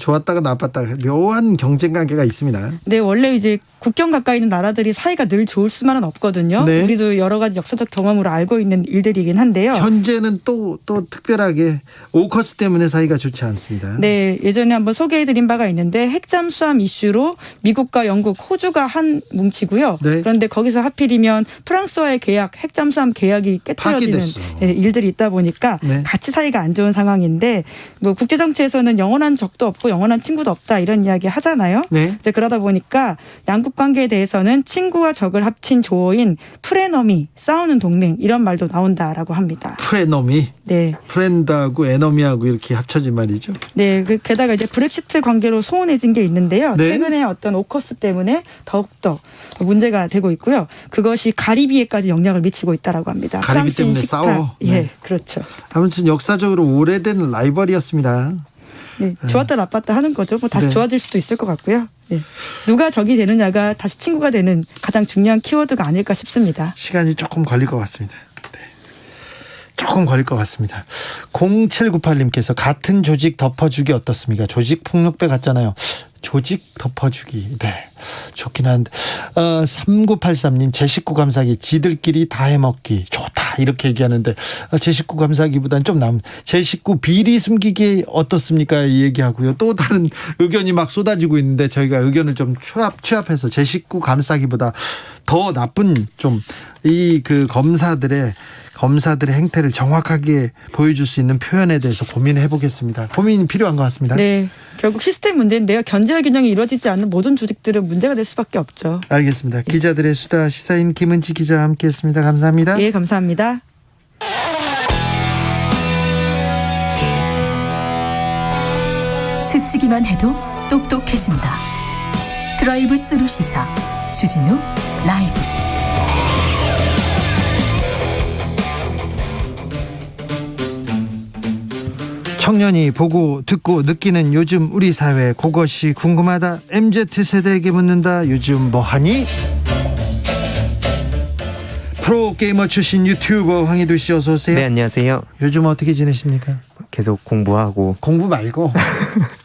묘한 경쟁 관계가 있습니다. 네, 원래 이제 국경 가까이 있는 나라들이 사이가 늘 좋을 수만은 없거든요. 네. 우리도 여러 가지 역사적 경험으로 알고 있는 일들이긴 한데요. 현재는 또 특별하게 오커스 때문에 사이가 좋지 않습니다. 네, 예전에 한번 소개해드린 바가 있는데 핵잠수함 이슈로 미국과 영국, 호주가 한 뭉치고요. 네. 그런데 거기서 하필이면 프랑스와의 핵잠수함 계약이 깨트려지는 일들이 있다 보니까 같이 사이가 안 좋은 상황인데 뭐 국제 정치에서는 영원한 적도 없고 영원한 친구도 없다 이런 이야기 하잖아요. 네. 이제 그러다 보니까 양국 관계에 대해서는 친구와 적을 합친 조어인 프레너미, 싸우는 동맹 이런 말도 나온다라고 합니다. 프레너미? 네. 프렌드하고 에너미하고 이렇게 합쳐진 말이죠. 네. 게다가 이제 브렉시트 관계로 소원해진 게 있는데요. 네. 최근에 어떤 오커스 때문에 더욱더 문제가 되고 있고요. 그것이 가리비에까지 영향을 미치고 있다라고 합니다. 가리비 때문에 싸워? 예, 그렇죠. 아무튼 역사적으로 오래된 라이벌이었습니다. 네, 좋았다 나빴다 하는 거죠. 뭐 다시 네. 좋아질 수도 있을 것 같고요. 네. 누가 적이 되느냐가 다시 친구가 되는 가장 중요한 키워드가 아닐까 싶습니다. 시간이 조금 걸릴 것 같습니다. 네. 조금 걸릴 것 같습니다. 0798님께서 같은 조직 덮어주기 어떻습니까? 조직 폭력배 같잖아요. 조직 덮어주기. 네. 좋긴 한데. 3983님, 제 식구 감사기, 지들끼리 다 해먹기. 좋다. 이렇게 얘기하는데, 제 식구 감사기보다는 좀 제 식구 비리 숨기기 어떻습니까? 이 얘기하고요. 또 다른 의견이 막 쏟아지고 있는데, 저희가 의견을 좀 취합해서 제 식구 감싸기보다 더 나쁜 검사들의 행태를 정확하게 보여줄 수 있는 표현에 대해서 고민해 보겠습니다. 고민이 필요한 것 같습니다. 네, 결국 시스템 문제인데요. 견제와 균형이 이루어지지 않는 모든 조직들은 문제가 될 수밖에 없죠. 알겠습니다. 기자들의 수다 시사인 김은지 기자와 함께했습니다. 감사합니다. 예, 감사합니다. 스치기만 해도 똑똑해진다. 드라이브 스루 시사 주진우 라이브. 청년이 보고 듣고 느끼는 요즘 우리 사회, 그것이 궁금하다. MZ세대에게 묻는다. 요즘 뭐하니? 프로게이머 출신 유튜버 황희도 씨, 어서 오세요. 네, 안녕하세요. 요즘 어떻게 지내십니까? 계속 공부하고. 공부 말고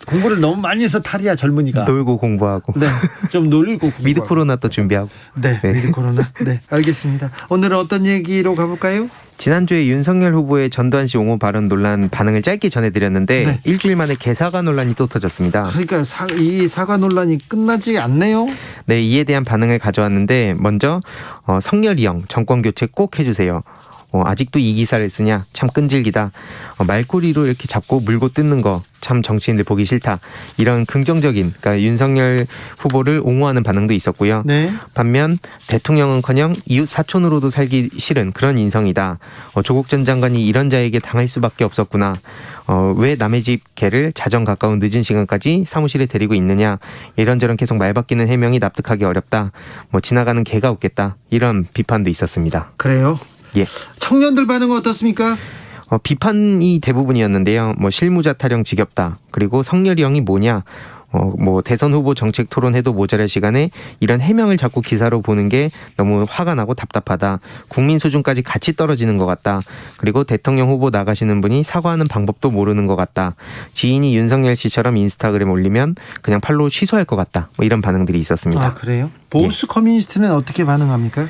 공부를 너무 많이 해서 탈이야, 젊은이가. 놀고 공부하고. 네, 좀 놀고 공부하고. 미드 코로나 또 준비하고. 네, 미드 코로나. 네, 알겠습니다. 오늘은 어떤 얘기로 가볼까요? 지난주에 윤석열 후보의 전두환 씨 옹호 발언 논란 반응을 짧게 전해드렸는데 네. 일주일 만에 개사과 논란이 또 터졌습니다. 그러니까 이 사과 논란이 끝나지 않네요. 네, 이에 대한 반응을 가져왔는데 먼저 성렬이 형 정권 교체 꼭 해주세요. 아직도 이 기사를 쓰냐, 참 끈질기다. 말꼬리로 이렇게 잡고 물고 뜯는 거 참 정치인들 보기 싫다. 이런 긍정적인, 그러니까 윤석열 후보를 옹호하는 반응도 있었고요. 네. 반면 대통령은커녕 이웃 사촌으로도 살기 싫은 그런 인성이다. 조국 전 장관이 이런 자에게 당할 수밖에 없었구나. 왜 남의 집 개를 자정 가까운 늦은 시간까지 사무실에 데리고 있느냐. 이런저런 계속 말 바뀌는 해명이 납득하기 어렵다. 지나가는 개가 없겠다. 이런 비판도 있었습니다. 그래요? 예. 청년들 반응은 어떻습니까? 비판이 대부분이었는데요. 실무자 타령 지겹다. 그리고 성렬이 형이 뭐냐. 대선 후보 정책 토론해도 모자랄 시간에 이런 해명을 자꾸 기사로 보는 게 너무 화가 나고 답답하다. 국민 수준까지 같이 떨어지는 것 같다. 그리고 대통령 후보 나가시는 분이 사과하는 방법도 모르는 것 같다. 지인이 윤석열 씨처럼 인스타그램 올리면 그냥 팔로우 취소할 것 같다. 이런 반응들이 있었습니다. 아, 그래요? 보수 커뮤니티는 어떻게 반응합니까?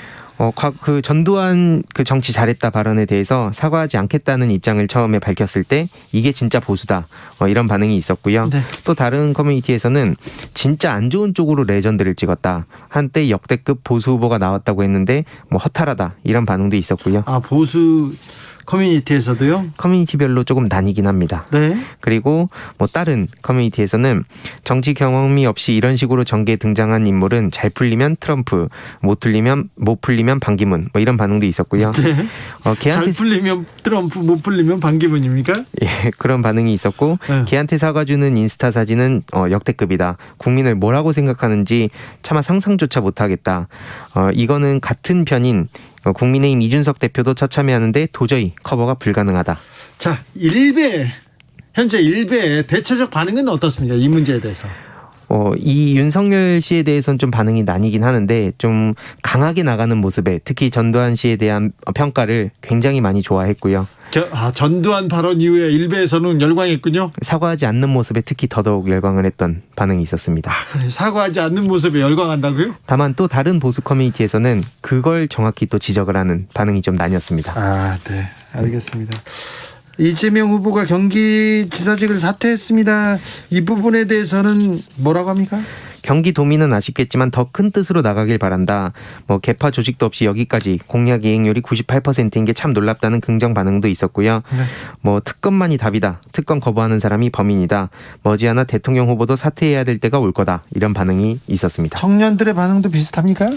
그 전두환 그 정치 잘했다 발언에 대해서 사과하지 않겠다는 입장을 처음에 밝혔을 때 이게 진짜 보수다. 이런 반응이 있었고요. 네. 또 다른 커뮤니티에서는 진짜 안 좋은 쪽으로 레전드를 찍었다. 한때 역대급 보수 후보가 나왔다고 했는데 허탈하다. 이런 반응도 있었고요. 아, 보수 커뮤니티에서도요? 커뮤니티별로 조금 나뉘긴 합니다. 네. 그리고 뭐 다른 커뮤니티에서는 정치 경험이 없이 이런 식으로 정계에 등장한 인물은 잘 풀리면 트럼프, 못 풀리면 반기문 뭐 이런 반응도 있었고요. 네. 잘 풀리면 트럼프, 못 풀리면 반기문입니까? 예, 그런 반응이 있었고 걔한테 사과주는 인스타 사진은 역대급이다. 국민을 뭐라고 생각하는지 차마 상상조차 못하겠다. 이거는 같은 편인 국민의힘 이준석 대표도 처참해하는데 도저히 커버가 불가능하다. 자, 현재 일베의 대체적 반응은 어떻습니까? 이 문제에 대해서. 이 윤석열 씨에 대해서는 좀 반응이 나뉘긴 하는데 좀 강하게 나가는 모습에 특히 전두환 씨에 대한 평가를 굉장히 많이 좋아했고요. 전두환 발언 이후에 일베에서는 열광했군요. 사과하지 않는 모습에 특히 더더욱 열광을 했던 반응이 있었습니다. 그래, 사과하지 않는 모습에 열광한다고요? 다만 또 다른 보수 커뮤니티에서는 그걸 정확히 또 지적을 하는 반응이 좀 나뉘었습니다. 네. 알겠습니다. 이재명 후보가 경기지사직을 사퇴했습니다. 이 부분에 대해서는 뭐라고 합니까? 경기도민은 아쉽겠지만 더 큰 뜻으로 나가길 바란다. 뭐 개파 조직도 없이 여기까지 공약 이행률이 98%인 게 참 놀랍다는 긍정 반응도 있었고요. 네. 뭐 특검만이 답이다. 특검 거부하는 사람이 범인이다. 머지않아 대통령 후보도 사퇴해야 될 때가 올 거다. 이런 반응이 있었습니다. 청년들의 반응도 비슷합니까?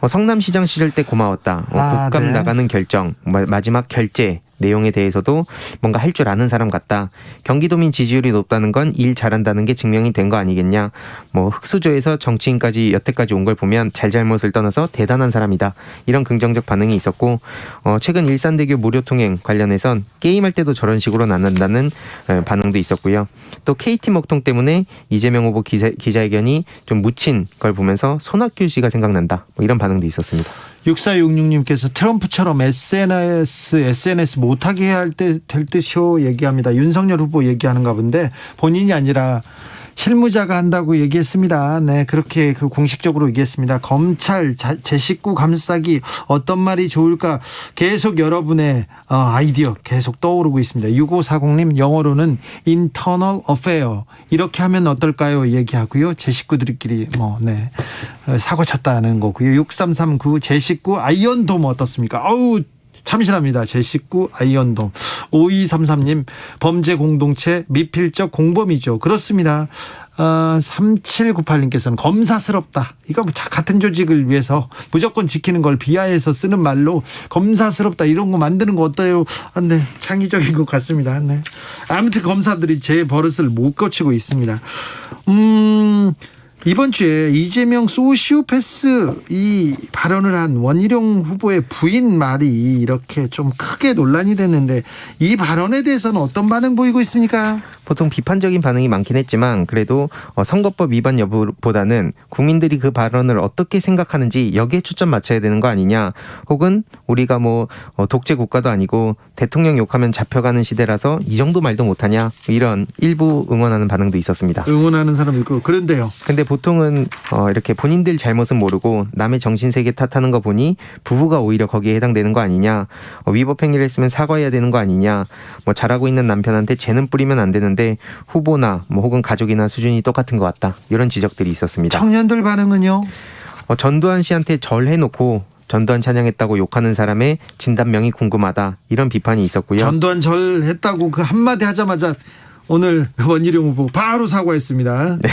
성남시장 시절 때 고마웠다. 국감 나가는 결정, 마지막 결제 내용에 대해서도 뭔가 할 줄 아는 사람 같다. 경기도민 지지율이 높다는 건 일 잘한다는 게 증명이 된 거 아니겠냐. 뭐 흑수저에서 정치인까지 여태까지 온 걸 보면 잘잘못을 떠나서 대단한 사람이다. 이런 긍정적 반응이 있었고 최근 일산대교 무료 통행 관련해선 게임할 때도 저런 식으로 안 한다는 반응도 있었고요. 또 KT 먹통 때문에 이재명 후보 기자회견이 좀 묻힌 걸 보면서 손학규 씨가 생각난다. 뭐 이런 반응도 있었습니다. 6466님께서 트럼프처럼 SNS 못하게 해야 될 듯이요 얘기합니다. 윤석열 후보 얘기하는가 본데 본인이 아니라 실무자가 한다고 얘기했습니다. 네, 그렇게 공식적으로 얘기했습니다. 검찰 제 식구 감싸기 어떤 말이 좋을까 계속 여러분의 아이디어 계속 떠오르고 있습니다. 6540님 영어로는 internal affair 이렇게 하면 어떨까요? 얘기하고요. 제 식구들끼리 사고 쳤다는 거고요. 6339 제 식구 아이언돔 어떻습니까? 참신합니다. 제 식구 아이언돔. 5233님 범죄 공동체 미필적 공범이죠. 그렇습니다. 3798님께서는 검사스럽다. 이거 같은 조직을 위해서 무조건 지키는 걸 비하해서 쓰는 말로 검사스럽다 이런 거 만드는 거 어때요? 네, 창의적인 것 같습니다. 네. 아무튼 검사들이 제 버릇을 못 고치고 있습니다. 이번 주에 이재명 소시오패스 이 발언을 한 원희룡 후보의 부인 말이 이렇게 좀 크게 논란이 됐는데 이 발언에 대해서는 어떤 반응 보이고 있습니까? 보통 비판적인 반응이 많긴 했지만 그래도 선거법 위반 여부보다는 국민들이 그 발언을 어떻게 생각하는지 여기에 초점 맞춰야 되는 거 아니냐. 혹은 우리가 독재 국가도 아니고 대통령 욕하면 잡혀가는 시대라서 이 정도 말도 못하냐. 이런 일부 응원하는 반응도 있었습니다. 응원하는 사람 있고 그런데요. 근데 보통은 이렇게 본인들 잘못은 모르고 남의 정신세계 탓하는 거 보니 부부가 오히려 거기에 해당되는 거 아니냐. 위법 행위를 했으면 사과해야 되는 거 아니냐. 잘하고 있는 남편한테 재는 뿌리면 안 되는데 후보나 혹은 가족이나 수준이 똑같은 것 같다. 이런 지적들이 있었습니다. 청년들 반응은요? 전두환 씨한테 절해놓고 전두환 찬양했다고 욕하는 사람의 진단명이 궁금하다. 이런 비판이 있었고요. 전두환 절했다고 그 한마디 하자마자 오늘 원희룡 후보 바로 사과했습니다. 네.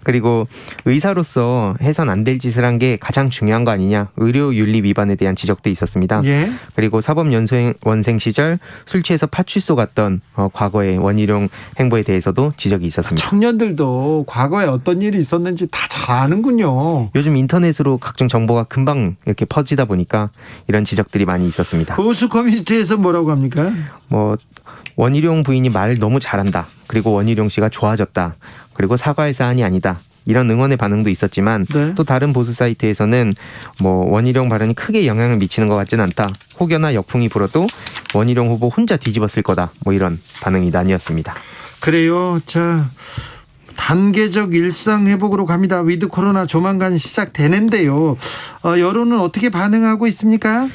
그리고 의사로서 해선 안 될 짓을 한 게 가장 중요한 거 아니냐. 의료윤리 위반에 대한 지적도 있었습니다. 예. 그리고 사법연수원 시절 술 취해서 파출소 갔던 과거의 원희룡 행보에 대해서도 지적이 있었습니다. 청년들도 과거에 어떤 일이 있었는지 다 잘 아는군요. 요즘 인터넷으로 각종 정보가 금방 이렇게 퍼지다 보니까 이런 지적들이 많이 있었습니다. 보수 커뮤니티에서 뭐라고 합니까? 원희룡 부인이 말 너무 잘한다. 그리고 원희룡 씨가 좋아졌다. 그리고 사과할 사안이 아니다. 이런 응원의 반응도 있었지만 또 다른 보수 사이트에서는 원희룡 발언이 크게 영향을 미치는 것 같지는 않다. 혹여나 역풍이 불어도 원희룡 후보 혼자 뒤집었을 거다. 이런 반응이 나뉘었습니다. 그래요. 자, 단계적 일상 회복으로 갑니다. 위드 코로나 조만간 시작되는데요. 여론은 어떻게 반응하고 있습니까?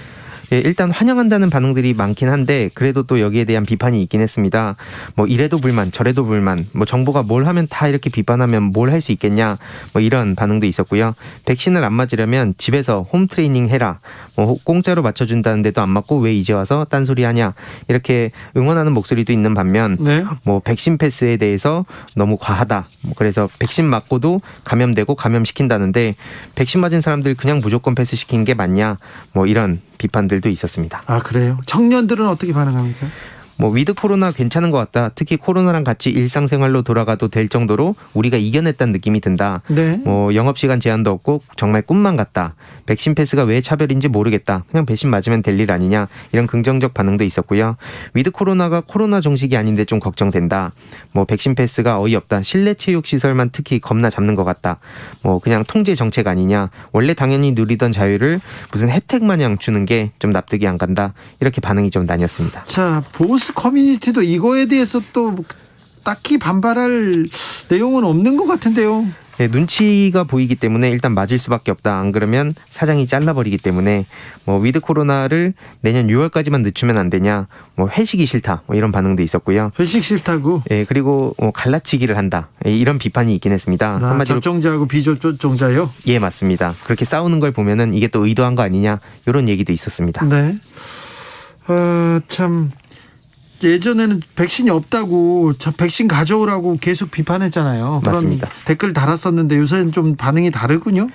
예, 일단 환영한다는 반응들이 많긴 한데 그래도 또 여기에 대한 비판이 있긴 했습니다. 뭐 이래도 불만 저래도 불만 뭐 정부가 뭘 하면 다 이렇게 비판하면 뭘 할 수 있겠냐 뭐 이런 반응도 있었고요. 백신을 안 맞으려면 집에서 홈 트레이닝 해라. 뭐 공짜로 맞춰준다는데도 안 맞고 왜 이제 와서 딴소리 하냐 이렇게 응원하는 목소리도 있는 반면 뭐 백신 패스에 대해서 너무 과하다. 뭐 그래서 백신 맞고도 감염되고 감염시킨다는데 백신 맞은 사람들 그냥 무조건 패스시킨 게 맞냐 뭐 이런 비판들도 있었습니다. 아 그래요? 청년들은 어떻게 반응합니까? 뭐 위드 코로나 괜찮은 것 같다. 특히 코로나랑 같이 일상생활로 돌아가도 될 정도로 우리가 이겨냈다는 느낌이 든다. 네. 뭐 영업시간 제한도 없고 정말 꿈만 같다. 백신 패스가 왜 차별인지 모르겠다. 그냥 백신 맞으면 될 일 아니냐. 이런 긍정적 반응도 있었고요. 위드 코로나가 코로나 정식이 아닌데 좀 걱정된다. 뭐 백신 패스가 어이없다. 실내 체육 시설만 특히 겁나 잡는 것 같다. 뭐 그냥 통제 정책 아니냐. 원래 당연히 누리던 자유를 무슨 혜택 마냥 주는 게 좀 납득이 안 간다. 이렇게 반응이 좀 나뉘었습니다. 자, 보수 커뮤니티도 이거에 대해서 또 딱히 반발할 내용은 없는 것 같은데요. 네, 눈치가 보이기 때문에 일단 맞을 수밖에 없다. 안 그러면 사장이 잘라버리기 때문에 뭐 위드 코로나를 내년 6월까지만 늦추면 안 되냐. 뭐 회식이 싫다. 뭐 이런 반응도 있었고요. 회식 싫다고? 네, 그리고 갈라치기를 한다. 이런 비판이 있긴 했습니다. 한마디로 접종자하고 비접종자요? 예, 맞습니다. 그렇게 싸우는 걸 보면은 이게 또 의도한 거 아니냐. 이런 얘기도 있었습니다. 네. 참. 예전에는 백신이 없다고 저 백신 가져오라고 계속 비판했잖아요. 맞습니다. 그런 댓글 달았었는데 요새는 좀 반응이 다르군요.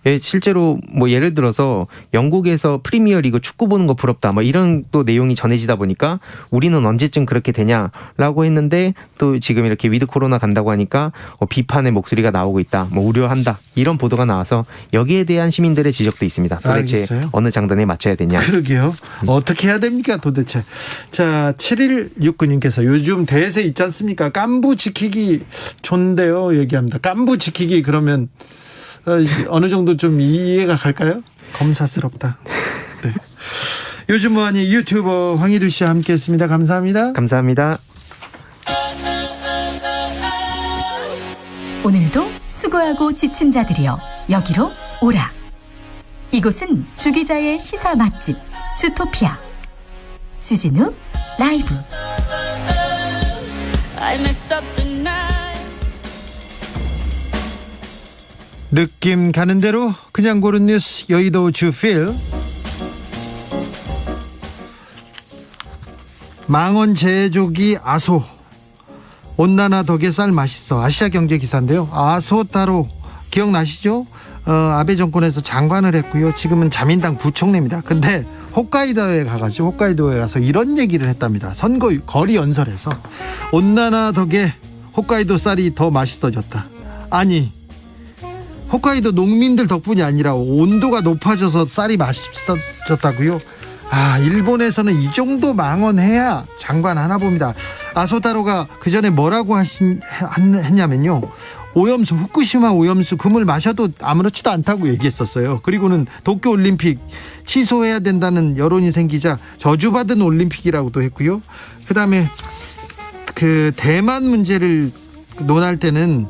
예, 실제로 뭐 예를 들어서 영국에서 프리미어리그 축구 보는 거 부럽다. 뭐 이런 또 내용이 전해지다 보니까 우리는 언제쯤 그렇게 되냐라고 했는데 또 지금 이렇게 위드 코로나 간다고 하니까 비판의 목소리가 나오고 있다. 뭐 우려한다. 이런 보도가 나와서 여기에 대한 시민들의 지적도 있습니다. 도대체 알겠어요. 어느 장단에 맞춰야 되냐. 그러게요. 어떻게 해야 됩니까 도대체. 자, 7169님께서 요즘 대세 있지 않습니까? 깐부 지키기 좋은데요. 얘기합니다. 깐부 지키기 그러면 어느 정도 좀 이해가 갈까요? 검사스럽다. 네. 요즘 뭐하니 유튜버 황희두 씨와 함께했습니다. 감사합니다. 감사합니다. 오늘도 수고하고 지친 자들이여 여기로 오라. 이곳은 주 기자의 시사 맛집 주토피아 주진우 라이브. 느낌 가는 대로 그냥 고른 뉴스 여의도 주필. 망원 제조기 아소 온난화 덕에 쌀 맛있어. 아시아경제 기사인데요. 아소 따로 기억나시죠? 아베 정권에서 장관을 했고요. 지금은 자민당 부총리입니다. 근데 홋카이도에 가서 이런 얘기를 했답니다. 선거 거리 연설에서 온난화 덕에 홋카이도 쌀이 더 맛있어졌다. 아니, 홋카이도 농민들 덕분이 아니라 온도가 높아져서 쌀이 맛있어졌다고요? 아, 일본에서는 이 정도 망언해야 장관 하나 봅니다. 아소타로가 그 전에 뭐라고 했냐면요. 오염수, 후쿠시마 오염수 그 물 마셔도 아무렇지도 않다고 얘기했었어요. 그리고는 도쿄올림픽 취소해야 된다는 여론이 생기자 저주받은 올림픽이라고도 했고요. 그다음에 그 대만 문제를 논할 때는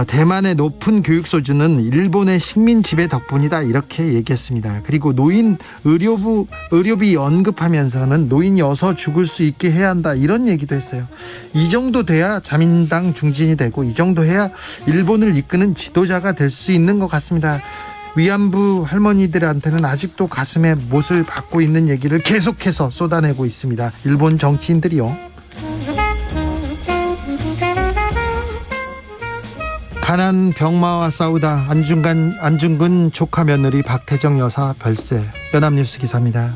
대만의 높은 교육 수준은 일본의 식민 지배 덕분이다 이렇게 얘기했습니다. 그리고 노인 의료비 언급하면서는 노인이 어서 죽을 수 있게 해야 한다 이런 얘기도 했어요. 이 정도 돼야 자민당 중진이 되고 이 정도 해야 일본을 이끄는 지도자가 될 수 있는 것 같습니다. 위안부 할머니들한테는 아직도 가슴에 못을 박고 있는 얘기를 계속해서 쏟아내고 있습니다. 일본 정치인들이요. 가난 병마와 싸우다 안중근 조카 며느리 박태정 여사 별세. 연합뉴스 기사입니다.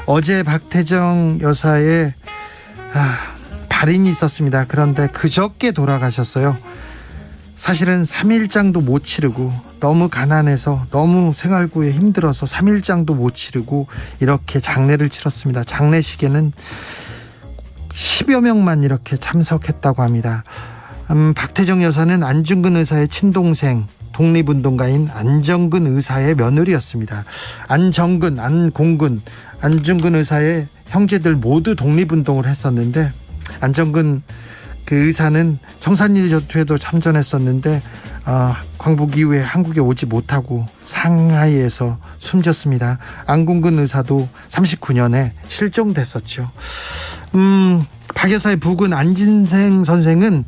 어제 박태정 여사의 발인이 있었습니다. 그런데 그저께 돌아가셨어요. 사실은 3일장도 못 치르고 너무 가난해서 너무 생활구에 힘들어서 3일장도 못 치르고 이렇게 장례를 치렀습니다. 장례식에는 10여 명만 이렇게 참석했다고 합니다. 박태정 여사는 안중근 의사의 친동생 독립운동가인 안정근 의사의 며느리였습니다. 안정근, 안공근, 안중근 의사의 형제들 모두 독립운동을 했었는데 안정근 그 의사는 청산리 전투에도 참전했었는데 광복 이후에 한국에 오지 못하고 상하이에서 숨졌습니다. 안궁근 의사도 39년에 실종됐었죠. 박 여사의 부군 안진생 선생은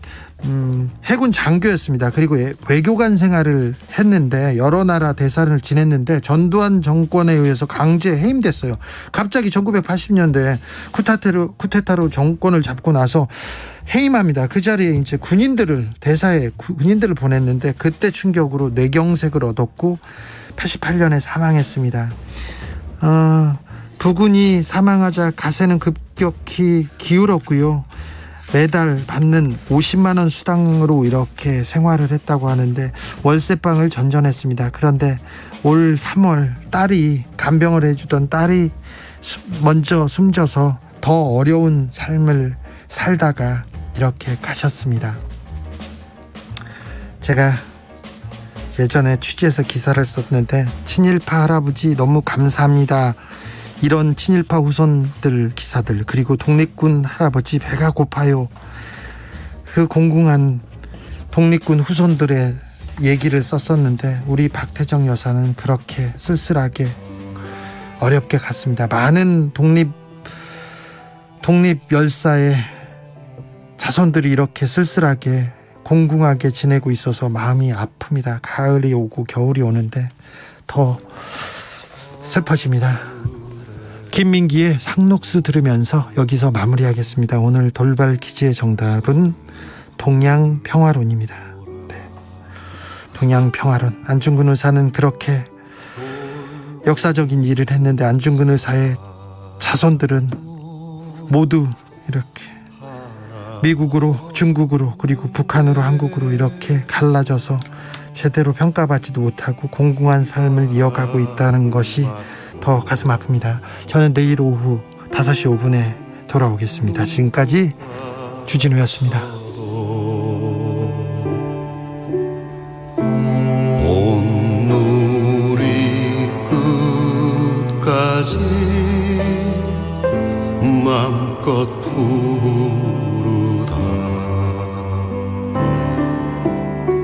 해군 장교였습니다. 그리고 외교관 생활을 했는데 여러 나라 대사를 지냈는데 전두환 정권에 의해서 강제 해임됐어요. 갑자기 1980년대에 쿠데타로 정권을 잡고 나서 해임합니다. 그 자리에 이제 대사에 군인들을 보냈는데 그때 충격으로 뇌경색을 얻었고 88년에 사망했습니다. 부군이 사망하자 가세는 급격히 기울었고요. 매달 받는 50만 원 수당으로 이렇게 생활을 했다고 하는데 월세방을 전전했습니다. 그런데 올 3월 간병을 해주던 딸이 먼저 숨져서 더 어려운 삶을 살다가 이렇게 가셨습니다. 제가 예전에 취재해서 기사를 썼는데 친일파 할아버지 너무 감사합니다. 이런 친일파 후손들 기사들, 그리고 독립군 할아버지 배가 고파요. 그 공공한 독립군 후손들의 얘기를 썼었는데 우리 박태정 여사는 그렇게 쓸쓸하게 어렵게 갔습니다. 많은 독립 열사의 자손들이 이렇게 쓸쓸하게 공공하게 지내고 있어서 마음이 아픕니다. 가을이 오고 겨울이 오는데 더 슬퍼집니다. 김민기의 상록수 들으면서 여기서 마무리하겠습니다. 오늘 돌발 퀴즈의 정답은 동양평화론입니다. 네. 동양평화론. 안중근 의사는 그렇게 역사적인 일을 했는데 안중근 의사의 자손들은 모두 이렇게 미국으로, 중국으로, 그리고 북한으로, 한국으로 이렇게 갈라져서 제대로 평가받지도 못하고 공공한 삶을 이어가고 있다는 것이 더 가슴 아픕니다. 저는 내일 오후 5시 5분에 돌아오겠습니다. 지금까지 주진우였습니다. 온누리 끝까지 맘껏 부르